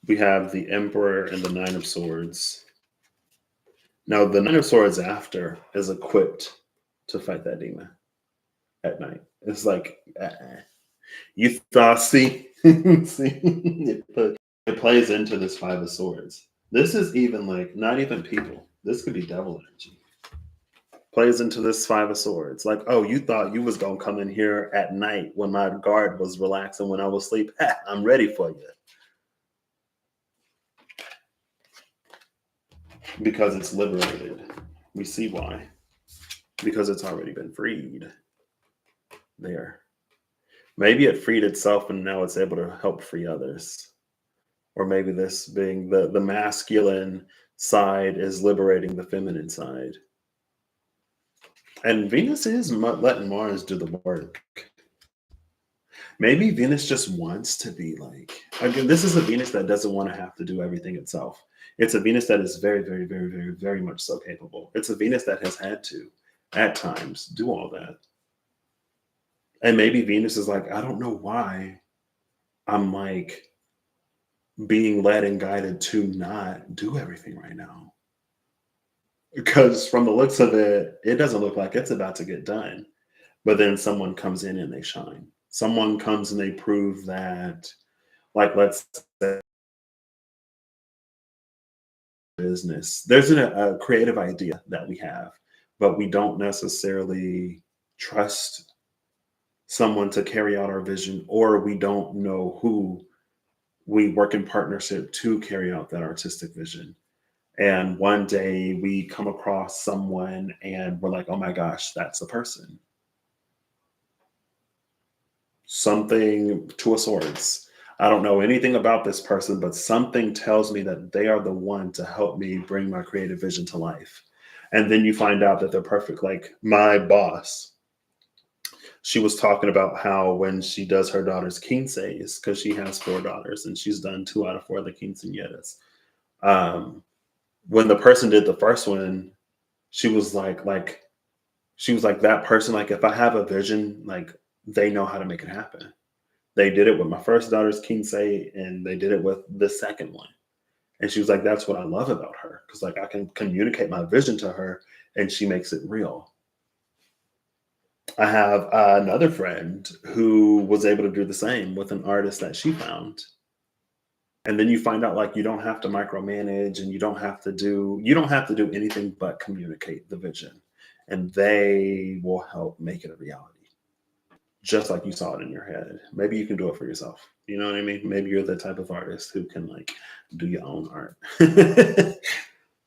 S1: we have the Emperor and the Nine of Swords. Now, the Nine of Swords after is equipped to fight that demon at night. It's like, you thought, see, it plays into this Five of Swords. This is even like, not even people. This could be devil energy. Plays into this Five of Swords. Like, oh, you thought you was going to come in here at night when my guard was relaxing when I was asleep. I'm ready for you. Because it's liberated. We see why. Because it's already been freed. There. Maybe it freed itself and now it's able to help free others. Or maybe this being the masculine side is liberating the feminine side. And Venus is letting Mars do the work. Maybe Venus just wants to be like, again, this is a Venus that doesn't want to have to do everything itself. It's a Venus that is very, very, very, very, very much so capable. It's a Venus that has had to, at times, do all that. And maybe Venus is like, I don't know why I'm like being led and guided to not do everything right now. Because from the looks of it, it doesn't look like it's about to get done. But then someone comes in and they shine. Someone comes and they prove that, like, let's say business, there's a creative idea that we have, but we don't necessarily trust someone to carry out our vision, or we don't know who we work in partnership to carry out that artistic vision. And one day we come across someone and we're like, oh my gosh, that's the person. Something to a swords. I don't know anything about this person, but something tells me that they are the one to help me bring my creative vision to life. And then you find out that they're perfect. Like my boss, she was talking about how when she does her daughter's quinceañeras, because she has four daughters and she's done 2 out of 4 of the quinceañeras. Um, when the person did the first one, she was she was like that person. Like if I have a vision, like they know how to make it happen. They did it with my first daughter's quinceañera, and they did it with the second one. And she was like, "That's what I love about her, because like I can communicate my vision to her, and she makes it real." I have another friend who was able to do the same with an artist that she found. And then you find out like you don't have to micromanage and you don't have to do anything but communicate the vision. And they will help make it a reality. Just like you saw it in your head. Maybe you can do it for yourself. You know what I mean? Maybe you're the type of artist who can like do your own art.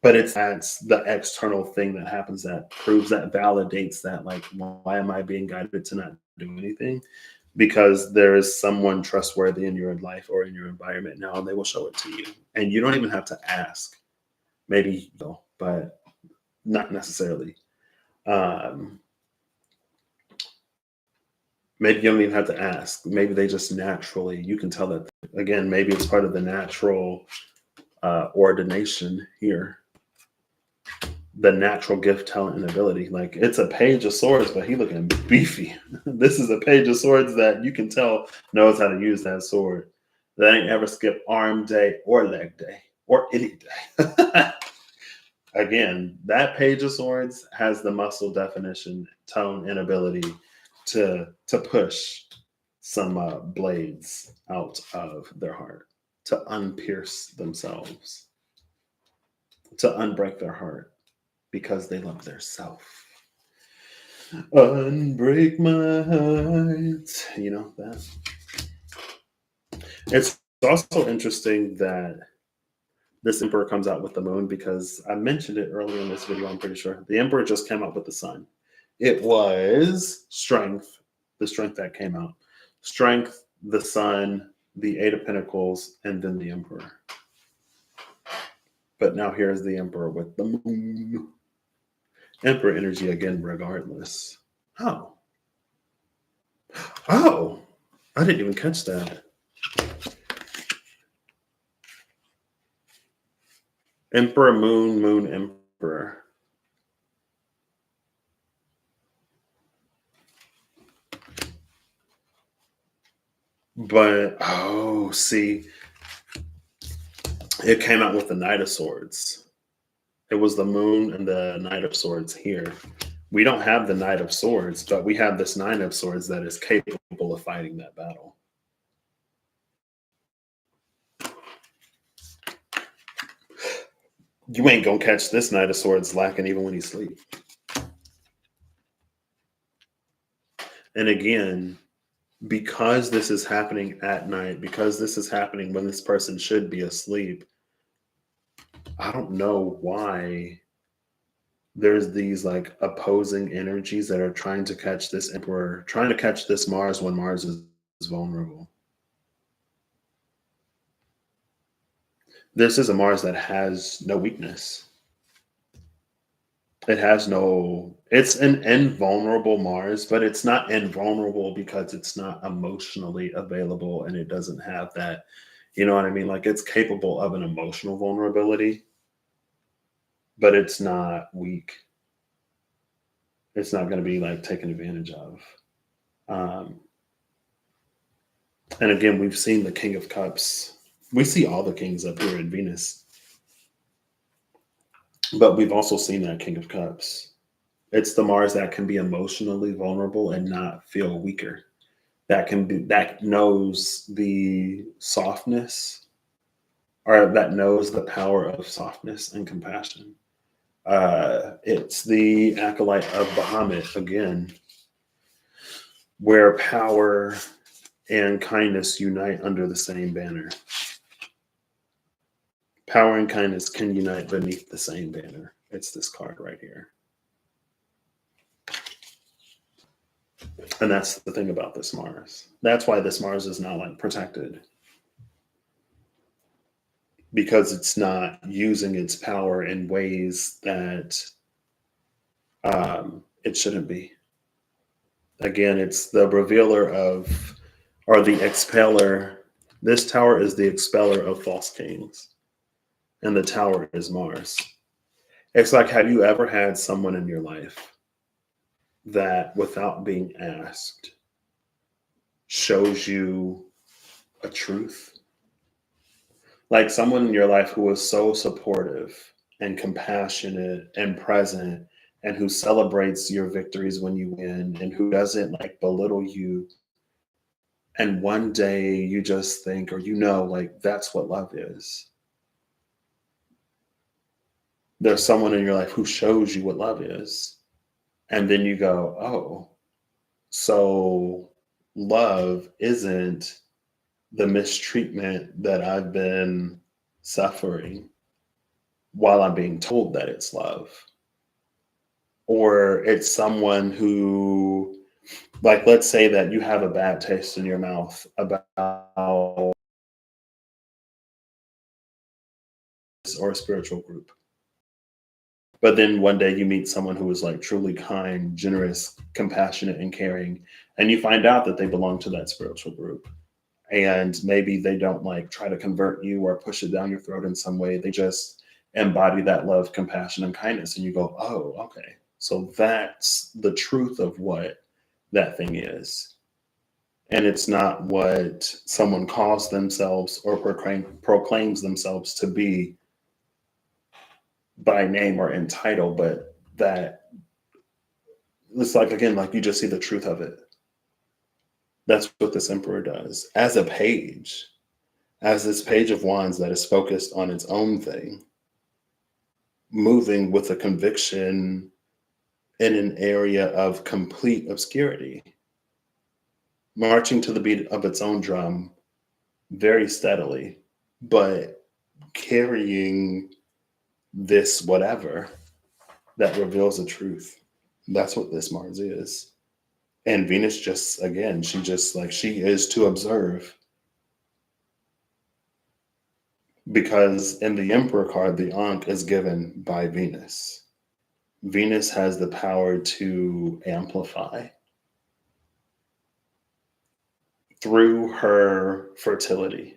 S1: But it's that's the external thing that happens that proves that validates that like why am I being guided to not do anything? Because there is someone trustworthy in your life or in your environment now, and they will show it to you. And you don't even have to ask. Maybe you know, but not necessarily. Um, Maybe you don't even have to ask. Maybe they just naturally, you can tell that, again, maybe it's part of the natural ordination here, the natural gift, talent, and ability. Like it's a page of swords, but he looking beefy. This is a page of swords that you can tell knows how to use that sword. That ain't ever skip arm day or leg day or any day. Again, that page of swords has the muscle definition, tone, and ability to push some blades out of their heart, to unpierce themselves, to unbreak their heart because they love their self. Unbreak my heart. You know that. It's also interesting that this emperor comes out with the moon because I mentioned it earlier in this video, I'm pretty sure. The emperor just came out with the sun. It was strength, the strength that came out. Strength, the sun, the Eight of Pentacles, and then the emperor. But now here's the emperor with the moon. Emperor energy again, regardless. Oh. Oh. I didn't even catch that. Emperor, moon, moon, emperor. But, oh, see, it came out with the Knight of Swords. It was the moon and the Knight of Swords here. We don't have the Knight of Swords, but we have this Nine of Swords that is capable of fighting that battle. You ain't gonna catch this Knight of Swords lacking even when he sleep. And again, because this is happening at night, because this is happening when this person should be asleep, I don't know why there's these like opposing energies that are trying to catch this emperor, trying to catch this Mars when Mars is vulnerable. This is a Mars that has no weakness. It has no, it's an invulnerable Mars, but it's not invulnerable because it's not emotionally available and it doesn't have that, you know what I mean? Like it's capable of an emotional vulnerability, but it's not weak. It's not going to be like taken advantage of. Um, and again, we've seen the King of Cups. We see all the kings up here in Venus, but we've also seen that King of Cups. It's the Mars that can be emotionally vulnerable and not feel weaker. That can be, that knows the softness, or that knows the power of softness and compassion. It's the acolyte of Bahamut again, where power and kindness unite under the same banner. Power and kindness can unite beneath the same banner. It's this card right here. And that's the thing about this Mars. That's why this Mars is not like protected, because it's not using its power in ways that it shouldn't be. Again, it's the revealer of, or the expeller. This tower is the expeller of false kings, and the tower is Mars. It's like, have you ever had someone in your life that, without being asked, shows you a truth? Like someone in your life who was so supportive and compassionate and present, and who celebrates your victories when you win, and who doesn't like belittle you. And one day you just think, or you know, like that's what love is. There's someone in your life who shows you what love is. And then you go, oh, so love isn't the mistreatment that I've been suffering while I'm being told that it's love. Or it's someone who, like, let's say that you have a bad taste in your mouth about this or a spiritual group. But then one day you meet someone who is like truly kind, generous, compassionate, and caring, and you find out that they belong to that spiritual group. And maybe they don't like try to convert you or push it down your throat in some way. They just embody that love, compassion, and kindness. And you go, oh, okay. So that's the truth of what that thing is. And it's not what someone calls themselves or proclaims themselves to be by name or in title, but that it's like, again, like you just see the truth of it. That's what this emperor does. As a page, as this page of wands that is focused on its own thing, moving with a conviction in an area of complete obscurity, marching to the beat of its own drum very steadily, but carrying this whatever that reveals the truth. That's what this Mars is. And Venus just, again, she just like, she is to observe. Because in the Emperor card, the Ankh is given by Venus. Venus has the power to amplify through her fertility.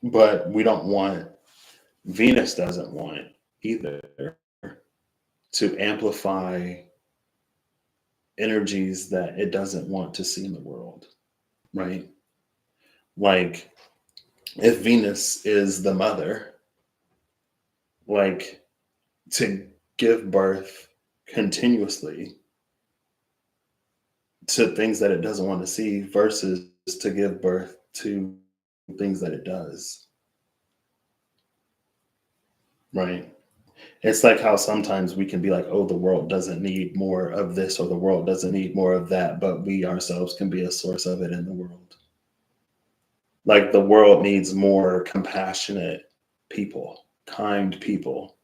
S1: But we don't want, Venus doesn't want either to amplify energies that it doesn't want to see in the world, right? Like if Venus is the mother, like to give birth continuously to things that it doesn't want to see versus to give birth to things that it does, right? It's like how sometimes we can be like, oh, the world doesn't need more of this or the world doesn't need more of that, but we ourselves can be a source of it in the world. Like the world needs more compassionate people, kind people,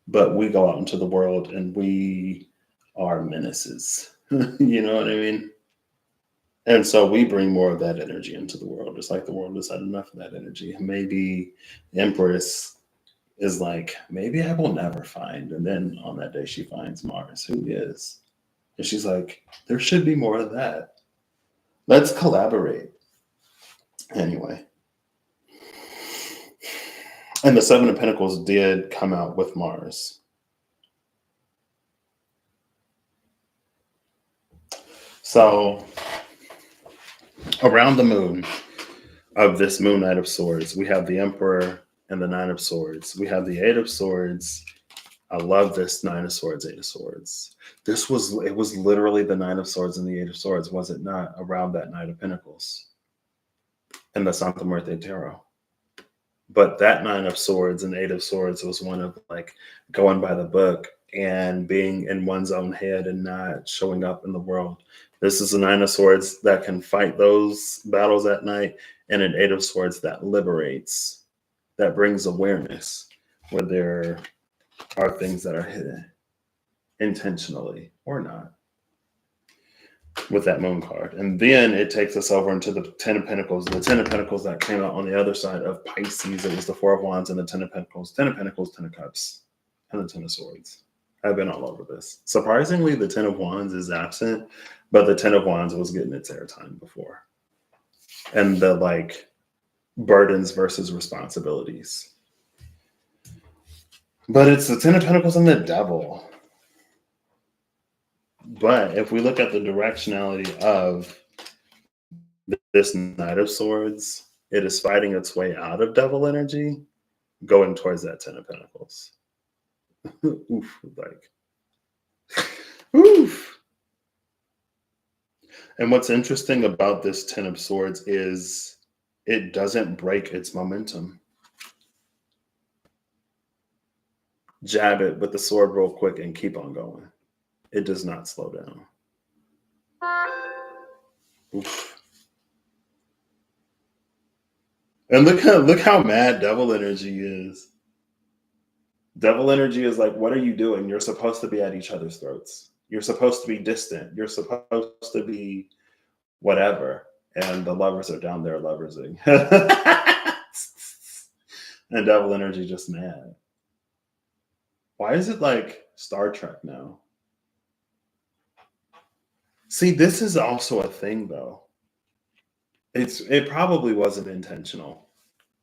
S1: but we go out into the world and we are menaces. You know what I mean? And so we bring more of that energy into the world. It's like the world has had enough of that energy. Maybe the Empress is like, maybe I will never find. And then on that day, she finds Mars, who is. And she's like, there should be more of that. Let's collaborate. Anyway. And the Seven of Pentacles did come out with Mars. So around the moon of this moon Knight of Swords, we have the Emperor and the Nine of Swords. We have the Eight of Swords. I love this Nine of Swords, Eight of Swords. It was literally the Nine of Swords and the Eight of Swords, was it not, around that Knight of Pentacles and the Santa Muerte Tarot. But that Nine of Swords and Eight of Swords was one of like going by the book and being in one's own head and not showing up in the world. This is a Nine of Swords that can fight those battles at night, and an Eight of Swords that liberates, that brings awareness where there are things that are hidden intentionally or not with that moon card. And then it takes us over into the Ten of Pentacles. The Ten of Pentacles that came out on the other side of Pisces. It was the Four of Wands and the Ten of Pentacles. Ten of Pentacles, Ten of Cups, and the Ten of Swords. I've been all over this. Surprisingly, the Ten of Wands is absent, but the Ten of Wands was getting its airtime before. And the like burdens versus responsibilities. But it's the Ten of Pentacles and the Devil. But if we look at the directionality of this Knight of Swords, it is fighting its way out of devil energy, going towards that Ten of Pentacles. Oof, like, oof. And what's interesting about this Ten of Swords is it doesn't break its momentum. Jab it with the sword real quick and keep on going. It does not slow down. Oof. And look how mad devil energy is. Devil energy is like, what are you doing? You're supposed to be at each other's throats. You're supposed to be distant. You're supposed to be whatever. And the lovers are down there loversing. And devil energy just mad. Why is it like Star Trek now? See, this is also a thing though. It probably wasn't intentional.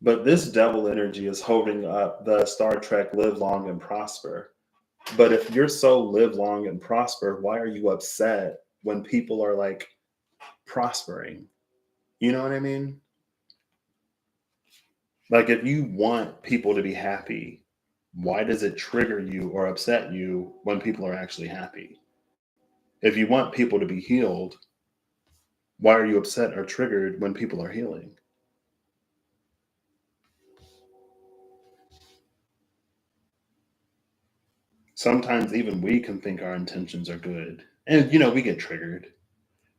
S1: But this devil energy is holding up the Star Trek live long and prosper. But if you're so live long and prosper, why are you upset when people are like prospering? You know what I mean? Like if you want people to be happy, why does it trigger you or upset you when people are actually happy? If you want people to be healed, why are you upset or triggered when people are healing? Sometimes even we can think our intentions are good. And, we get triggered,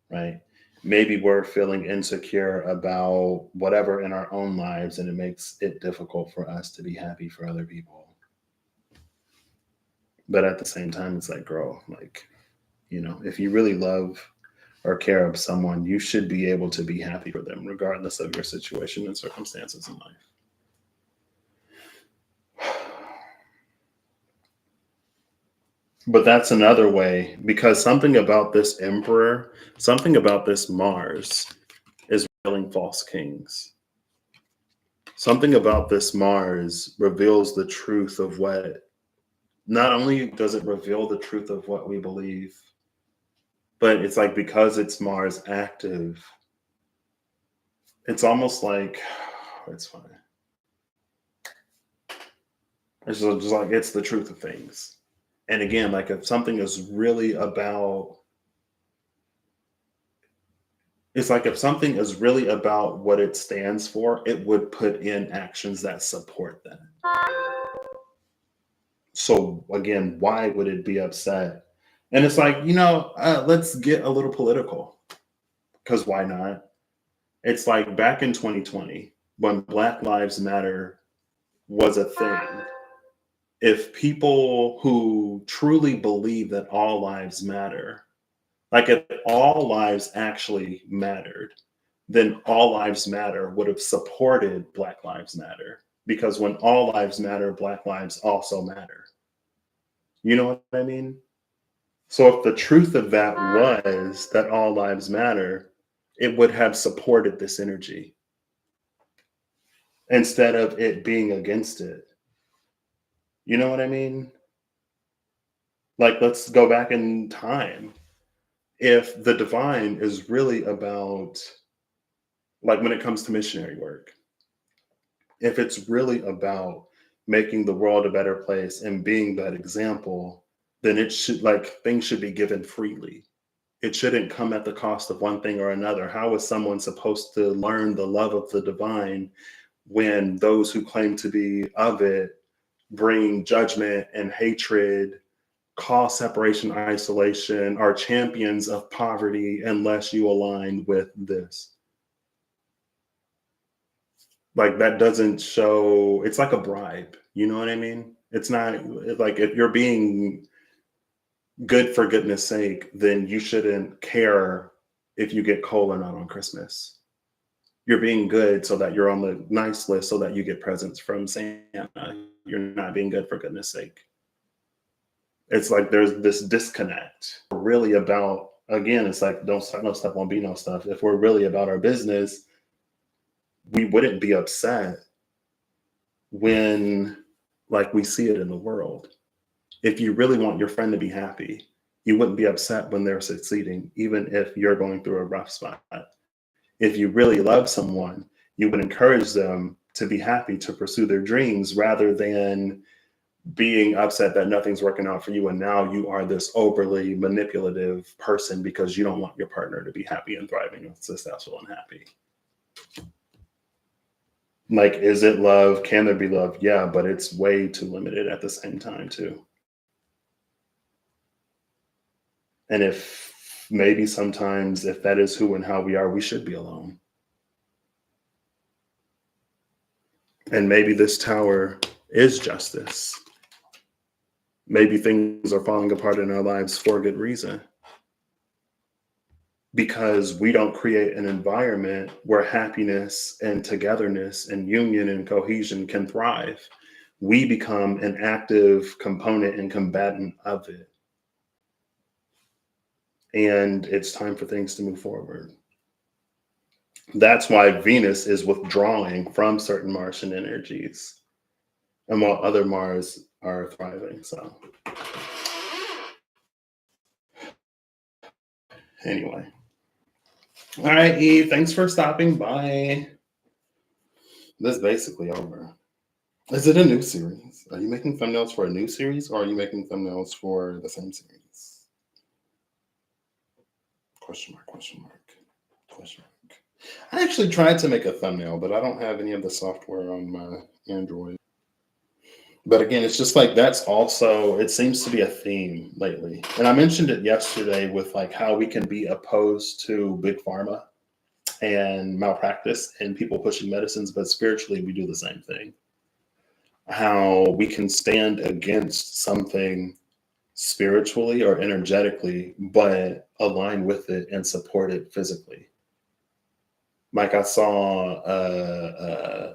S1: right? Maybe we're feeling insecure about whatever in our own lives, and it makes it difficult for us to be happy for other people. But at the same time, it's like, girl, like, if you really love or care of someone, you should be able to be happy for them, regardless of your situation and circumstances in life. But that's another way, because something about this Emperor, something about this Mars is revealing false kings. Something about this Mars reveals the truth of what, not only does it reveal the truth of what we believe, but it's like because it's Mars active, it's almost like, it's fine. It's just like, it's the truth of things. And again, like if something is really about, it's like if something is really about what it stands for, it would put in actions that support that. So again, why would it be upset? And it's like, let's get a little political, because why not? It's like back in 2020, when Black Lives Matter was a thing, if people who truly believe that all lives matter Like if all lives actually mattered, then all lives matter would have supported Black Lives Matter. Because when all lives matter, Black lives also matter. You know what I mean? So if the truth of that was that all lives matter, it would have supported this energy instead of it being against it. You know what I mean? Like, let's go back in time. If the divine is really about, like, when it comes to missionary work, if it's really about making the world a better place and being that example, then it should, like, things should be given freely. It shouldn't come at the cost of one thing or another. How is someone supposed to learn the love of the divine when those who claim to be of it bring judgment and hatred, cause separation, isolation, are champions of poverty unless you align with this? Like that doesn't show, it's like a bribe. You know what I mean? It's not like if you're being good for goodness sake, then you shouldn't care if you get coal or not on Christmas. You're being good so that you're on the nice list so that you get presents from Santa. You're not being good for goodness sake. It's like there's this disconnect. We're really about, again, it's like don't start no stuff, won't be no stuff. If we're really about our business, we wouldn't be upset when like we see it in the world. If you really want your friend to be happy, you wouldn't be upset when they're succeeding, even if you're going through a rough spot. If you really love someone, you would encourage them to be happy to pursue their dreams rather than being upset that nothing's working out for you. And now you are this overly manipulative person because you don't want your partner to be happy and thriving and successful and happy. Like, is it love? Can there be love? Yeah, but it's way too limited at the same time, too. And if maybe sometimes, if that is who and how we are, we should be alone. And maybe this tower is justice. Maybe things are falling apart in our lives for a good reason. Because we don't create an environment where happiness and togetherness and union and cohesion can thrive. We become an active component and combatant of it. And it's time for things to move forward. That's why Venus is withdrawing from certain Martian energies, and while other Mars are thriving. So, anyway. All right, Eve, thanks for stopping by. This is basically over. Is it a new series? Are you making thumbnails for a new series or are you making thumbnails for the same series? Question mark, question mark, question mark. I actually tried to make a thumbnail, but I don't have any of the software on my Android. But again, it's just like that's also, it seems to be a theme lately. And I mentioned it yesterday with like how we can be opposed to big pharma and malpractice and people pushing medicines, but spiritually we do the same thing. How we can stand against something spiritually or energetically, but align with it and support it physically. Like I saw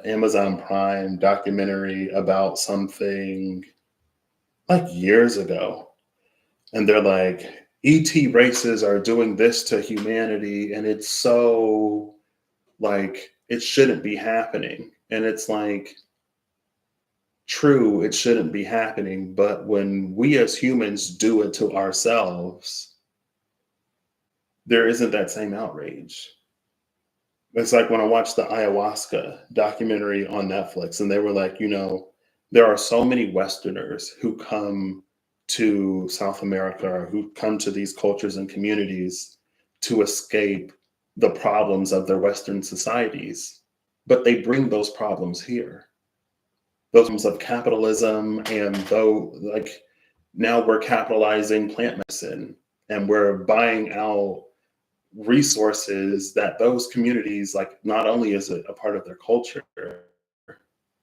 S1: Amazon Prime documentary about something like years ago, and they're like, ET races are doing this to humanity, and it's so like it shouldn't be happening. And it's like, true, it shouldn't be happening, but when we as humans do it to ourselves, there isn't that same outrage. It's like when I watched the ayahuasca documentary on Netflix, and they were like, there are so many Westerners who come to South America or who come to these cultures and communities to escape the problems of their Western societies, but they bring those problems here. Those forms of capitalism, and though like now we're capitalizing plant medicine and we're buying out resources that those communities, like, not only is it a part of their culture,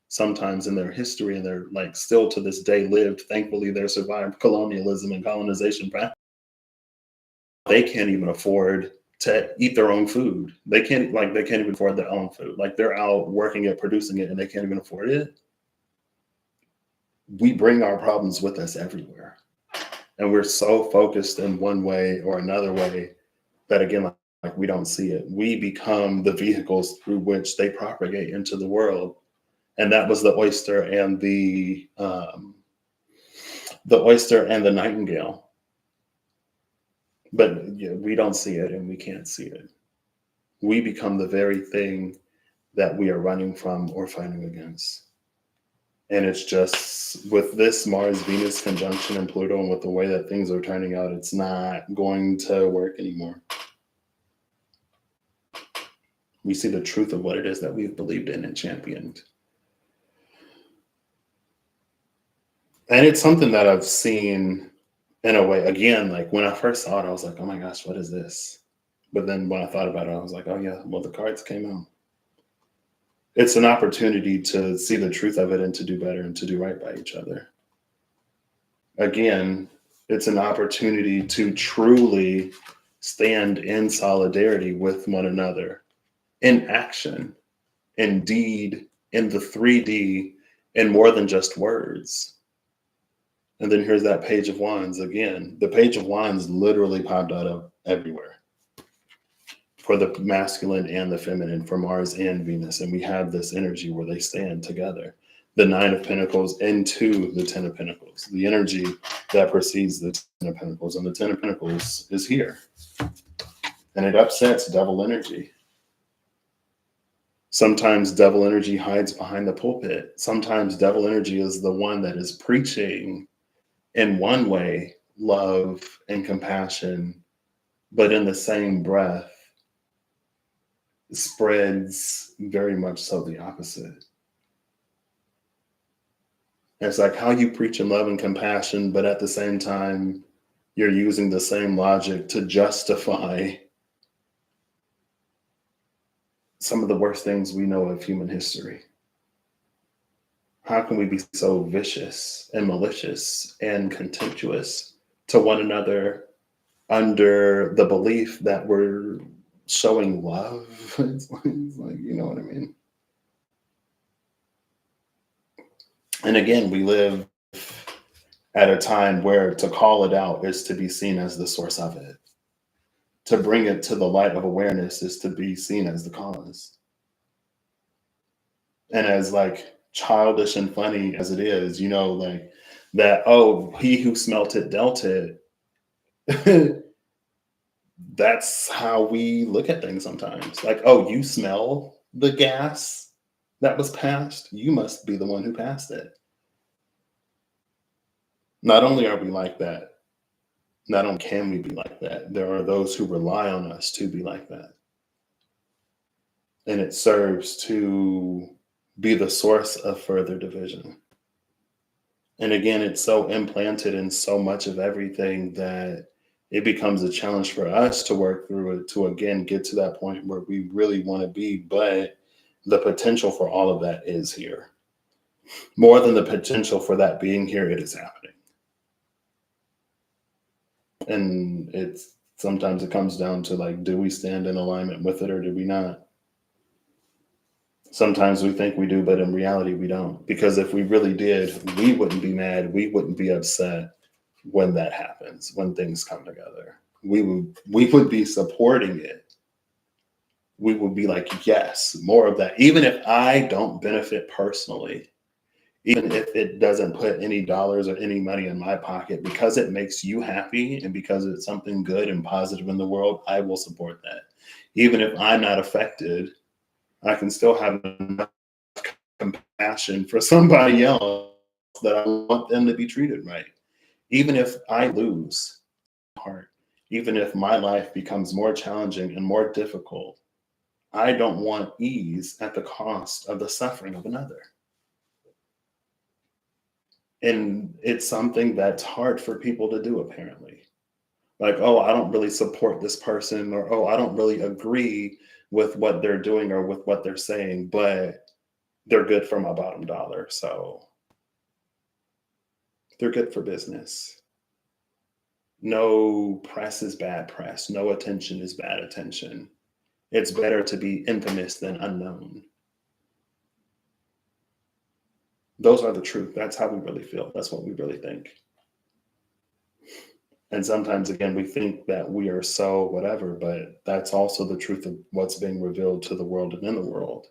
S1: sometimes in their history, and they're like still to this day lived, thankfully they survived colonialism and colonization practice. they can't even afford to eat their own food. They can't even afford their own food. Like they're out working it, producing it, and they can't even afford it. We bring our problems with us everywhere. And we're so focused in one way or another way that again, like we don't see it. We become the vehicles through which they propagate into the world. And that was the oyster and the nightingale. But yeah, we don't see it and we can't see it. We become the very thing that we are running from or fighting against. And it's just with this Mars Venus conjunction and Pluto and with the way that things are turning out, it's not going to work anymore. We see the truth of what it is that we've believed in and championed. And it's something that I've seen in a way, again, like when I first saw it, I was like, oh my gosh, what is this? But then when I thought about it, I was like, oh yeah, well, the cards came out. It's an opportunity to see the truth of it and to do better and to do right by each other. Again, it's an opportunity to truly stand in solidarity with one another in action, in deed, in the 3D, and more than just words. And then here's that Page of Wands again. The Page of Wands literally popped out of everywhere for the masculine and the feminine, for Mars and Venus. And we have this energy where they stand together. The Nine of Pentacles into the Ten of Pentacles, the energy that precedes the Ten of Pentacles. And the Ten of Pentacles is here. And it upsets devil energy. Sometimes devil energy hides behind the pulpit. Sometimes devil energy is the one that is preaching in one way love and compassion, but in the same breath spreads very much so the opposite. It's like how you preach in love and compassion, but at the same time, you're using the same logic to justify some of the worst things we know of human history. How can we be so vicious and malicious and contemptuous to one another under the belief that we're showing love? It's like, you know what I mean? And again, we live at a time where to call it out is to be seen as the source of it. To bring it to the light of awareness is to be seen as the cause. And as like childish and funny as it is, you know, like that, oh, he who smelt it dealt it. That's how we look at things sometimes. Like, oh, you smell the gas that was passed, you must be the one who passed it. Not only are we like that, not only can we be like that, there are those who rely on us to be like that. And it serves to be the source of further division. And again, it's so implanted in so much of everything that it becomes a challenge for us to work through it to again get to that point where we really want to be. But the potential for all of that is here. More than the potential for that being here, it is happening. And it's sometimes it comes down to like, do we stand in alignment with it or do we not? Sometimes we think we do, but in reality, we don't. Because if we really did, we wouldn't be mad. We wouldn't be upset when that happens, when things come together. We would be supporting it. We would be like, yes, more of that. Even if I don't benefit personally, even if it doesn't put any dollars or any money in my pocket, because it makes you happy and because it's something good and positive in the world, I will support that. Even if I'm not affected, I can still have enough compassion for somebody else that I want them to be treated right. Even if I lose heart, even if my life becomes more challenging and more difficult, I don't want ease at the cost of the suffering of another. And it's something that's hard for people to do, apparently. Like, oh, I don't really support this person, or oh, I don't really agree with what they're doing or with what they're saying, but they're good for my bottom dollar. So they're good for business. No press is bad press. No attention is bad attention. It's better to be infamous than unknown. Those are the truth. That's how we really feel. That's what we really think. And sometimes, again, we think that we are so whatever, but that's also the truth of what's being revealed to the world and in the world.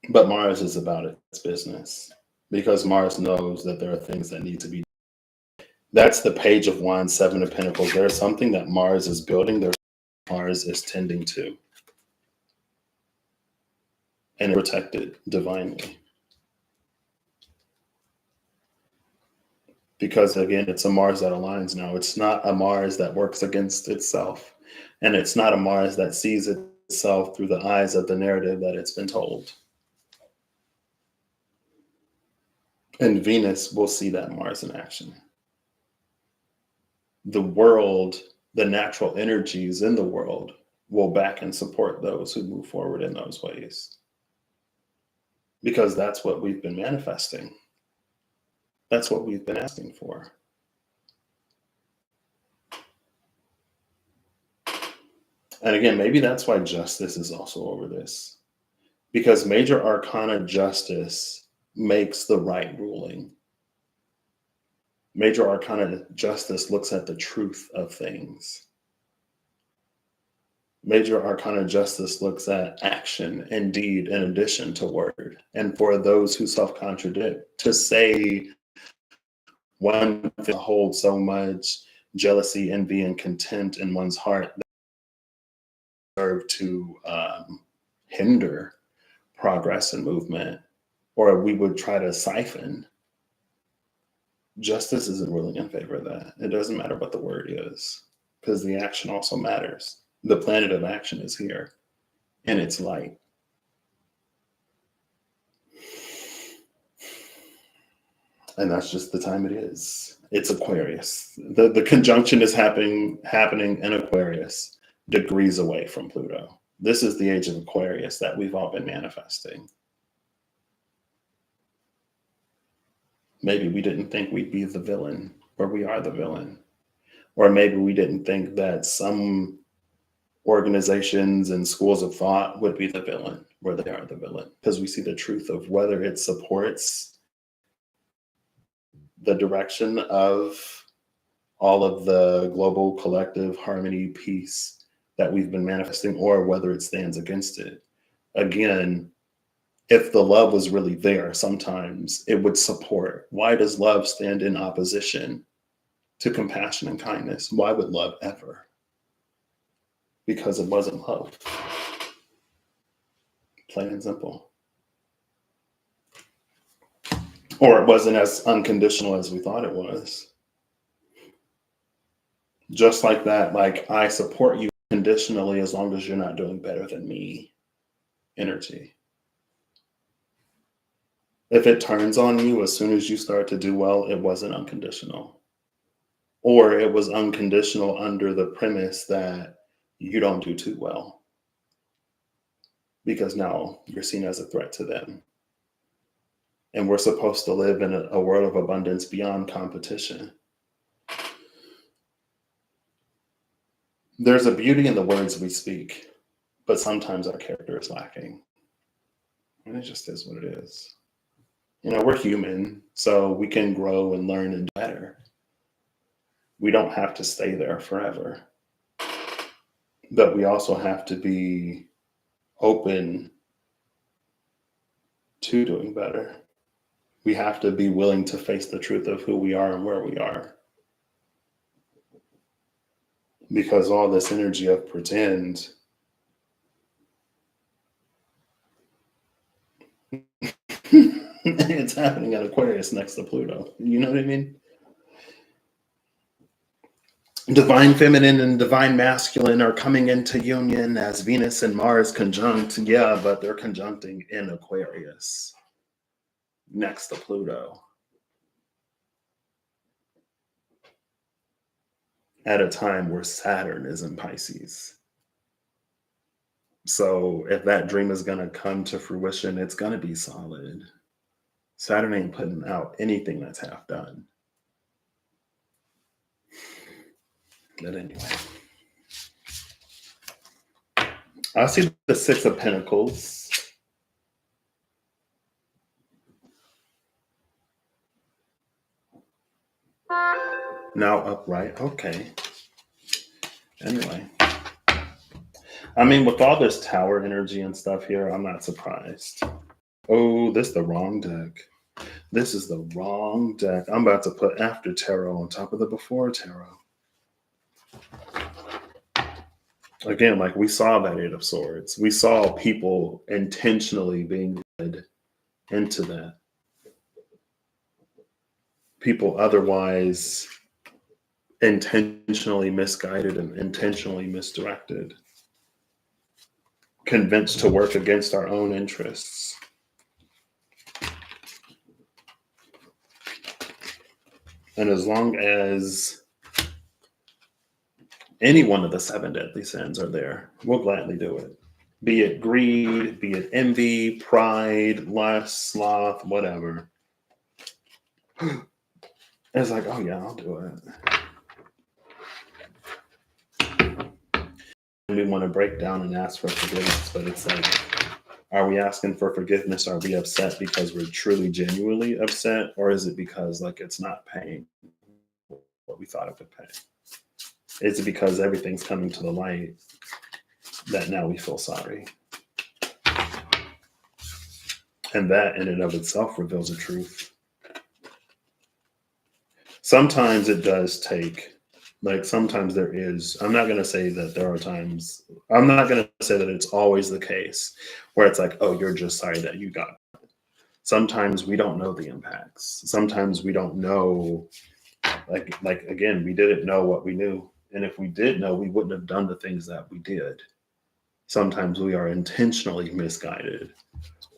S1: But Mars is about its business because Mars knows that there are things that need to be. That's the Page of Wands, Seven of Pentacles. There's something that Mars is building, there's Mars is tending to, and protected divinely. Because again, it's a Mars that aligns now. It's not a Mars that works against itself. And it's not a Mars that sees itself through the eyes of the narrative that it's been told. And Venus will see that Mars in action. The world, the natural energies in the world will back and support those who move forward in those ways. Because that's what we've been manifesting. That's what we've been asking for. And again, maybe that's why justice is also over this. Because major arcana justice makes the right ruling. Major arcana justice looks at the truth of things. Major arcana justice looks at action and deed in addition to word. And for those who self-contradict, to say one thing holds so much jealousy, envy, and contempt in one's heart that serve to hinder progress and movement, or we would try to siphon. Justice isn't really in favor of that. It doesn't matter what the word is, because the action also matters. The planet of action is here, and it's light. And that's just the time it is. It's Aquarius. The conjunction is happening in Aquarius, degrees away from Pluto. This is the age of Aquarius that we've all been manifesting. Maybe we didn't think we'd be the villain, or we are the villain. Or maybe we didn't think that some organizations and schools of thought would be the villain, where they are the villain. Because we see the truth of whether it supports the direction of all of the global collective harmony, peace that we've been manifesting, or whether it stands against it. Again, if the love was really there, sometimes it would support. Why does love stand in opposition to compassion and kindness? Why would love ever? Because it wasn't love. Plain and simple. Or it wasn't as unconditional as we thought it was. Just like that, like, I support you conditionally as long as you're not doing better than me energy. If it turns on you as soon as you start to do well, it wasn't unconditional. Or it was unconditional under the premise that you don't do too well, because now you're seen as a threat to them. And we're supposed to live in a world of abundance beyond competition. There's a beauty in the words we speak, but sometimes our character is lacking. And it just is what it is. You know, we're human, so we can grow and learn and do better. We don't have to stay there forever. But we also have to be open to doing better. We have to be willing to face the truth of who we are and where we are. Because all this energy of pretend it's happening at Aquarius next to Pluto. You know what I mean? Divine feminine and divine masculine are coming into union as Venus and Mars conjunct. Yeah, but they're conjuncting in Aquarius next to Pluto at a time where Saturn is in Pisces. So if that dream is going to come to fruition, it's going to be solid. Saturn ain't putting out anything that's half done. But anyway, I see the Six of Pentacles. Now upright. Okay. Anyway. I mean, with all this tower energy and stuff here, I'm not surprised. Oh, this is the wrong deck. This is the wrong deck. I'm about to put after tarot on top of the before tarot. Again, like we saw that Eight of Swords. We saw people intentionally being led into that. People otherwise intentionally misguided and intentionally misdirected. Convinced to work against our own interests. And as long as any one of the seven deadly sins are there, we'll gladly do it. Be it greed, be it envy, pride, lust, sloth, whatever. It's like, oh yeah, I'll do it. We want to break down and ask for forgiveness, but it's like, are we asking for forgiveness? Are we upset because we're truly genuinely upset? Or is it because like it's not paying what we thought it would pay? Is it because everything's coming to the light that now we feel sorry? And that in and of itself reveals a truth. Sometimes it does take, like sometimes there is, I'm not going to say that there are times, I'm not going to say that it's always the case where it's like, oh, you're just sorry that you got it. Sometimes we don't know the impacts. Sometimes we don't know, like again, we didn't know what we knew. And if we did know, we wouldn't have done the things that we did. Sometimes we are intentionally misguided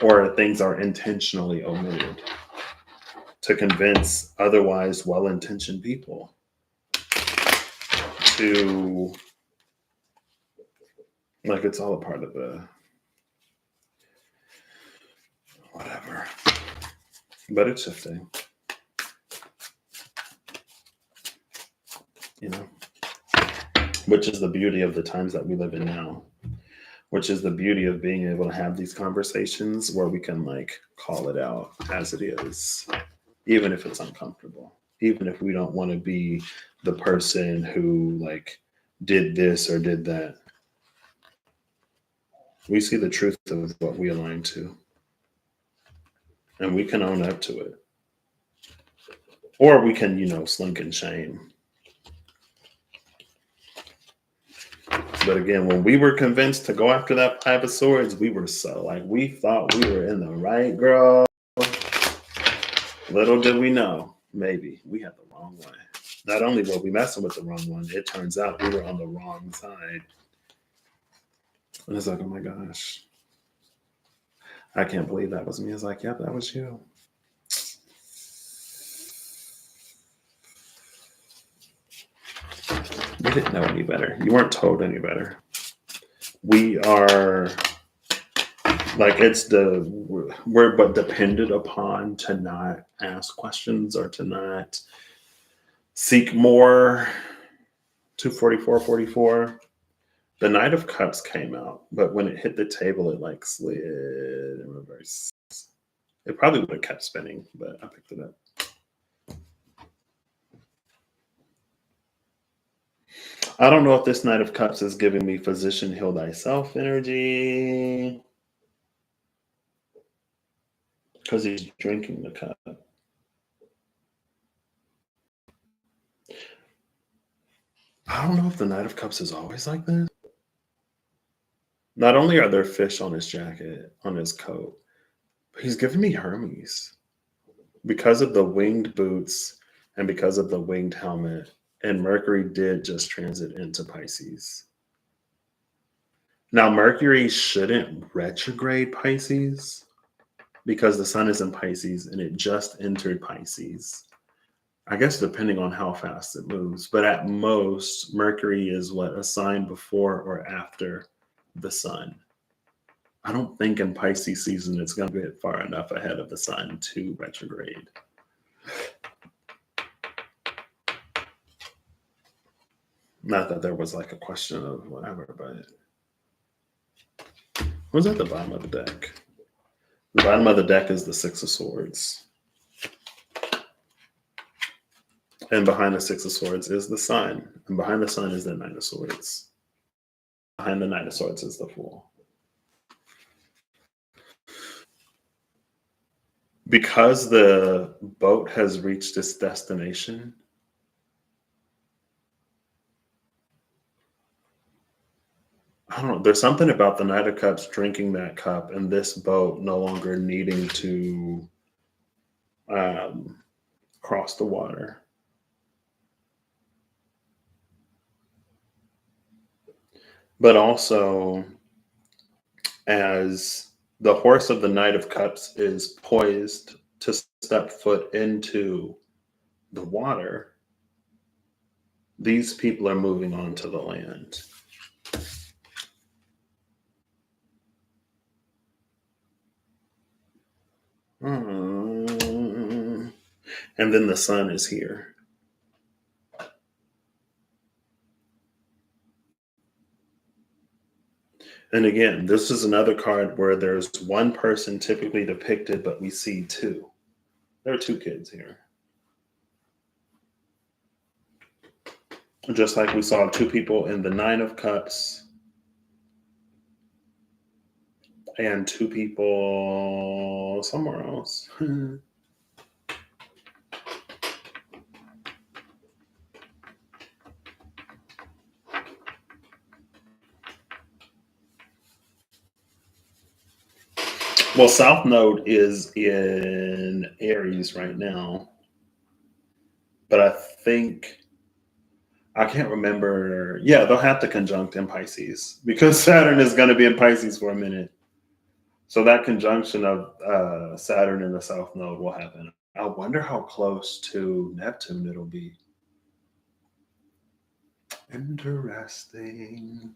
S1: or things are intentionally omitted to convince otherwise well-intentioned people to, like, it's all a part of the whatever. But it's shifting. You know, which is the beauty of the times that we live in now, which is the beauty of being able to have these conversations where we can like call it out as it is, even if it's uncomfortable, even if we don't want to be the person who like did this or did that. We see the truth of what we align to, and we can own up to it. Or we can, you know, slink in shame. But again, when we were convinced to go after that Five of Swords, we were so like, we thought we were in the right, girl. Little did we know, maybe we had the wrong one. Not only were we messing with the wrong one, it turns out we were on the wrong side. And it's like, oh my gosh, I can't believe that was me. It's like, yep, that was you. You didn't know any better. You weren't told any better. We are like, we're but dependent upon to not ask questions or to not seek more. 244. The Knight of Cups came out, but when it hit the table, it like slid in reverse. It probably would have kept spinning, but I picked it up. I don't know if this Knight of Cups is giving me physician heal thyself energy, because he's drinking the cup. I don't know if the Knight of Cups is always like this. Not only are there fish on his jacket, on his coat, but he's giving me Hermes because of the winged boots and because of the winged helmet. And Mercury did just transit into Pisces. Now, Mercury shouldn't retrograde Pisces because the sun is in Pisces and it just entered Pisces. I guess depending on how fast it moves. But at most, Mercury is what, a sign before or after the sun. I don't think in Pisces season it's going to get far enough ahead of the sun to retrograde. Not that there was like a question of whatever, but what's at the bottom of the deck? The bottom of the deck is the Six of Swords. And behind the Six of Swords is the Sun. And behind the Sun is the Nine of Swords. Behind the Nine of Swords is the Fool. Because the boat has reached its destination, I don't know. There's something about the Knight of Cups drinking that cup and this boat no longer needing to cross the water. But also, as the horse of the Knight of Cups is poised to step foot into the water, these people are moving on to the land. And then the Sun is here. And again, this is another card where there's one person typically depicted, but we see two. There are two kids here. Just like we saw two people in the Nine of Cups and two people somewhere else. Well, South Node is in Aries right now, but I think I can't remember. Yeah, they'll have to conjunct in Pisces because Saturn is going to be in Pisces for a minute. So that conjunction of Saturn in the South Node will happen. I wonder how close to Neptune it'll be. Interesting.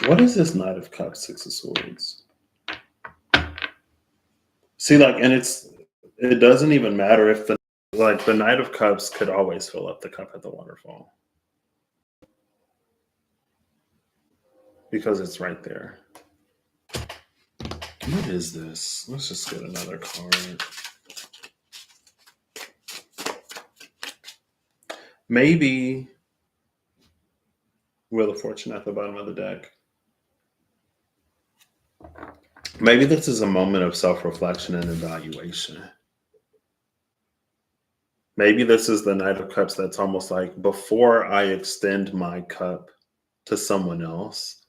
S1: What is this Knight of Cups, Six of Swords? See, like, and it doesn't even matter if the Knight of Cups could always fill up the cup at the waterfall because it's right there. What is this? Let's just get another card. Maybe Wheel of Fortune at the bottom of the deck. Maybe this is a moment of self-reflection and evaluation. Maybe this is the Knight of Cups that's almost like, before I extend my cup to someone else,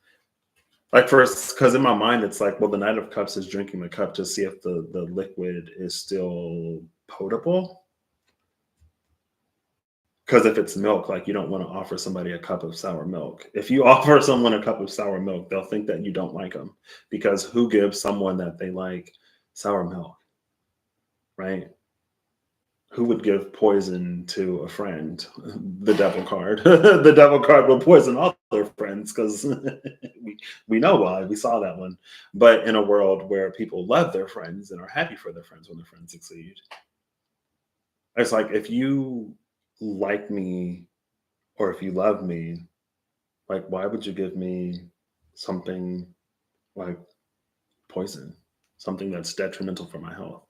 S1: like first, because in my mind, it's like, well, the Knight of Cups is drinking the cup to see if the liquid is still potable. Because if it's milk, like, you don't want to offer somebody a cup of sour milk. If you offer someone a cup of sour milk, they'll think that you don't like them, because who gives someone that they like sour milk, right? Who would give poison to a friend? The devil card. The devil card will poison all their friends because we know why. We saw that one. But in a world where people love their friends and are happy for their friends when their friends succeed, it's like, if you like me or if you love me, like, why would you give me something like poison, something that's detrimental for my health?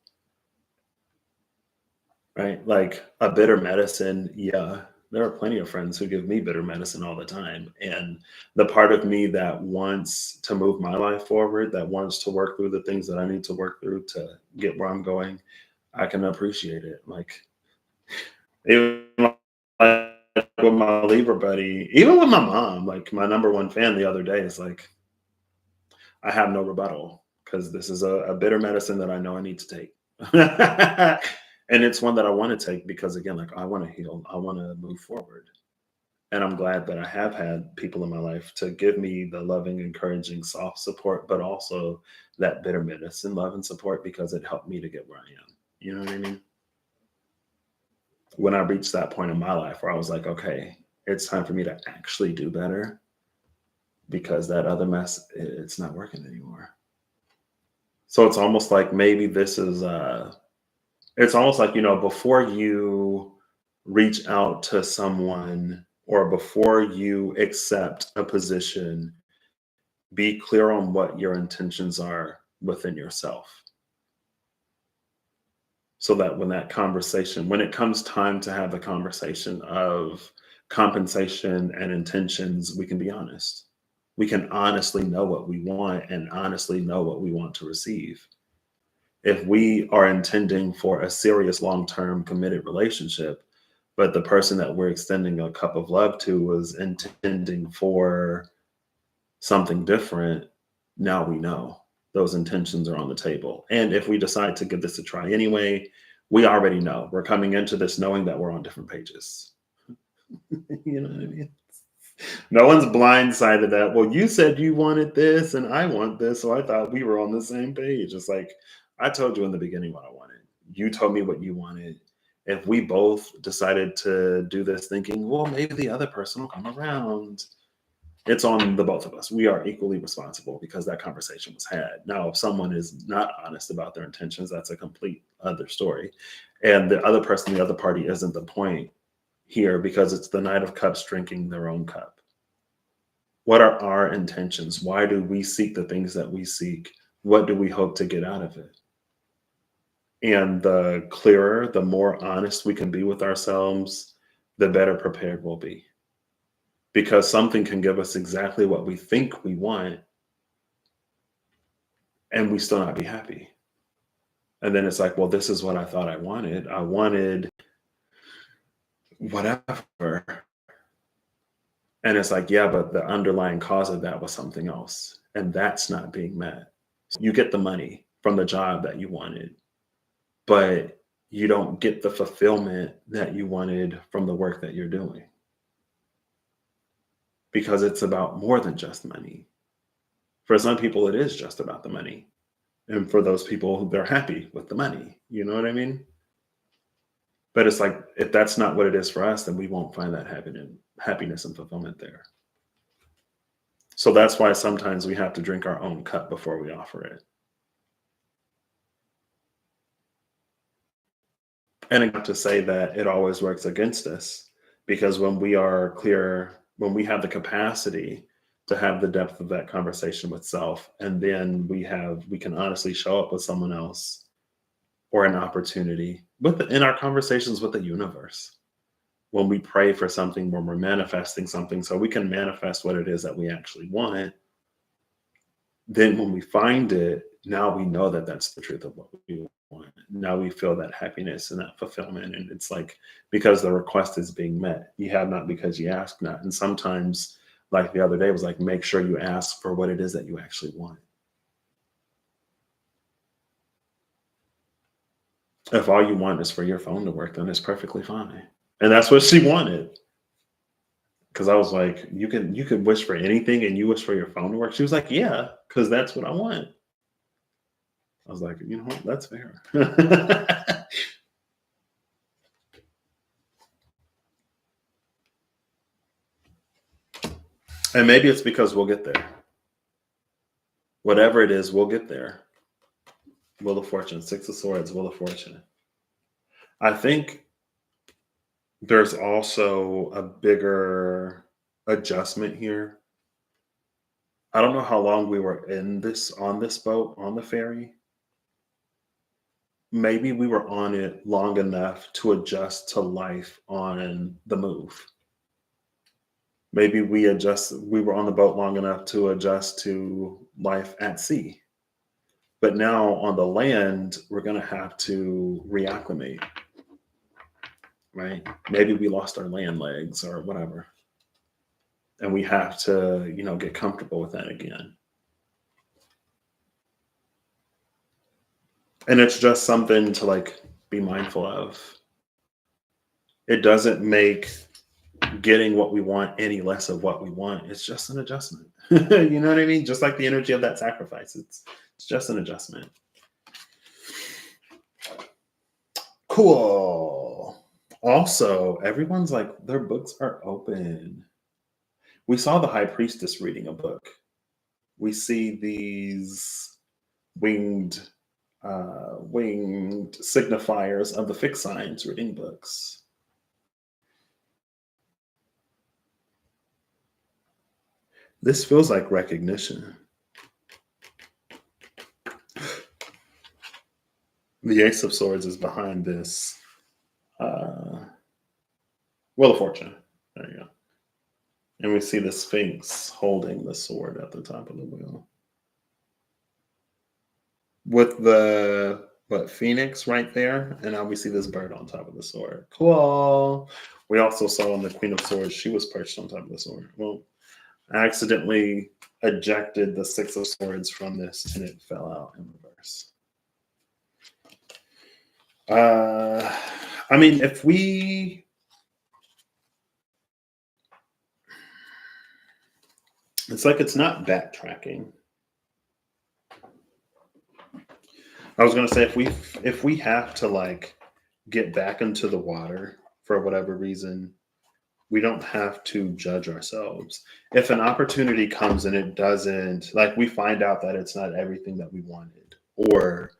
S1: Right? Like a bitter medicine, yeah. There are plenty of friends who give me bitter medicine all the time. And the part of me that wants to move my life forward, that wants to work through the things that I need to work through to get where I'm going, I can appreciate it. Like, even like with my Libra buddy, even with my mom, like my number one fan the other day, is like, I have no rebuttal because this is a bitter medicine that I know I need to take. And it's one that I want to take because, again, like, I want to heal. I want to move forward. And I'm glad that I have had people in my life to give me the loving, encouraging, soft support, but also that bitter medicine, love and support, because it helped me to get where I am. You know what I mean? When I reached that point in my life where I was like, okay, it's time for me to actually do better because that other mess, it's not working anymore. So it's almost like maybe this is it's almost like, before you reach out to someone or before you accept a position, be clear on what your intentions are within yourself. So that when it comes time to have the conversation of compensation and intentions, we can be honest. We can honestly know what we want and honestly know what we want to receive. If we are intending for a serious long-term committed relationship, but the person that we're extending a cup of love to was intending for something different, now we know those intentions are on the table. And if we decide to give this a try anyway, we already know we're coming into this knowing that we're on different pages. You know what I mean? No one's blindsided that, well, you said you wanted this and I want this. So I thought we were on the same page. It's like, I told you in the beginning what I wanted. You told me what you wanted. If we both decided to do this thinking, well, maybe the other person will come around, it's on the both of us. We are equally responsible because that conversation was had. Now, if someone is not honest about their intentions, that's a complete other story. And the other person, the other party isn't the point here because it's the Knight of Cups drinking their own cup. What are our intentions? Why do we seek the things that we seek? What do we hope to get out of it? And the clearer, the more honest we can be with ourselves, the better prepared we'll be. Because something can give us exactly what we think we want and we still not be happy. And then it's like, well, this is what I thought I wanted. I wanted whatever. And it's like, yeah, but the underlying cause of that was something else. And that's not being met. You get the money from the job that you wanted, but you don't get the fulfillment that you wanted from the work that you're doing because it's about more than just money. For some people, it is just about the money. And for those people, they're happy with the money. You know what I mean? But it's like, if that's not what it is for us, then we won't find that happiness and fulfillment there. So that's why sometimes we have to drink our own cup before we offer it. And I got to say that it always works against us because when we are clear, when we have the capacity to have the depth of that conversation with self, and then we can honestly show up with someone else or an opportunity in our conversations with the universe. When we pray for something, when we're manifesting something, so we can manifest what it is that we actually want. Then when we find it, now we know that that's the truth of what we want. Now we feel that happiness and that fulfillment. And it's like, because the request is being met. You have not because you ask not. And sometimes, like the other day, was like, make sure you ask for what it is that you actually want. If all you want is for your phone to work, then it's perfectly fine. And that's what she wanted. Because I was like, you could wish for anything and you wish for your phone to work. She was like, yeah, because that's what I want. I was like, you know what? That's fair. And maybe it's because we'll get there. Whatever it is, we'll get there. Wheel of Fortune, Six of Swords, Wheel of Fortune. I think there's also a bigger adjustment here. I don't know how long we were on this boat, on the ferry. Maybe we were on it long enough to adjust to life on the move. Maybe we were on the boat long enough to adjust to life at sea. But now on the land, we're going to have to reacclimate, right? Maybe we lost our land legs or whatever. And we have to, get comfortable with that again. And it's just something to be mindful of. It doesn't make getting what we want any less of what we want. It's just an adjustment. You know what I mean? Just like the energy of that sacrifice. It's just an adjustment. Cool. Also, everyone's like, their books are open. We saw the high priestess reading a book. We see these winged winged signifiers of the fixed signs reading books. This feels like recognition. The Ace of Swords is behind this. Wheel of Fortune. There you go. And we see the Sphinx holding the sword at the top of the wheel. With the Phoenix right there, and now we see this bird on top of the sword. Cool. We also saw on the Queen of Swords, she was perched on top of the sword. Well, I accidentally ejected the Six of Swords from this, and it fell out in reverse. I mean, if we, it's like it's not backtracking. I was gonna say if we have to like get back into the water for whatever reason, we don't have to judge ourselves. If an opportunity comes and it doesn't, like we find out that it's not everything that we wanted, or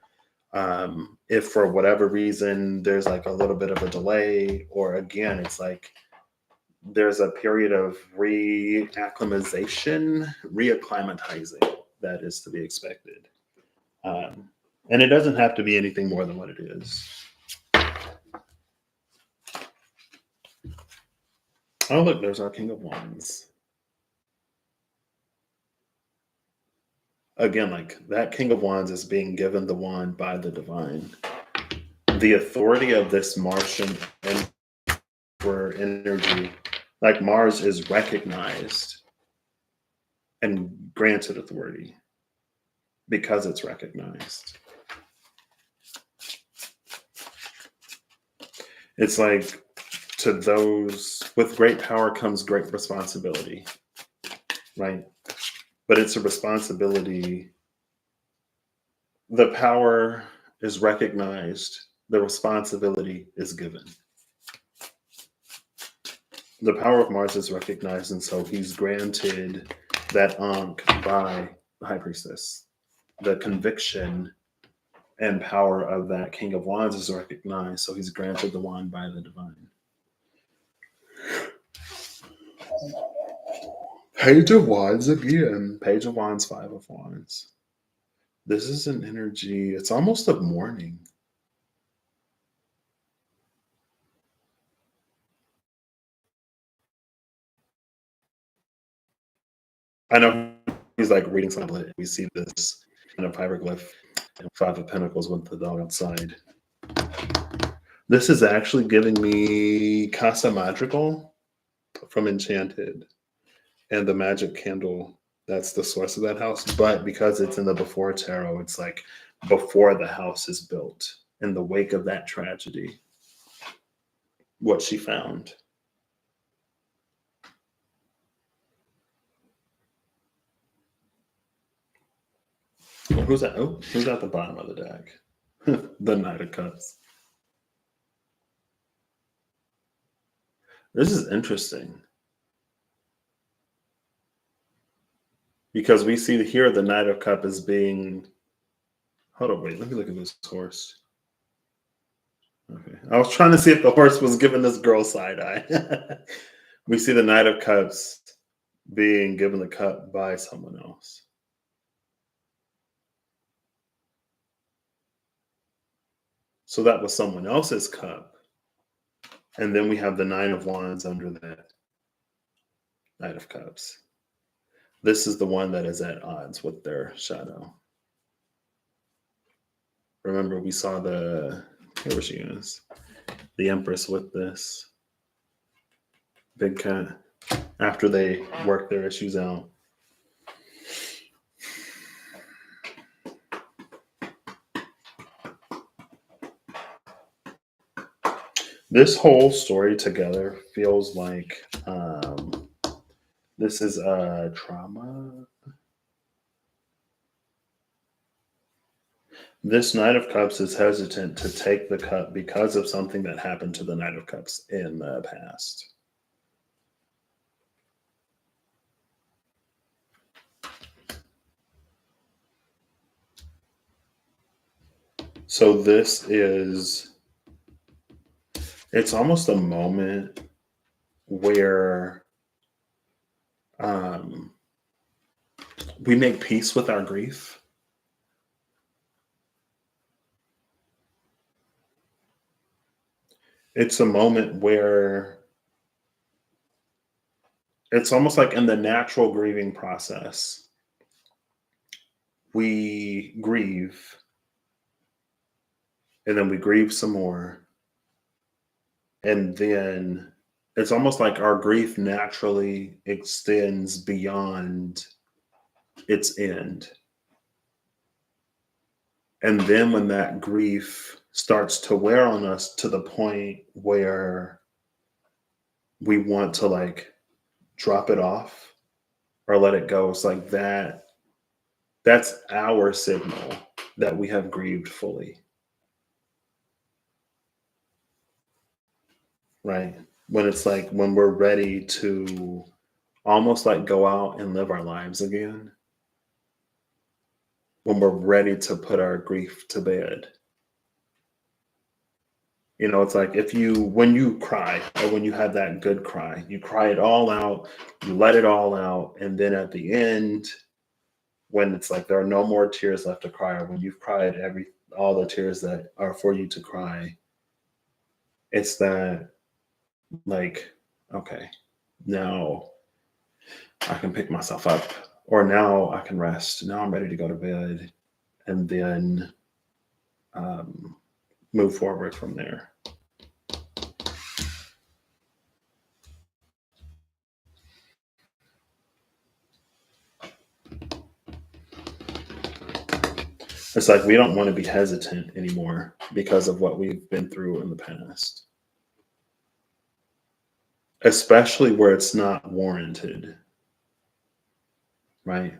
S1: if for whatever reason there's like a little bit of a delay, or again, it's like there's a period of reacclimatizing that is to be expected. And it doesn't have to be anything more than what it is. Oh, look, there's our King of Wands. Again, like that King of Wands is being given the wand by the divine. The authority of this Martian energy, like Mars, is recognized and granted authority because it's recognized. It's like, to those with great power comes great responsibility, right? But it's a responsibility. The power is recognized, the responsibility is given. The power of Mars is recognized, and so he's granted that Ankh by the High Priestess. The conviction and power of that King of Wands is recognized, so he's granted the wand by the divine. Page of Wands again. Page of Wands, Five of Wands. This is an energy, it's almost of mourning. I know he's like reading something. We see this kind of hieroglyph, Five of Pentacles with the dog outside. This is actually giving me Casa Madrigal from Enchanted, and the magic candle. That's the source of that house. But because it's in the before tarot, it's like before the house is built, in the wake of that tragedy, what she found. Who's that? Oh, who's at the bottom of the deck? The Knight of Cups. This is interesting because we see here the Knight of Cup is being. Hold on, wait. Let me look at this horse. Okay, I was trying to see if the horse was giving this girl side eye. We see the Knight of Cups being given the cup by someone else. So that was someone else's cup. And then we have the Nine of Wands under that Knight of Cups. This is the one that is at odds with their shadow. Remember, we saw here she is, the Empress with this big cat after they work their issues out. This whole story together feels like this is a trauma. This Knight of Cups is hesitant to take the cup because of something that happened to the Knight of Cups in the past. So it's almost a moment where um, we make peace with our grief. It's a moment where it's almost like in the natural grieving process, we grieve and then we grieve some more. And then it's almost like our grief naturally extends beyond its end. And then when that grief starts to wear on us to the point where we want to like drop it off or let it go, it's like that's our signal that we have grieved fully, right? When it's like when we're ready to almost like go out and live our lives again, when we're ready to put our grief to bed. You know, it's like when you cry or when you have that good cry, you cry it all out, you let it all out. And then at the end, when it's like there are no more tears left to cry, or when you've cried all the tears that are for you to cry, it's that like, okay, now I can pick myself up, or now I can rest. Now I'm ready to go to bed, and then um, move forward from there. It's like we don't want to be hesitant anymore because of what we've been through in the past, especially where it's not warranted, right?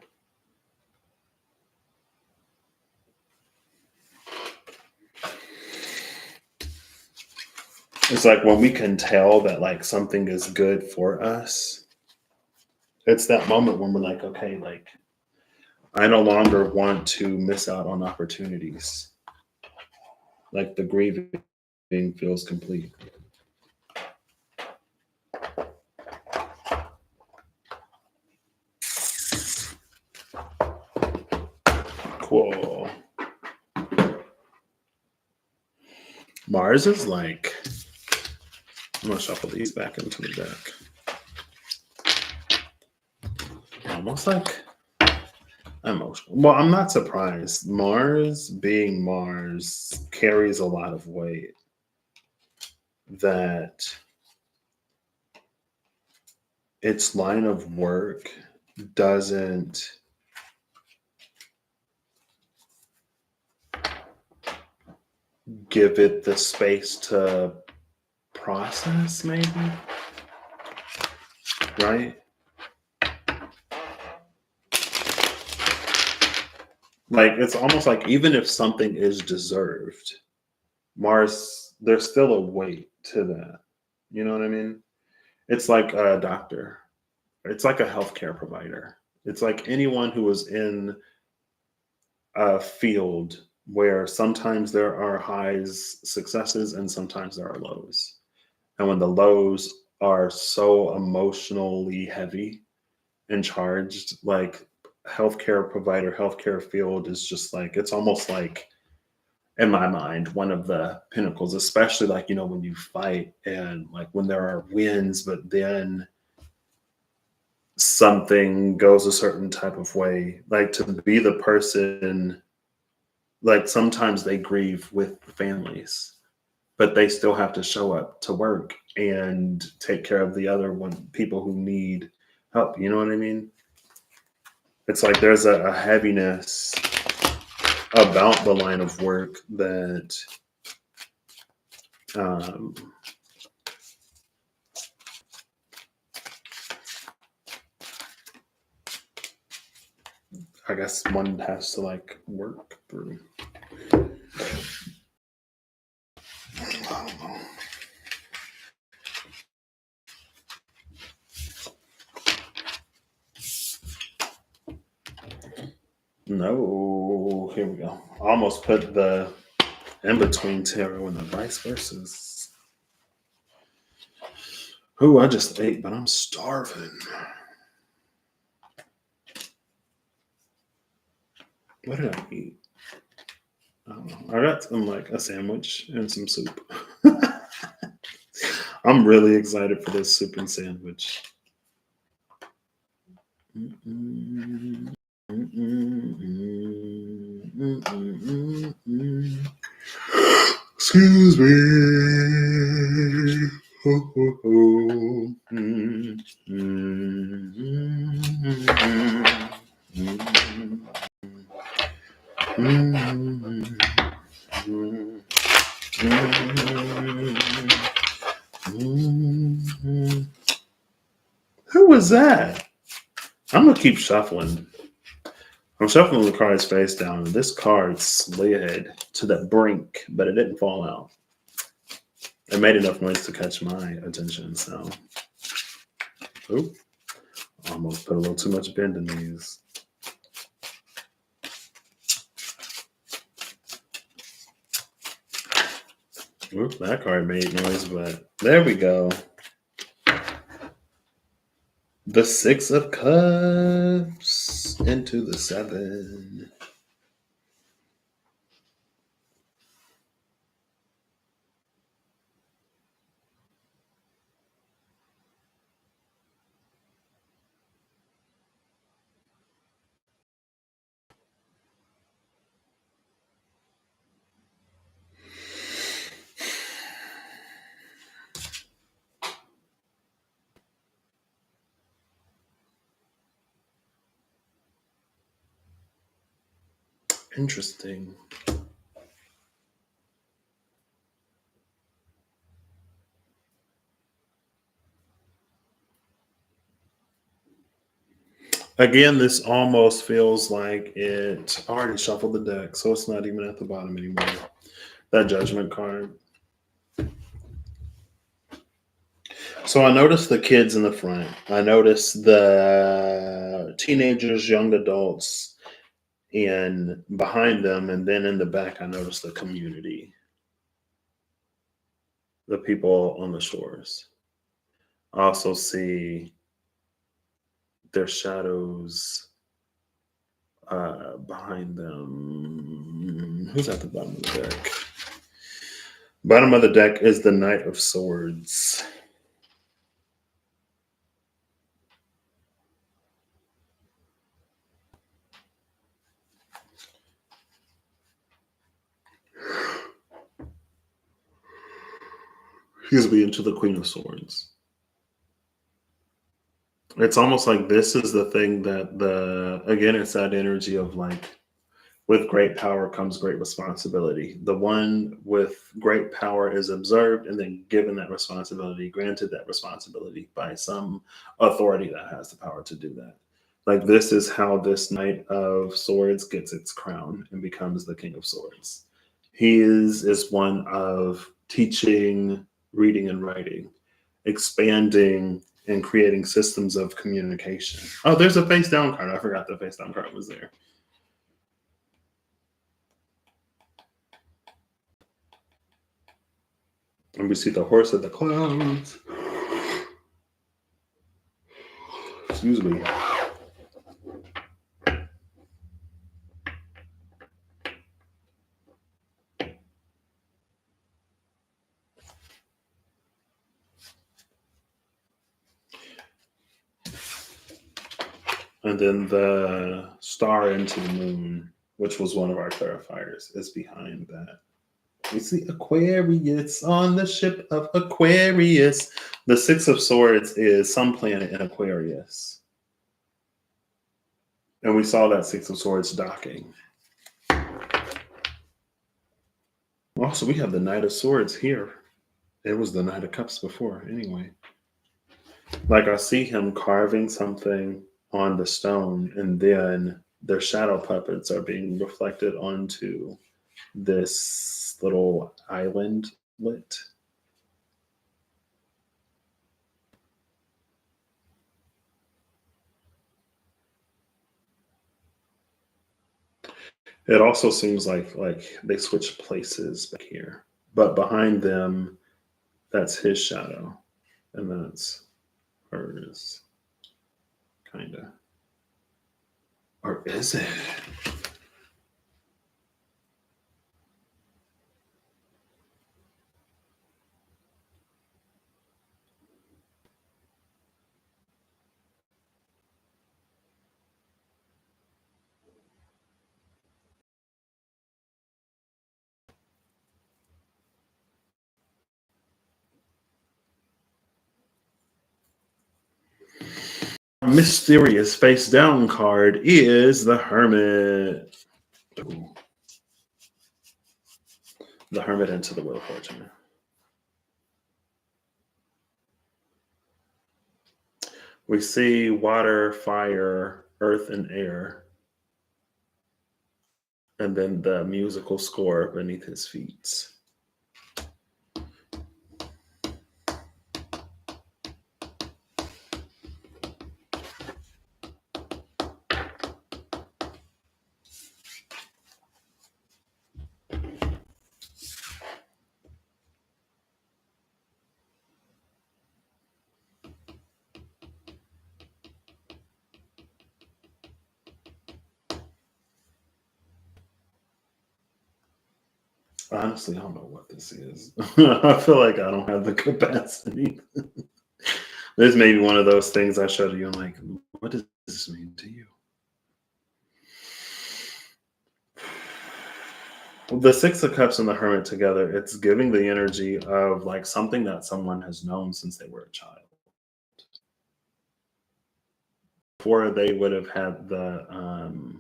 S1: It's like when we can tell that like something is good for us, it's that moment when we're like, okay, like I no longer want to miss out on opportunities. Like the grieving feels complete. Cool. Mars is like, I'm gonna shuffle these back into the deck. Almost like emotional. Well, I'm not surprised. Mars, being Mars, carries a lot of weight that its line of work doesn't give it the space to process, maybe, right? Like it's almost like even if something is deserved, Mars, there's still a weight to that. You know what I mean? It's like a doctor. It's like a healthcare provider. It's like anyone who is in a field where sometimes there are highs, successes, and sometimes there are lows. And when the lows are so emotionally heavy and charged, like healthcare provider, healthcare field is just like, it's almost like, in my mind, one of the pinnacles, especially like, you know, when you fight and like when there are wins, but then something goes a certain type of way, like to be the person, like sometimes they grieve with families, but they still have to show up to work and take care of the other people who need help. You know what I mean? It's like there's a heaviness about the line of work that um, I guess one has to like work through. I don't know. No, here we go. I almost put the in between tarot and the vice versa. Oh, I just ate, but I'm starving. What did I eat? I don't know. I got some like a sandwich and some soup. I'm really excited for this soup and sandwich. Mm-mm, mm-mm, mm-mm, mm-mm. Excuse me. Ho, ho, ho. Mm, mm, mm, mm, mm, mm. Who was that? I'm gonna keep shuffling. I'm shuffling the cards face down, and this card slid to the brink, but it didn't fall out. It made enough noise to catch my attention, so. Oop, almost put a little too much bend in these. Oop, that card made noise, but there we go. The Six of Cups into the Seven. Interesting. Again, this almost feels like it already shuffled the deck, so it's not even at the bottom anymore. That Judgment card. So I noticed the kids in the front. I noticed the teenagers, young adults, and behind them, and then in the back, I noticed the community, the people on the shores. I also see their shadows behind them. Who's at the bottom of the deck? Bottom of the deck is the Knight of Swords. Excuse me, into the Queen of Swords. It's almost like this is the thing that again, it's that energy of like, with great power comes great responsibility. The one with great power is observed and then given that responsibility, granted that responsibility by some authority that has the power to do that. Like, this is how this Knight of Swords gets its crown and becomes the King of Swords. He is one of teaching, reading, and writing, expanding and creating systems of communication. Oh, there's a face down card. I forgot the face down card was there. And we see the horse of the clouds. Excuse me. And then the star into the moon, which was one of our clarifiers, is behind that. We see Aquarius on the ship of Aquarius. The Six of Swords is some planet in Aquarius. And we saw that Six of Swords docking. Also, we have the Knight of Swords here. It was the Knight of Cups before, anyway. Like, I see him carving something on the stone, and then their shadow puppets are being reflected onto this little islandlet. It also seems like they switched places back here, but behind them, that's his shadow, and that's hers, kind of. Or is it? Mysterious face down card is the Hermit. Ooh. The Hermit into the Wheel of Fortune. We see water, fire, earth, and air, and then the musical score beneath his feet. Honestly, I don't know what this is. I feel like I don't have the capacity. This may be one of those things I show to you. I'm like, what does this mean to you? The Six of Cups and the Hermit together, it's giving the energy of like something that someone has known since they were a child. Before they would have had the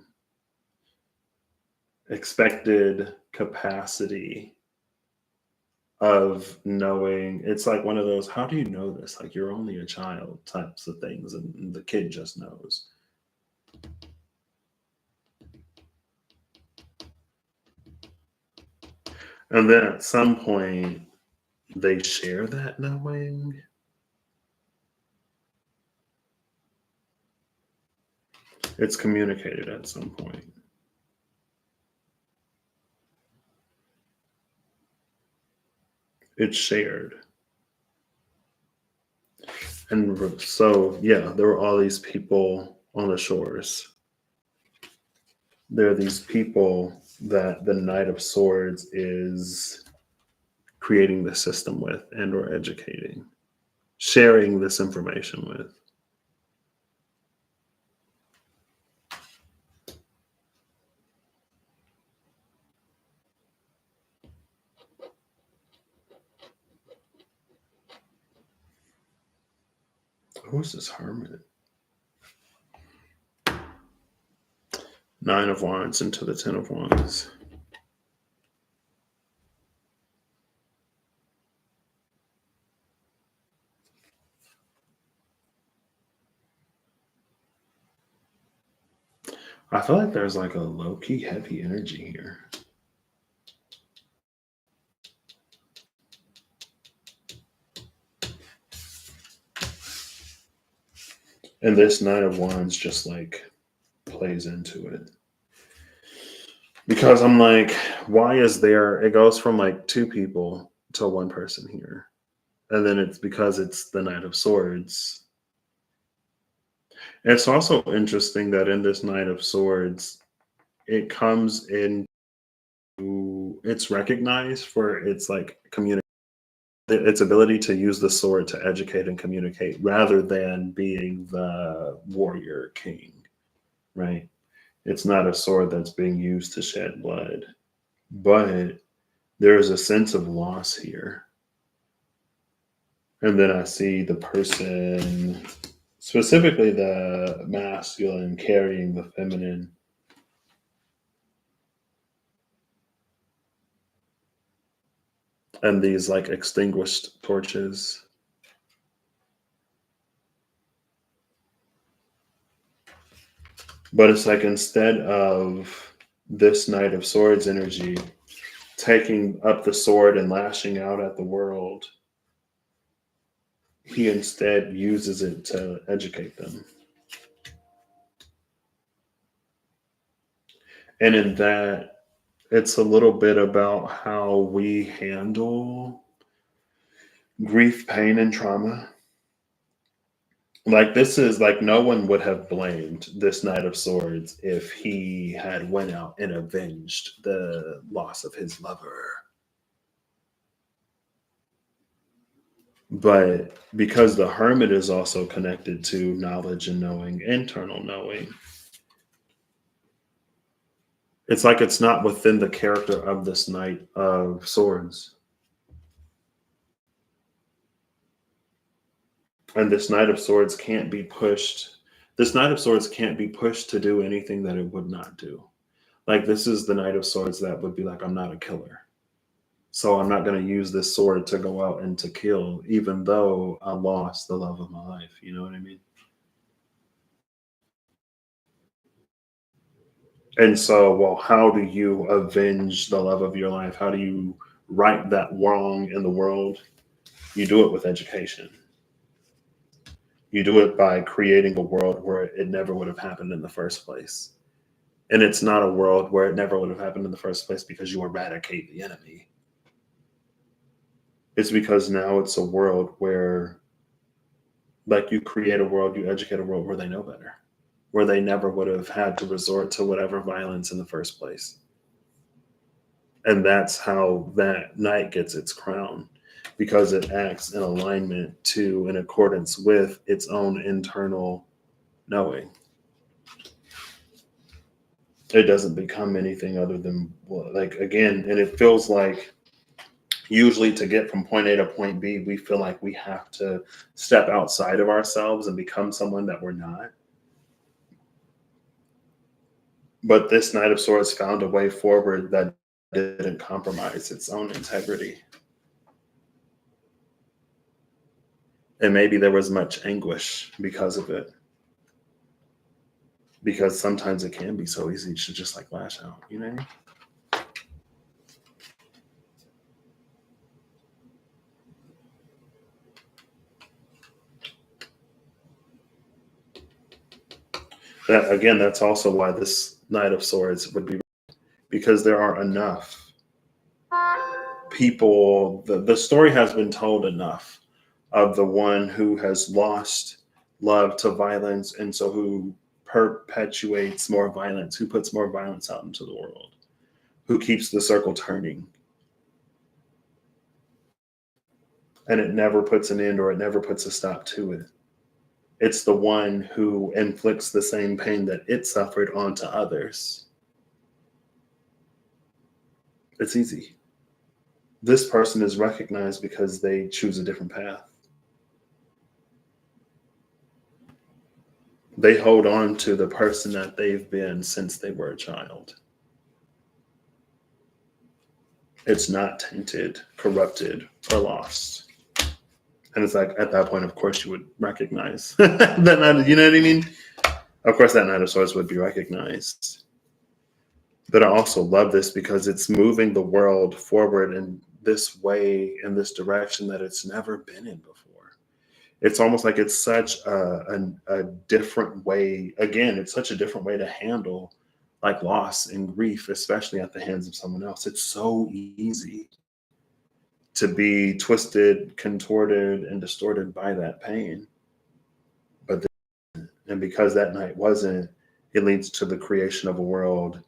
S1: expected capacity of knowing. It's like one of those, how do you know this? Like you're only a child types of things, and the kid just knows. And then at some point, they share that knowing. It's communicated at some point. It's shared. And so, yeah, there were all these people on the shores. There are these people that the Knight of Swords is creating the system with and or educating, sharing this information with. Who's this hermit? Nine of Wands into the Ten of Wands. I feel like there's like a low-key heavy energy here. And this Nine of Wands just like plays into it. Because I'm like, why is there, it goes from like two people to one person here. And then it's because it's the Knight of Swords. It's also interesting that in this Knight of Swords, it comes in, it's recognized for its like communication, its ability to use the sword to educate and communicate rather than being the warrior king, right? It's not a sword that's being used to shed blood, but there is a sense of loss here. And then I see the person, specifically the masculine, carrying the feminine. And these like extinguished torches. But it's like instead of this Knight of Swords energy taking up the sword and lashing out at the world, he instead uses it to educate them. And in that, it's a little bit about how we handle grief, pain, and trauma. Like this is like no one would have blamed this Knight of Swords if he had went out and avenged the loss of his lover. But because the Hermit is also connected to knowledge and knowing, internal knowing, it's like it's not within the character of this Knight of Swords. And this Knight of Swords can't be pushed. This Knight of Swords can't be pushed to do anything that it would not do. Like this is the Knight of Swords that would be like, I'm not a killer. So I'm not going to use this sword to go out and to kill, even though I lost the love of my life. You know what I mean? And so, well, how do you avenge the love of your life? How do you right that wrong in the world? You do it with education. You do it by creating a world where it never would have happened in the first place. And it's not a world where it never would have happened in the first place because you eradicate the enemy. It's because now it's a world where, like, you create a world, you educate a world where they know better, where they never would have had to resort to whatever violence in the first place. And that's how that knight gets its crown, because it acts in alignment to, in accordance with its own internal knowing. It doesn't become anything other than, like, again, and it feels like usually to get from point A to point B, we feel like we have to step outside of ourselves and become someone that we're not. But this Knight of Swords found a way forward that didn't compromise its own integrity. And maybe there was much anguish because of it. Because sometimes it can be so easy to just like lash out, you know? That again, that's also why this Knight of Swords would be, because there are enough people, the story has been told enough of the one who has lost love to violence, and so who perpetuates more violence, who puts more violence out into the world, who keeps the circle turning. And it never puts an end or it never puts a stop to it. It's the one who inflicts the same pain that it suffered onto others. It's easy. This person is recognized because they choose a different path. They hold on to the person that they've been since they were a child. It's not tainted, corrupted, or lost. And it's like at that point, of course, you would recognize that Knight, you know what I mean? Of course, that Knight of Swords would be recognized. But I also love this because it's moving the world forward in this way, in this direction that it's never been in before. It's almost like it's such a different way. Again, it's such a different way to handle like loss and grief, especially at the hands of someone else. It's so easy to be twisted, contorted, and distorted by that pain. But then, and because that night wasn't, it leads to the creation of a world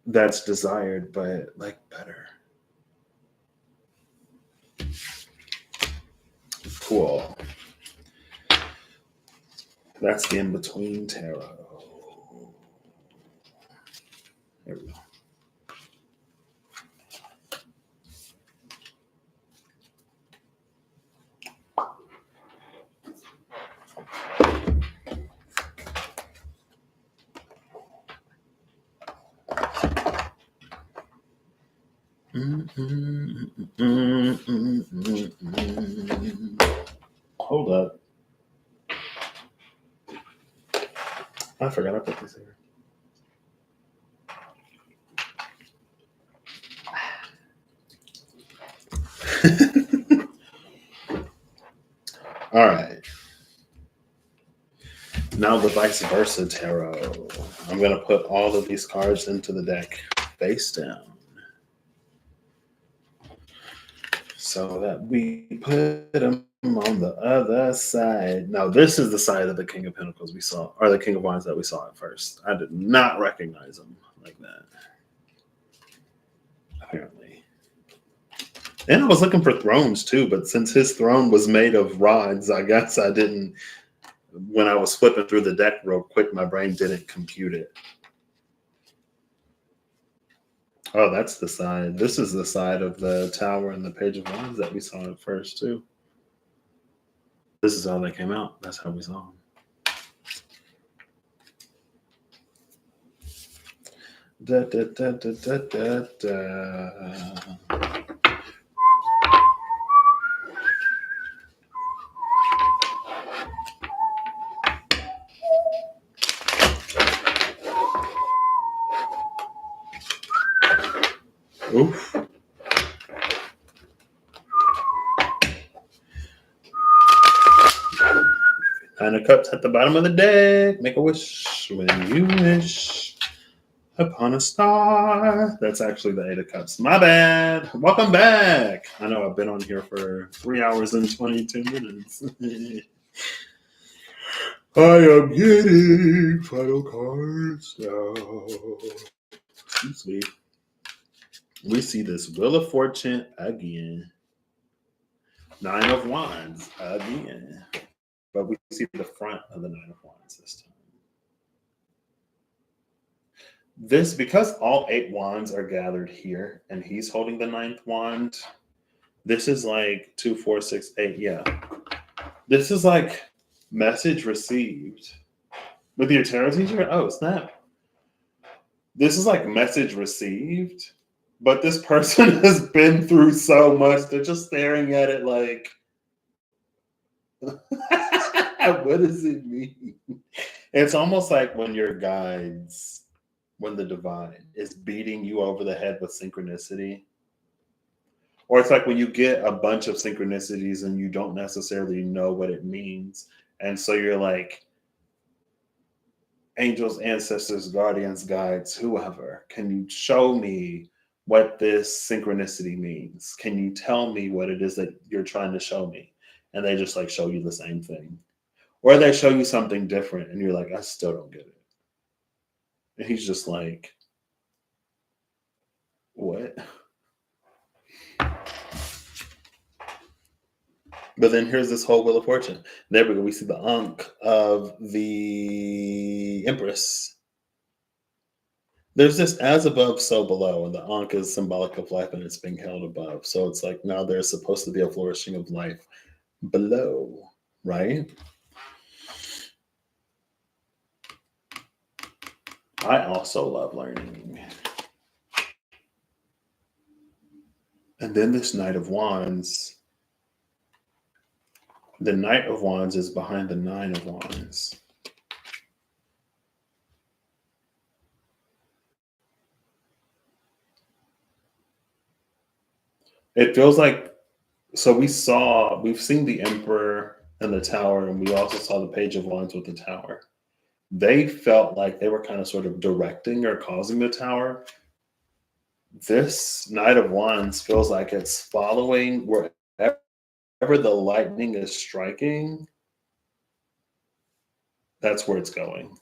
S1: that's desired, but like better. Cool. That's the in between tarot. There we go. Hold up. I forgot I put this here. All right. Now the vice versa tarot. I'm going to put all of these cards into the deck face down so that we put them on the other side. Now, this is the side of the King of Pentacles we saw, or the King of Wands that we saw at first. I did not recognize him like that, apparently. And I was looking for thrones too, but since his throne was made of rods, I guess I didn't. When I was flipping through the deck real quick, my brain didn't compute it. Oh, that's the side. This is the side of the Tower and the Page of Wands that we saw at first too. This is how they came out. That's how we saw them. Da, da, da, da, da, da, da. Oof. Nine of Cups at the bottom of the deck. Make a wish when you wish upon a star. That's actually the Eight of Cups. My bad. Welcome back. I know I've been on here for 3 hours and 22 minutes. I am getting final cards now. Sweet. We see this Wheel of Fortune again. Nine of Wands again. But we see the front of the Nine of Wands this time. This, because all 8 wands are gathered here and he's holding the 9th wand, this is like 2, 4, 6, 8. Yeah. This is like message received. With your tarot teacher? Oh, snap. This is like message received, but this person has been through so much. They're just staring at it like, what does it mean? It's almost like when your guides, when the divine is beating you over the head with synchronicity. Or it's like when you get a bunch of synchronicities and you don't necessarily know what it means. And so you're like, angels, ancestors, guardians, guides, whoever, can you show me what this synchronicity means? Can you tell me what it is that you're trying to show me? And they just like show you the same thing. Or they show you something different and you're like, I still don't get it. And he's just like, what? But then here's this whole Wheel of Fortune. There we go. We see the Ankh of the Empress. There's this as above, so below, and the Ankh is symbolic of life and it's being held above. So it's like now there's supposed to be a flourishing of life below, right? I also love learning. And then this Knight of Wands. The Knight of Wands is behind the Nine of Wands. It feels like, so we've seen the Emperor and the Tower, and we also saw the Page of Wands with the Tower. They felt like they were kind of sort of directing or causing the Tower. This Knight of Wands feels like it's following wherever the lightning is striking. That's where it's going.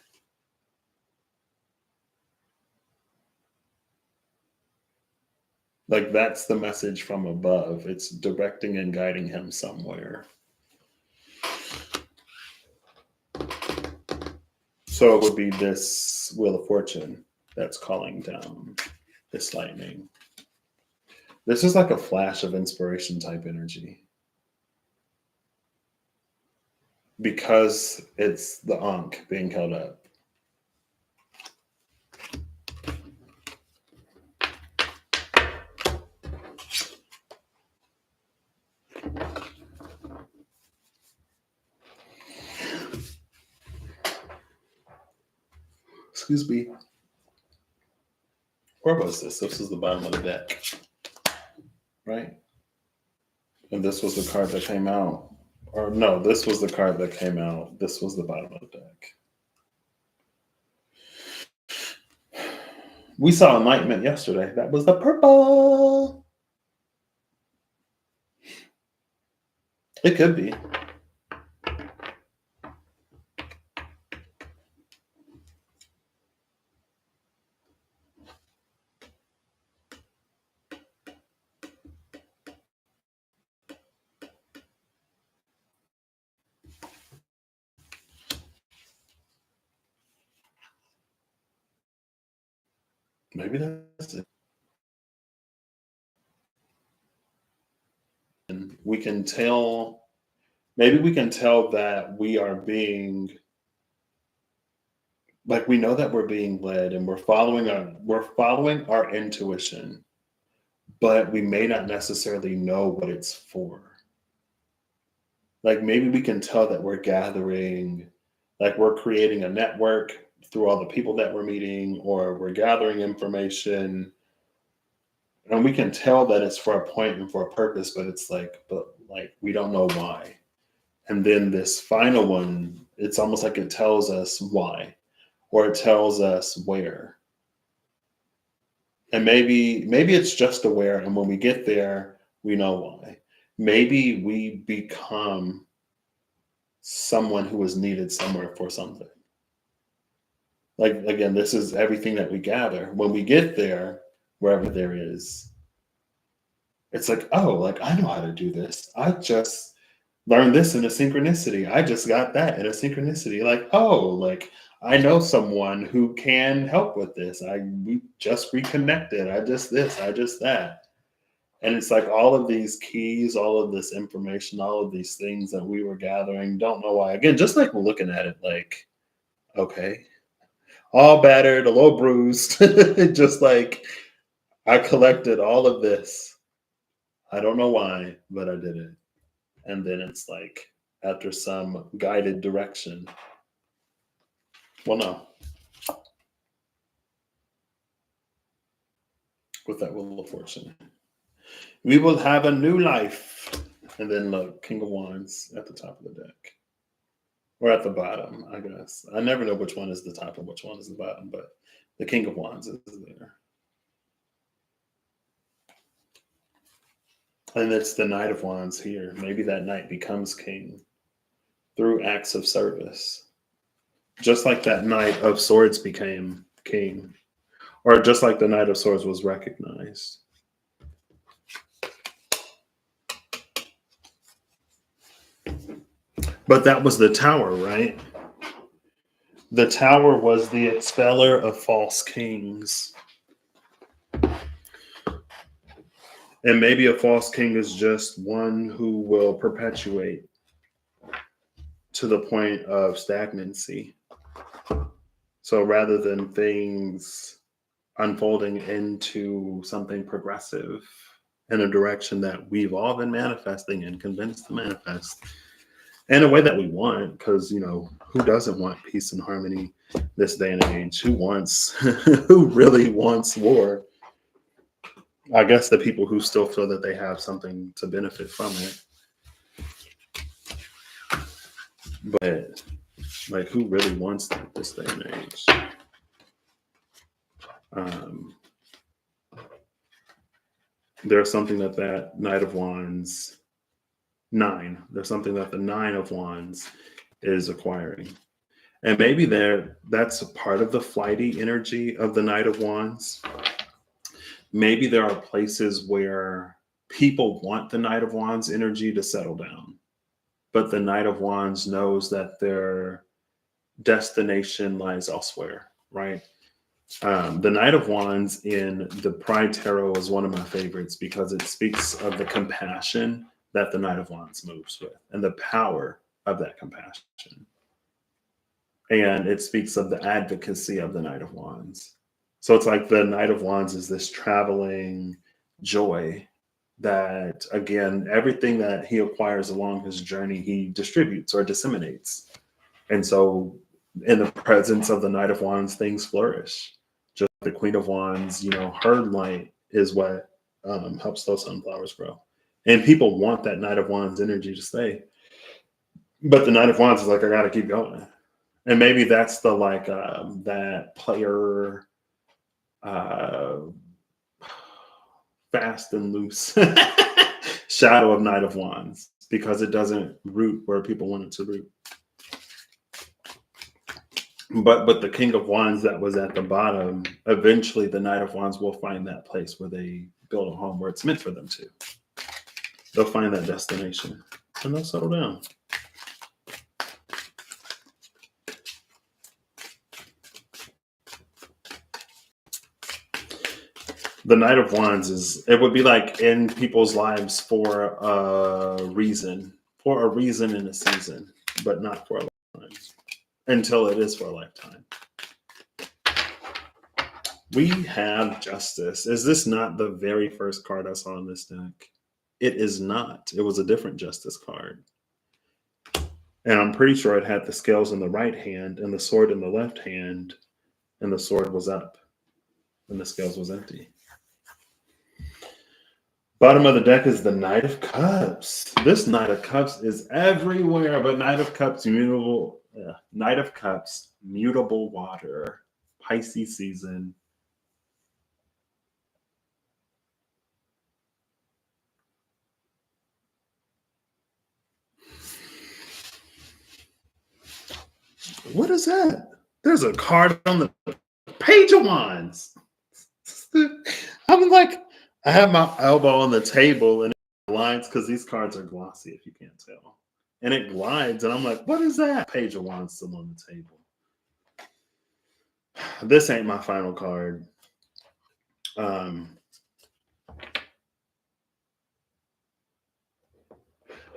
S1: Like that's the message from above. It's directing and guiding him somewhere. So it would be this Wheel of Fortune that's calling down this lightning. This is like a flash of inspiration type energy. Because it's the Ankh being held up. Excuse me. Where was this? This was the bottom of the deck, right? And this was the card that came out. Or no, this was the card that came out. This was the bottom of the deck. We saw enlightenment yesterday. That was the purple. It could be. Maybe that's it. And we can tell, maybe we can tell that we are being, like, we know that we're being led and we're following our intuition, but we may not necessarily know what it's for. Like, maybe we can tell that we're gathering, like we're creating a network through all the people that we're meeting, or we're gathering information, and we can tell that it's for a point and for a purpose, but it's like we don't know why. And then this final one, it's almost like it tells us why, or it tells us where. And maybe it's just aware, and when we get there, we know why. Maybe we become someone who is needed somewhere for something. Like, again, this is everything that we gather. When we get there, wherever there is, it's like, oh, like I know how to do this. I just learned this in a synchronicity. I just got that in a synchronicity. Like, oh, like I know someone who can help with this. We just reconnected. I just this, I just that. And it's like all of these keys, all of this information, all of these things that we were gathering, don't know why. Again, just like we're looking at it like, okay, all battered, a little bruised, just like I collected all of this. I don't know why, but I did it. And then it's like after some guided direction. Well, no, with that wheel of fortune, we will have a new life. And then look, King of Wands at the top of the deck. Or at the bottom, I guess. I never know which one is the top and which one is the bottom, but the King of Wands is there. And it's the Knight of Wands here. Maybe that knight becomes king through acts of service. Just like that Knight of Swords became king. Or just like the Knight of Swords was recognized. But that was the Tower, right? The Tower was the expeller of false kings. And maybe a false king is just one who will perpetuate to the point of stagnancy. So rather than things unfolding into something progressive in a direction that we've all been manifesting and convinced to manifest in a way that we want, because, you know, who doesn't want peace and harmony this day and age? Who really wants war? I guess the people who still feel that they have something to benefit from it. But like, who really wants that this day and age? There's something that Knight of Wands there's something that the Nine of Wands is acquiring. And maybe that's a part of the flighty energy of the Knight of Wands. Maybe there are places where people want the Knight of Wands energy to settle down, but the Knight of Wands knows that their destination lies elsewhere, right? The Knight of Wands in the Pride Tarot is one of my favorites because it speaks of the compassion that the Knight of Wands moves with and the power of that compassion. And it speaks of the advocacy of the Knight of Wands. So it's like the Knight of Wands is this traveling joy that, again, everything that he acquires along his journey, he distributes or disseminates. And so in the presence of the Knight of Wands, things flourish. Just like the Queen of Wands, her light is what helps those sunflowers grow. And people want that Knight of Wands energy to stay. But the Knight of Wands is like, I got to keep going. And maybe that's the that player uh, fast and loose shadow of Knight of Wands, because it doesn't root where people want it to root. But the King of Wands that was at the bottom, eventually the Knight of Wands will find that place where they build a home where it's meant for them to. They'll find that destination and they'll settle down. The Knight of Wands it would be like in people's lives for a reason in a season, but not for a lifetime, until it is for a lifetime. We have Justice. Is this not the very first card I saw in this deck? It is not. It was a different Justice card. And I'm pretty sure it had the scales in the right hand and the sword in the left hand, and the sword was up and the scales was empty. Bottom of the deck is the Knight of Cups. This Knight of Cups is everywhere, but Knight of Cups, mutable. Knight of Cups, mutable water, Pisces season. What is that? There's a card on the Page of Wands. I'm like, I have my elbow on the table and it glides, because these cards are glossy, if you can't tell. And it glides, and I'm like, what is that? Page of Wands still on the table. This ain't my final card.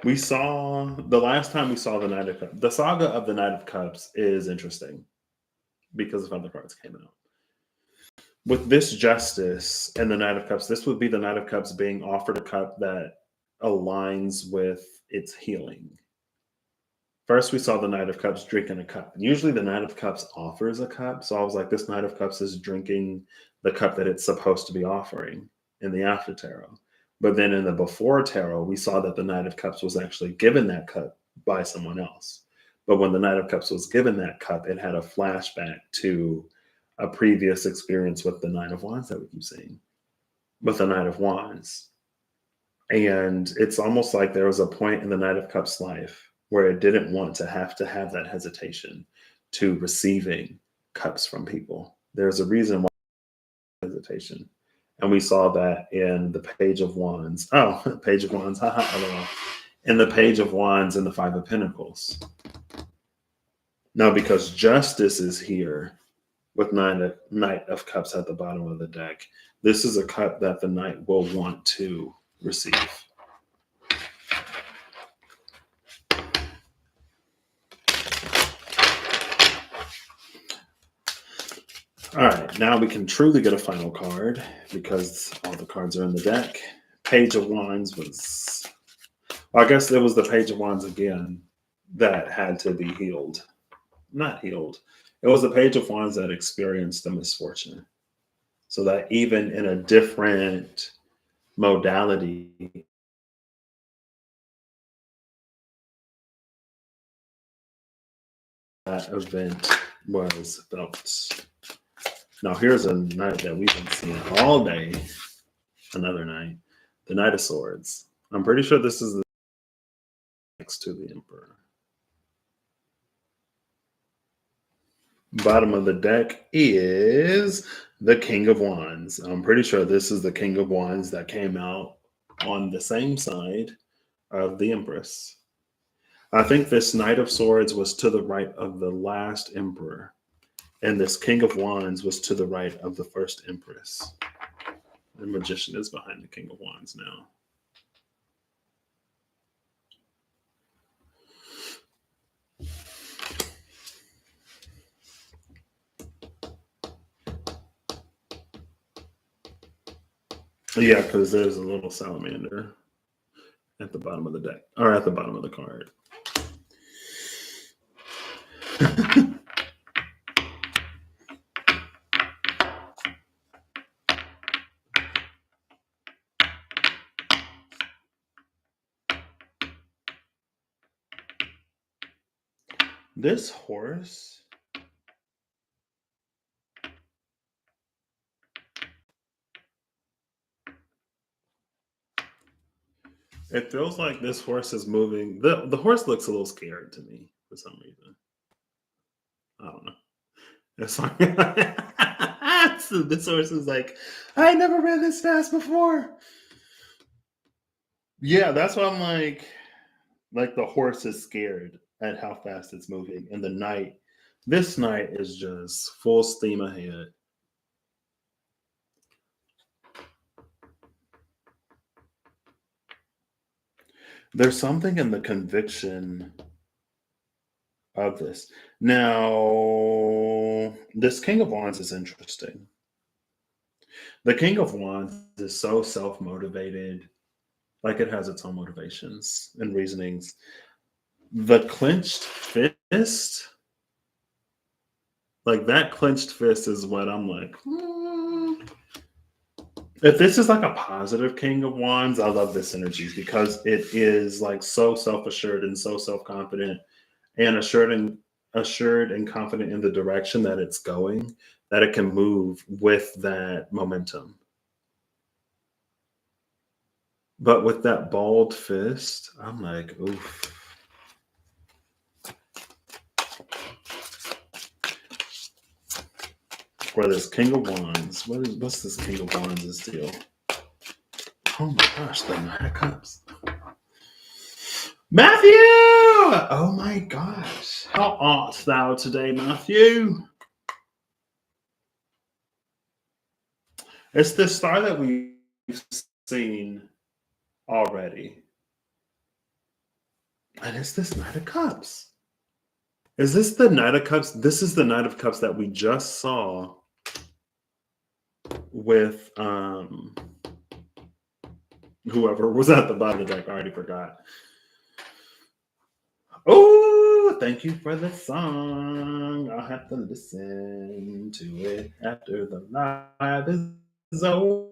S1: We saw, the last time we saw the Knight of Cups, the saga of the Knight of Cups is interesting because of how the cards came out. With this Justice and the Knight of Cups, this would be the Knight of Cups being offered a cup that aligns with its healing. First, we saw the Knight of Cups drinking a cup. Usually the Knight of Cups offers a cup. So I was like, this Knight of Cups is drinking the cup that it's supposed to be offering in the after tarot. But then in the before tarot, we saw that the Knight of Cups was actually given that cup by someone else. But when the Knight of Cups was given that cup, it had a flashback to a previous experience with the Knight of Wands that we keep seeing, with the Knight of Wands. And it's almost like there was a point in the Knight of Cups life where it didn't want to have that hesitation to receiving cups from people. There's a reason why hesitation. And we saw that in the Page of Wands. Oh, Page of Wands. In the Page of Wands and the Five of Pentacles. Now, because Justice is here with Knight of Cups at the bottom of the deck, this is a cup that the Knight will want to receive. All right, now we can truly get a final card because all the cards are in the deck. Page of Wands was, well, I guess it was the Page of Wands again that had to be healed. Not healed. It was the Page of Wands that experienced the misfortune. So that even in a different modality, that event was felt. Now, here's a Knight that we've been seeing all day. Another Knight, the Knight of Swords. I'm pretty sure this is the next to the Emperor. Bottom of the deck is the King of Wands. I'm pretty sure this is the King of Wands that came out on the same side of the Empress. I think this Knight of Swords was to the right of the last Emperor. And this King of Wands was to the right of the first Empress. The Magician is behind the King of Wands now. Yeah, because there's a little salamander at the bottom of the deck, or at the bottom of the card. This horse, it feels like this horse is moving. The horse looks a little scared to me for some reason. I don't know. It's like so this horse is like, I never ran this fast before. Yeah, that's what I'm like. Like the horse is scared at how fast it's moving. And the knight, this knight is just full steam ahead. There's something in the conviction of this. Now, this King of Wands is interesting. The King of Wands is so self motivated, like it has its own motivations and reasonings. The clenched fist, like that clenched fist is what I'm like, if this is like a positive King of Wands, I love this energy because it is like so self-assured and so self-confident and assured and confident in the direction that it's going, that it can move with that momentum. But with that balled fist, I'm like, oof. For this King of Wands, what's this King of Wands' deal? Oh my gosh, the Knight of Cups. Matthew! Oh my gosh. How art thou today, Matthew? It's the star that we've seen already. And it's this Knight of Cups. Is this the Knight of Cups? This is the Knight of Cups that we just saw with whoever was at the bottom of the deck. I already forgot. Oh, thank you for the song. I'll have to listen to it after the live is over.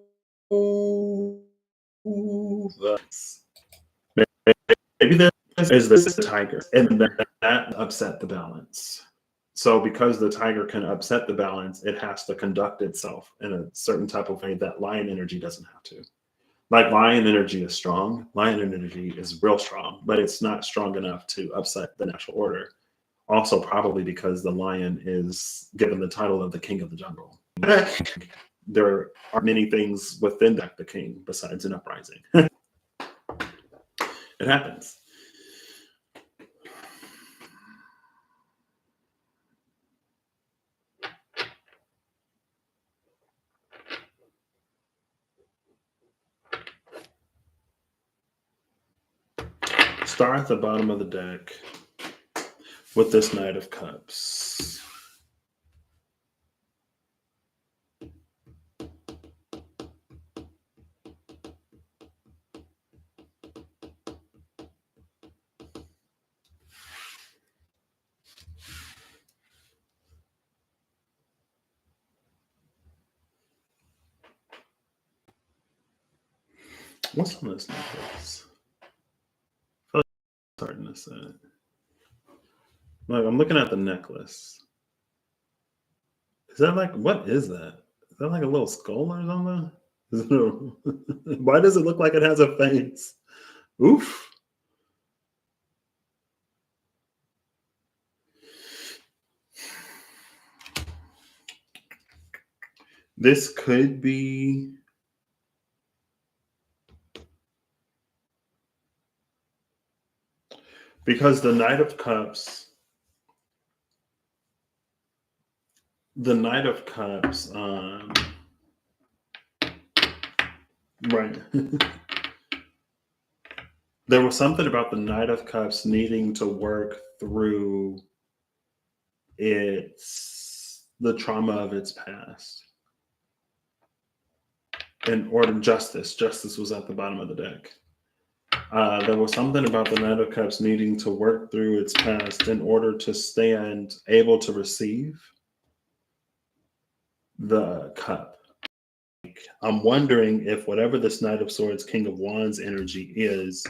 S1: Maybe this is the tiger, and that upset the balance. So because the tiger can upset the balance, it has to conduct itself in a certain type of way that lion energy doesn't have to. Like lion energy is strong, lion energy is real strong, but it's not strong enough to upset the natural order. Also, probably because the lion is given the title of the king of the jungle. There are many things within the king besides an uprising. It happens. Star at the bottom of the deck with this Knight of Cups. What's on this necklace? I feel like it's starting to set. Like I'm looking at the necklace. Is that like what is that? Is that like a little skull or something? Why does it look like it has a face? Oof. This could be because the Knight of Cups, right. There was something about the Knight of Cups needing to work through the trauma of its past. In order, justice was at the bottom of the deck. There was something about the Knight of Cups needing to work through its past in order to stand able to receive the cup. I'm wondering if whatever this Knight of Swords, King of Wands energy is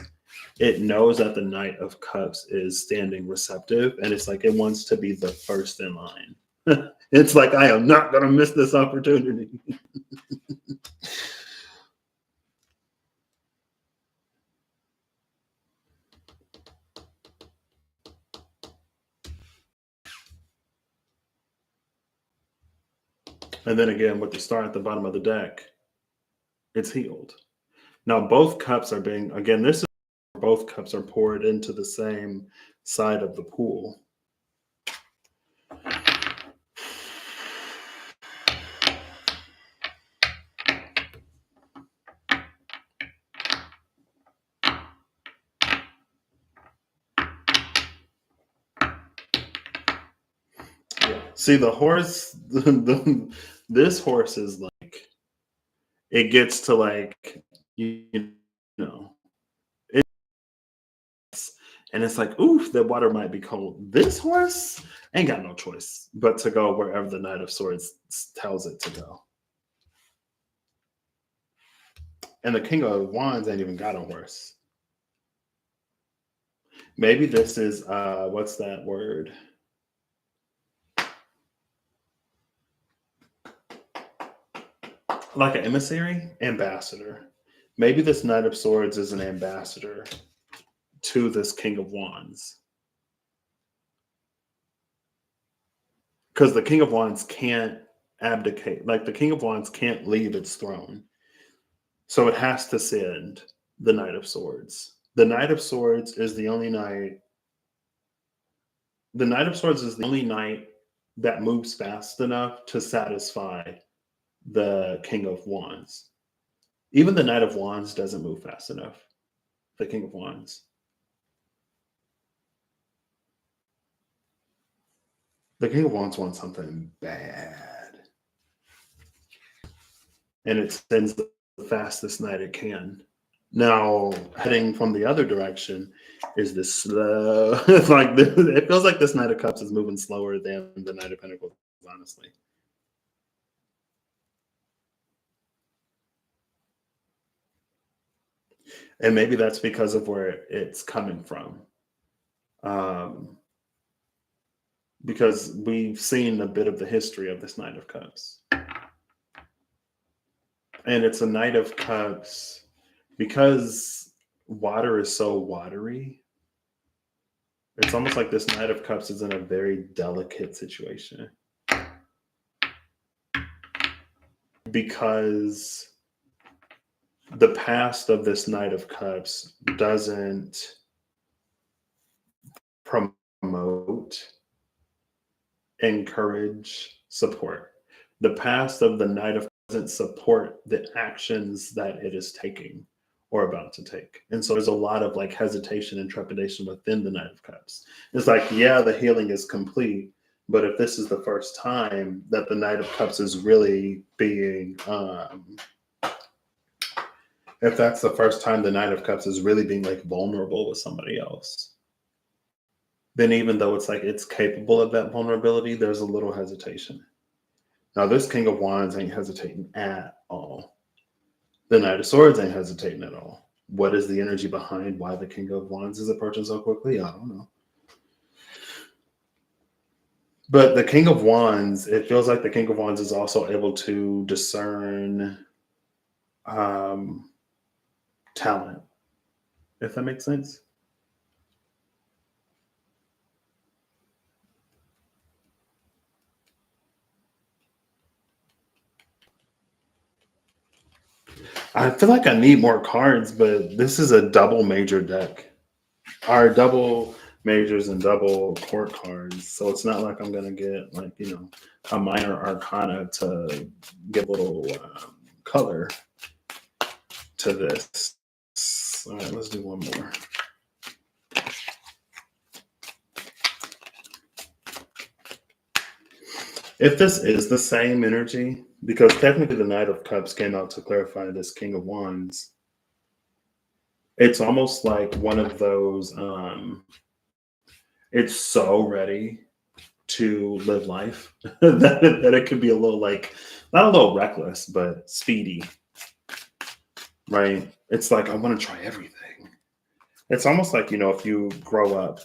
S1: it knows that the Knight of Cups is standing receptive, and it's like it wants to be the first in line. It's like, I am not going to miss this opportunity. And then again, with the star at the bottom of the deck, it's healed. Now, both cups are being, again, this is both cups are poured into the same side of the pool. Yeah. See, the horse, this horse is like, it gets to like, you know, and it's like, oof, the water might be cold. This horse ain't got no choice but to go wherever the Knight of Swords tells it to go. And the King of Wands ain't even got a horse. Maybe this is what's that word? Like an emissary, ambassador. Maybe this Knight of Swords is an ambassador to this King of Wands. Because the King of Wands can't abdicate. Like the King of Wands can't leave its throne. So it has to send the Knight of Swords. The Knight of Swords is the only knight. The Knight of Swords is the only knight that moves fast enough to satisfy the King of Wands. Even the Knight of Wands doesn't move fast enough. The King of Wands. The King of Wands wants something bad. And it sends the fastest knight it can. Now, heading from the other direction is this slow. It's like it feels like this Knight of Cups is moving slower than the Knight of Pentacles, honestly. And maybe that's because of where it's coming from. Because we've seen a bit of the history of this Knight of Cups. And it's a Knight of Cups because water is so watery. It's almost like this Knight of Cups is in a very delicate situation. Because the past of this Knight of Cups doesn't promote, encourage, support. The past of the Knight of Cups doesn't support the actions that it is taking or about to take. And so there's a lot of like hesitation and trepidation within the Knight of Cups. It's like, yeah, the healing is complete, but if this is the first time that the Knight of Cups is really being, if that's the first time the Knight of Cups is really being like vulnerable with somebody else, then even though it's like it's capable of that vulnerability, there's a little hesitation. Now, this King of Wands ain't hesitating at all. The Knight of Swords ain't hesitating at all. What is the energy behind why the King of Wands is approaching so quickly? I don't know. But the King of Wands, it feels like the King of Wands is also able to discern talent, if that makes sense. I feel like I need more cards, but this is a double major deck. Our double majors and double court cards. So it's not like I'm going to get like, a minor arcana to give a little color to this. All right, let's do one more. If this is the same energy, because technically the Knight of Cups came out to clarify this King of Wands, it's almost like one of those, it's so ready to live life that it could be a little like, not a little reckless, but speedy, right? It's like, I want to try everything. It's almost like, if you grow up,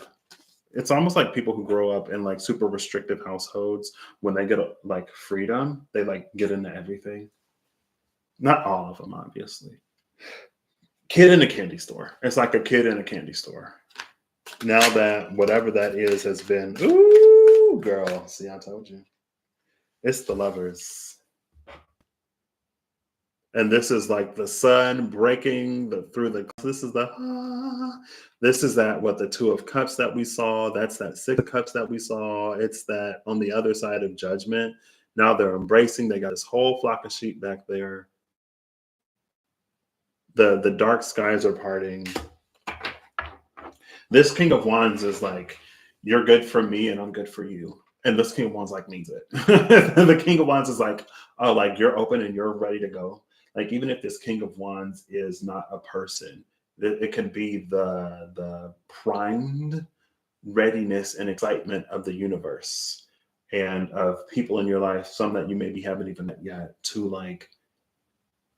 S1: it's almost like people who grow up in like super restrictive households, when they get like freedom, they like get into everything. Not all of them, obviously. Kid in a candy store. It's like a kid in a candy store. Now that whatever that is has been, ooh, girl. See, I told you. It's the lovers. And this is like the sun breaking through the. This is the. This is that what the Two of Cups that we saw. That's that Six of Cups that we saw. It's that on the other side of judgment. Now they're embracing. They got this whole flock of sheep back there. The dark skies are parting. This King of Wands is like, you're good for me and I'm good for you. And this King of Wands like means it. The King of Wands is like, oh, like you're open and you're ready to go. Like even if this King of Wands is not a person, it could be the primed readiness and excitement of the universe and of people in your life, some that you maybe haven't even met yet, to like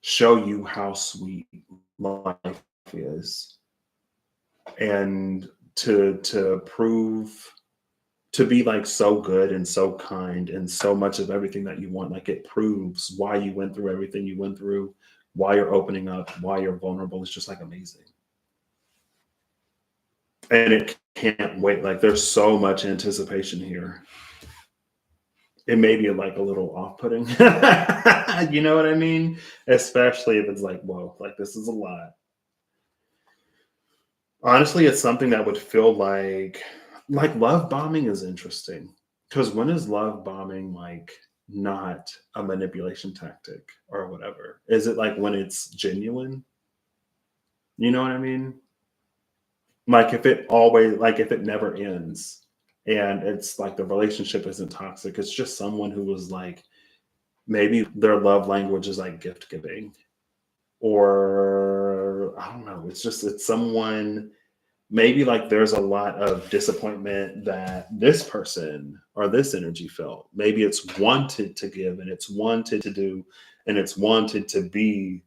S1: show you how sweet life is, and to prove, to be like so good and so kind and so much of everything that you want. Like it proves why you went through everything you went through, why you're opening up, why you're vulnerable. It's just like amazing. And it can't wait. Like there's so much anticipation here. It may be like a little off-putting. You know what I mean? Especially if it's like, whoa, like this is a lot. Honestly, it's something that would feel like love bombing is interesting. Because when is love bombing like not a manipulation tactic or whatever? Is it like when it's genuine? You know what I mean? Like if it always, like if it never ends and it's like the relationship isn't toxic, it's just someone who was like, maybe their love language is like gift giving, or I don't know, it's someone, maybe like there's a lot of disappointment that this person or this energy felt. Maybe it's wanted to give and it's wanted to do and it's wanted to be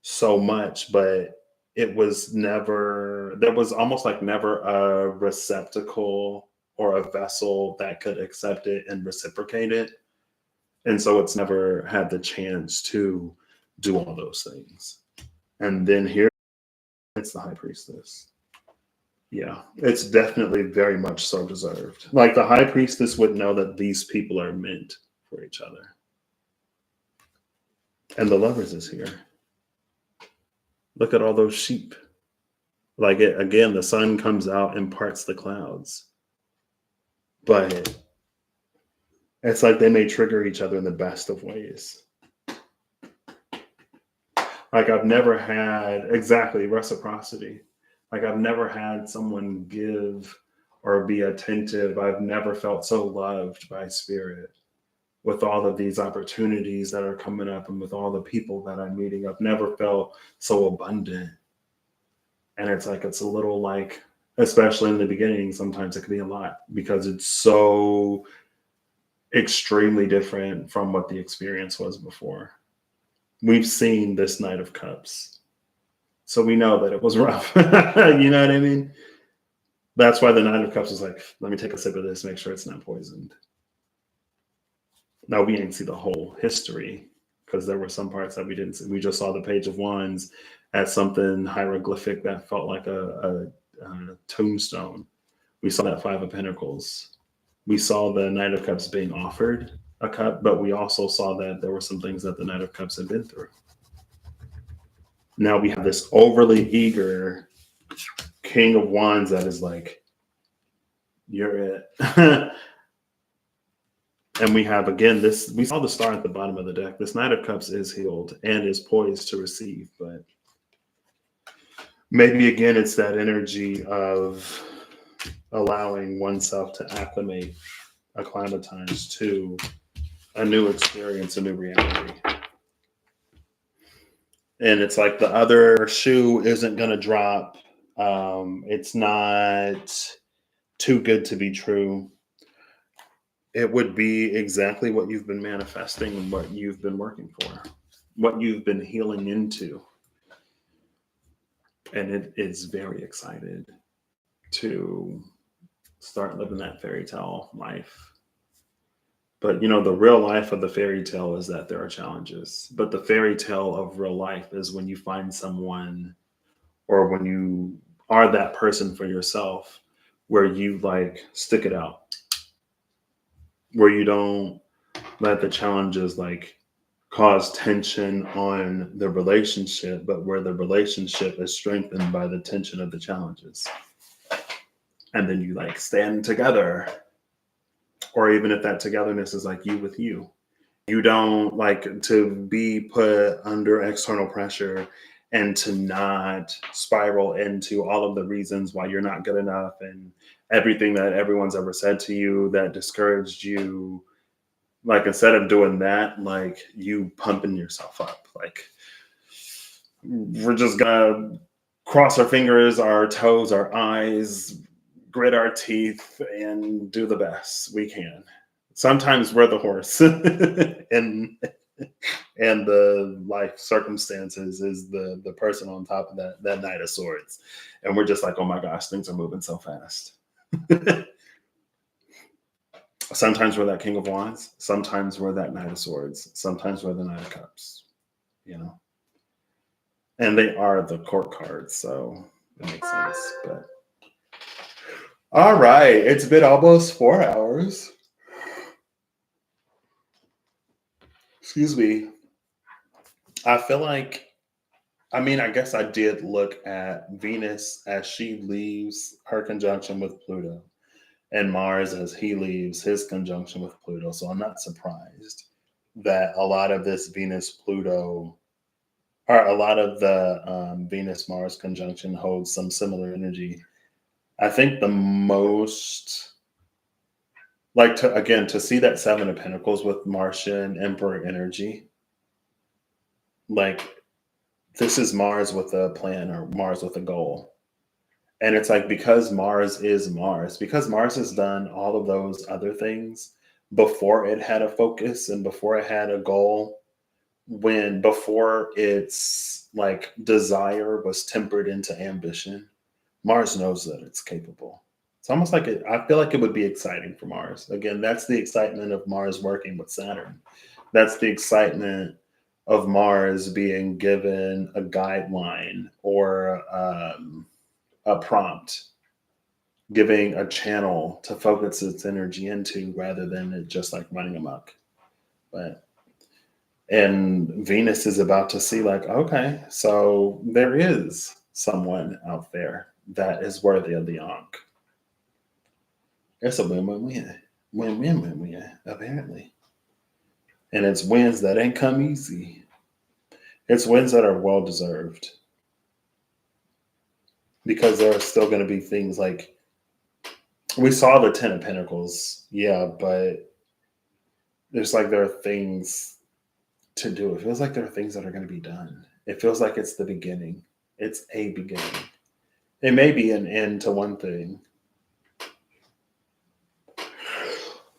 S1: so much, but it was never, there was almost like never a receptacle or a vessel that could accept it and reciprocate it. And so it's never had the chance to do all those things. And then here it's the high priestess. Yeah, it's definitely very much so deserved. Like the high priestess would know that these people are meant for each other. And the lovers is here. Look at all those sheep. Like it again, the sun comes out and parts the clouds. But it's like they may trigger each other in the best of ways. Like I've never had exactly reciprocity. Like I've never had someone give or be attentive. I've never felt so loved by spirit with all of these opportunities that are coming up and with all the people that I'm meeting. I've never felt so abundant. And it's like, it's a little like, especially in the beginning, sometimes it can be a lot because it's so extremely different from what the experience was before. We've seen this Knight of Cups, so we know that it was rough. You know what I mean? That's why the Nine of Cups is like, let me take a sip of this, make sure it's not poisoned. Now we didn't see the whole history because there were some parts that we didn't see. We just saw the Page of Wands as something hieroglyphic that felt like a tombstone. We saw that Five of Pentacles. We saw the Knight of Cups being offered a cup, but we also saw that there were some things that the Knight of Cups had been through. Now we have this overly eager King of Wands that is like, you're it. And we have, again, this, we saw the star at the bottom of the deck. This Knight of Cups is healed and is poised to receive, but maybe again, it's that energy of allowing oneself to acclimatize to a new experience, a new reality. And it's like the other shoe isn't going to drop. It's not too good to be true. It would be exactly what you've been manifesting and what you've been working for, what you've been healing into. And it is very excited to start living that fairy tale life. But the real life of the fairy tale is that there are challenges. But the fairy tale of real life is when you find someone, or when you are that person for yourself, where you like stick it out, where you don't let the challenges like cause tension on the relationship, but where the relationship is strengthened by the tension of the challenges. And then you like stand together, or even if that togetherness is like you with you. You don't like to be put under external pressure and to not spiral into all of the reasons why you're not good enough and everything that everyone's ever said to you that discouraged you. Like, instead of doing that, like, you pumping yourself up. Like, we're just gonna cross our fingers, our toes, our eyes, grit our teeth, and do the best we can. Sometimes we're the horse, and the life circumstances is the person on top of that knight of swords, and we're just like, oh my gosh, things are moving so fast. Sometimes we're that king of wands, sometimes we're that knight of swords, sometimes we're the knight of cups, you know and they are the court cards, so it makes sense. But all right, it's been almost 4 hours. Excuse me. I feel like, I guess I did look at Venus as she leaves her conjunction with Pluto, and Mars as he leaves his conjunction with Pluto. So I'm not surprised that a lot of this Venus Pluto, or a lot of the Venus Mars conjunction, holds some similar energy. I think the most, like, to see that Seven of Pentacles with Martian Emperor energy, like, this is Mars with a plan, or Mars with a goal. And it's like, because Mars is Mars, because Mars has done all of those other things before it had a focus and before it had a goal, before its like desire was tempered into ambition, Mars knows that it's capable. It's almost like I feel like it would be exciting for Mars. Again, that's the excitement of Mars working with Saturn. That's the excitement of Mars being given a guideline, or a prompt, giving a channel to focus its energy into, rather than it just like running amok. But and Venus is about to see, like, okay, so there is someone out there that is worthy of the ankh. It's a win-win-win. Win-win-win-win, apparently. And it's wins that ain't come easy. It's wins that are well deserved. Because there are still going to be things like, we saw the Ten of Pentacles, yeah, but there are things to do. It feels like there are things that are going to be done. It feels like it's the beginning. It's a beginning. It may be an end to one thing.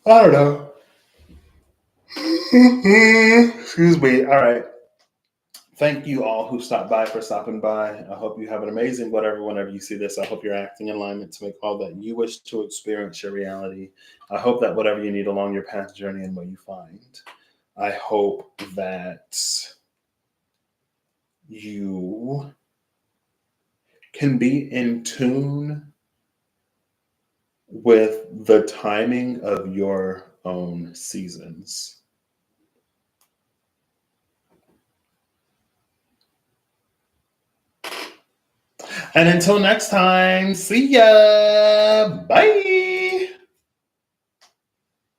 S1: I don't know. Excuse me. All right. Thank you all who stopped by for stopping by. I hope you have an amazing whenever you see this. I hope you're acting in alignment to make all that you wish to experience your reality. I hope that whatever you need along your path journey and what you find. I hope that you can be in tune with the timing of your own seasons. And until next time, see ya. Bye.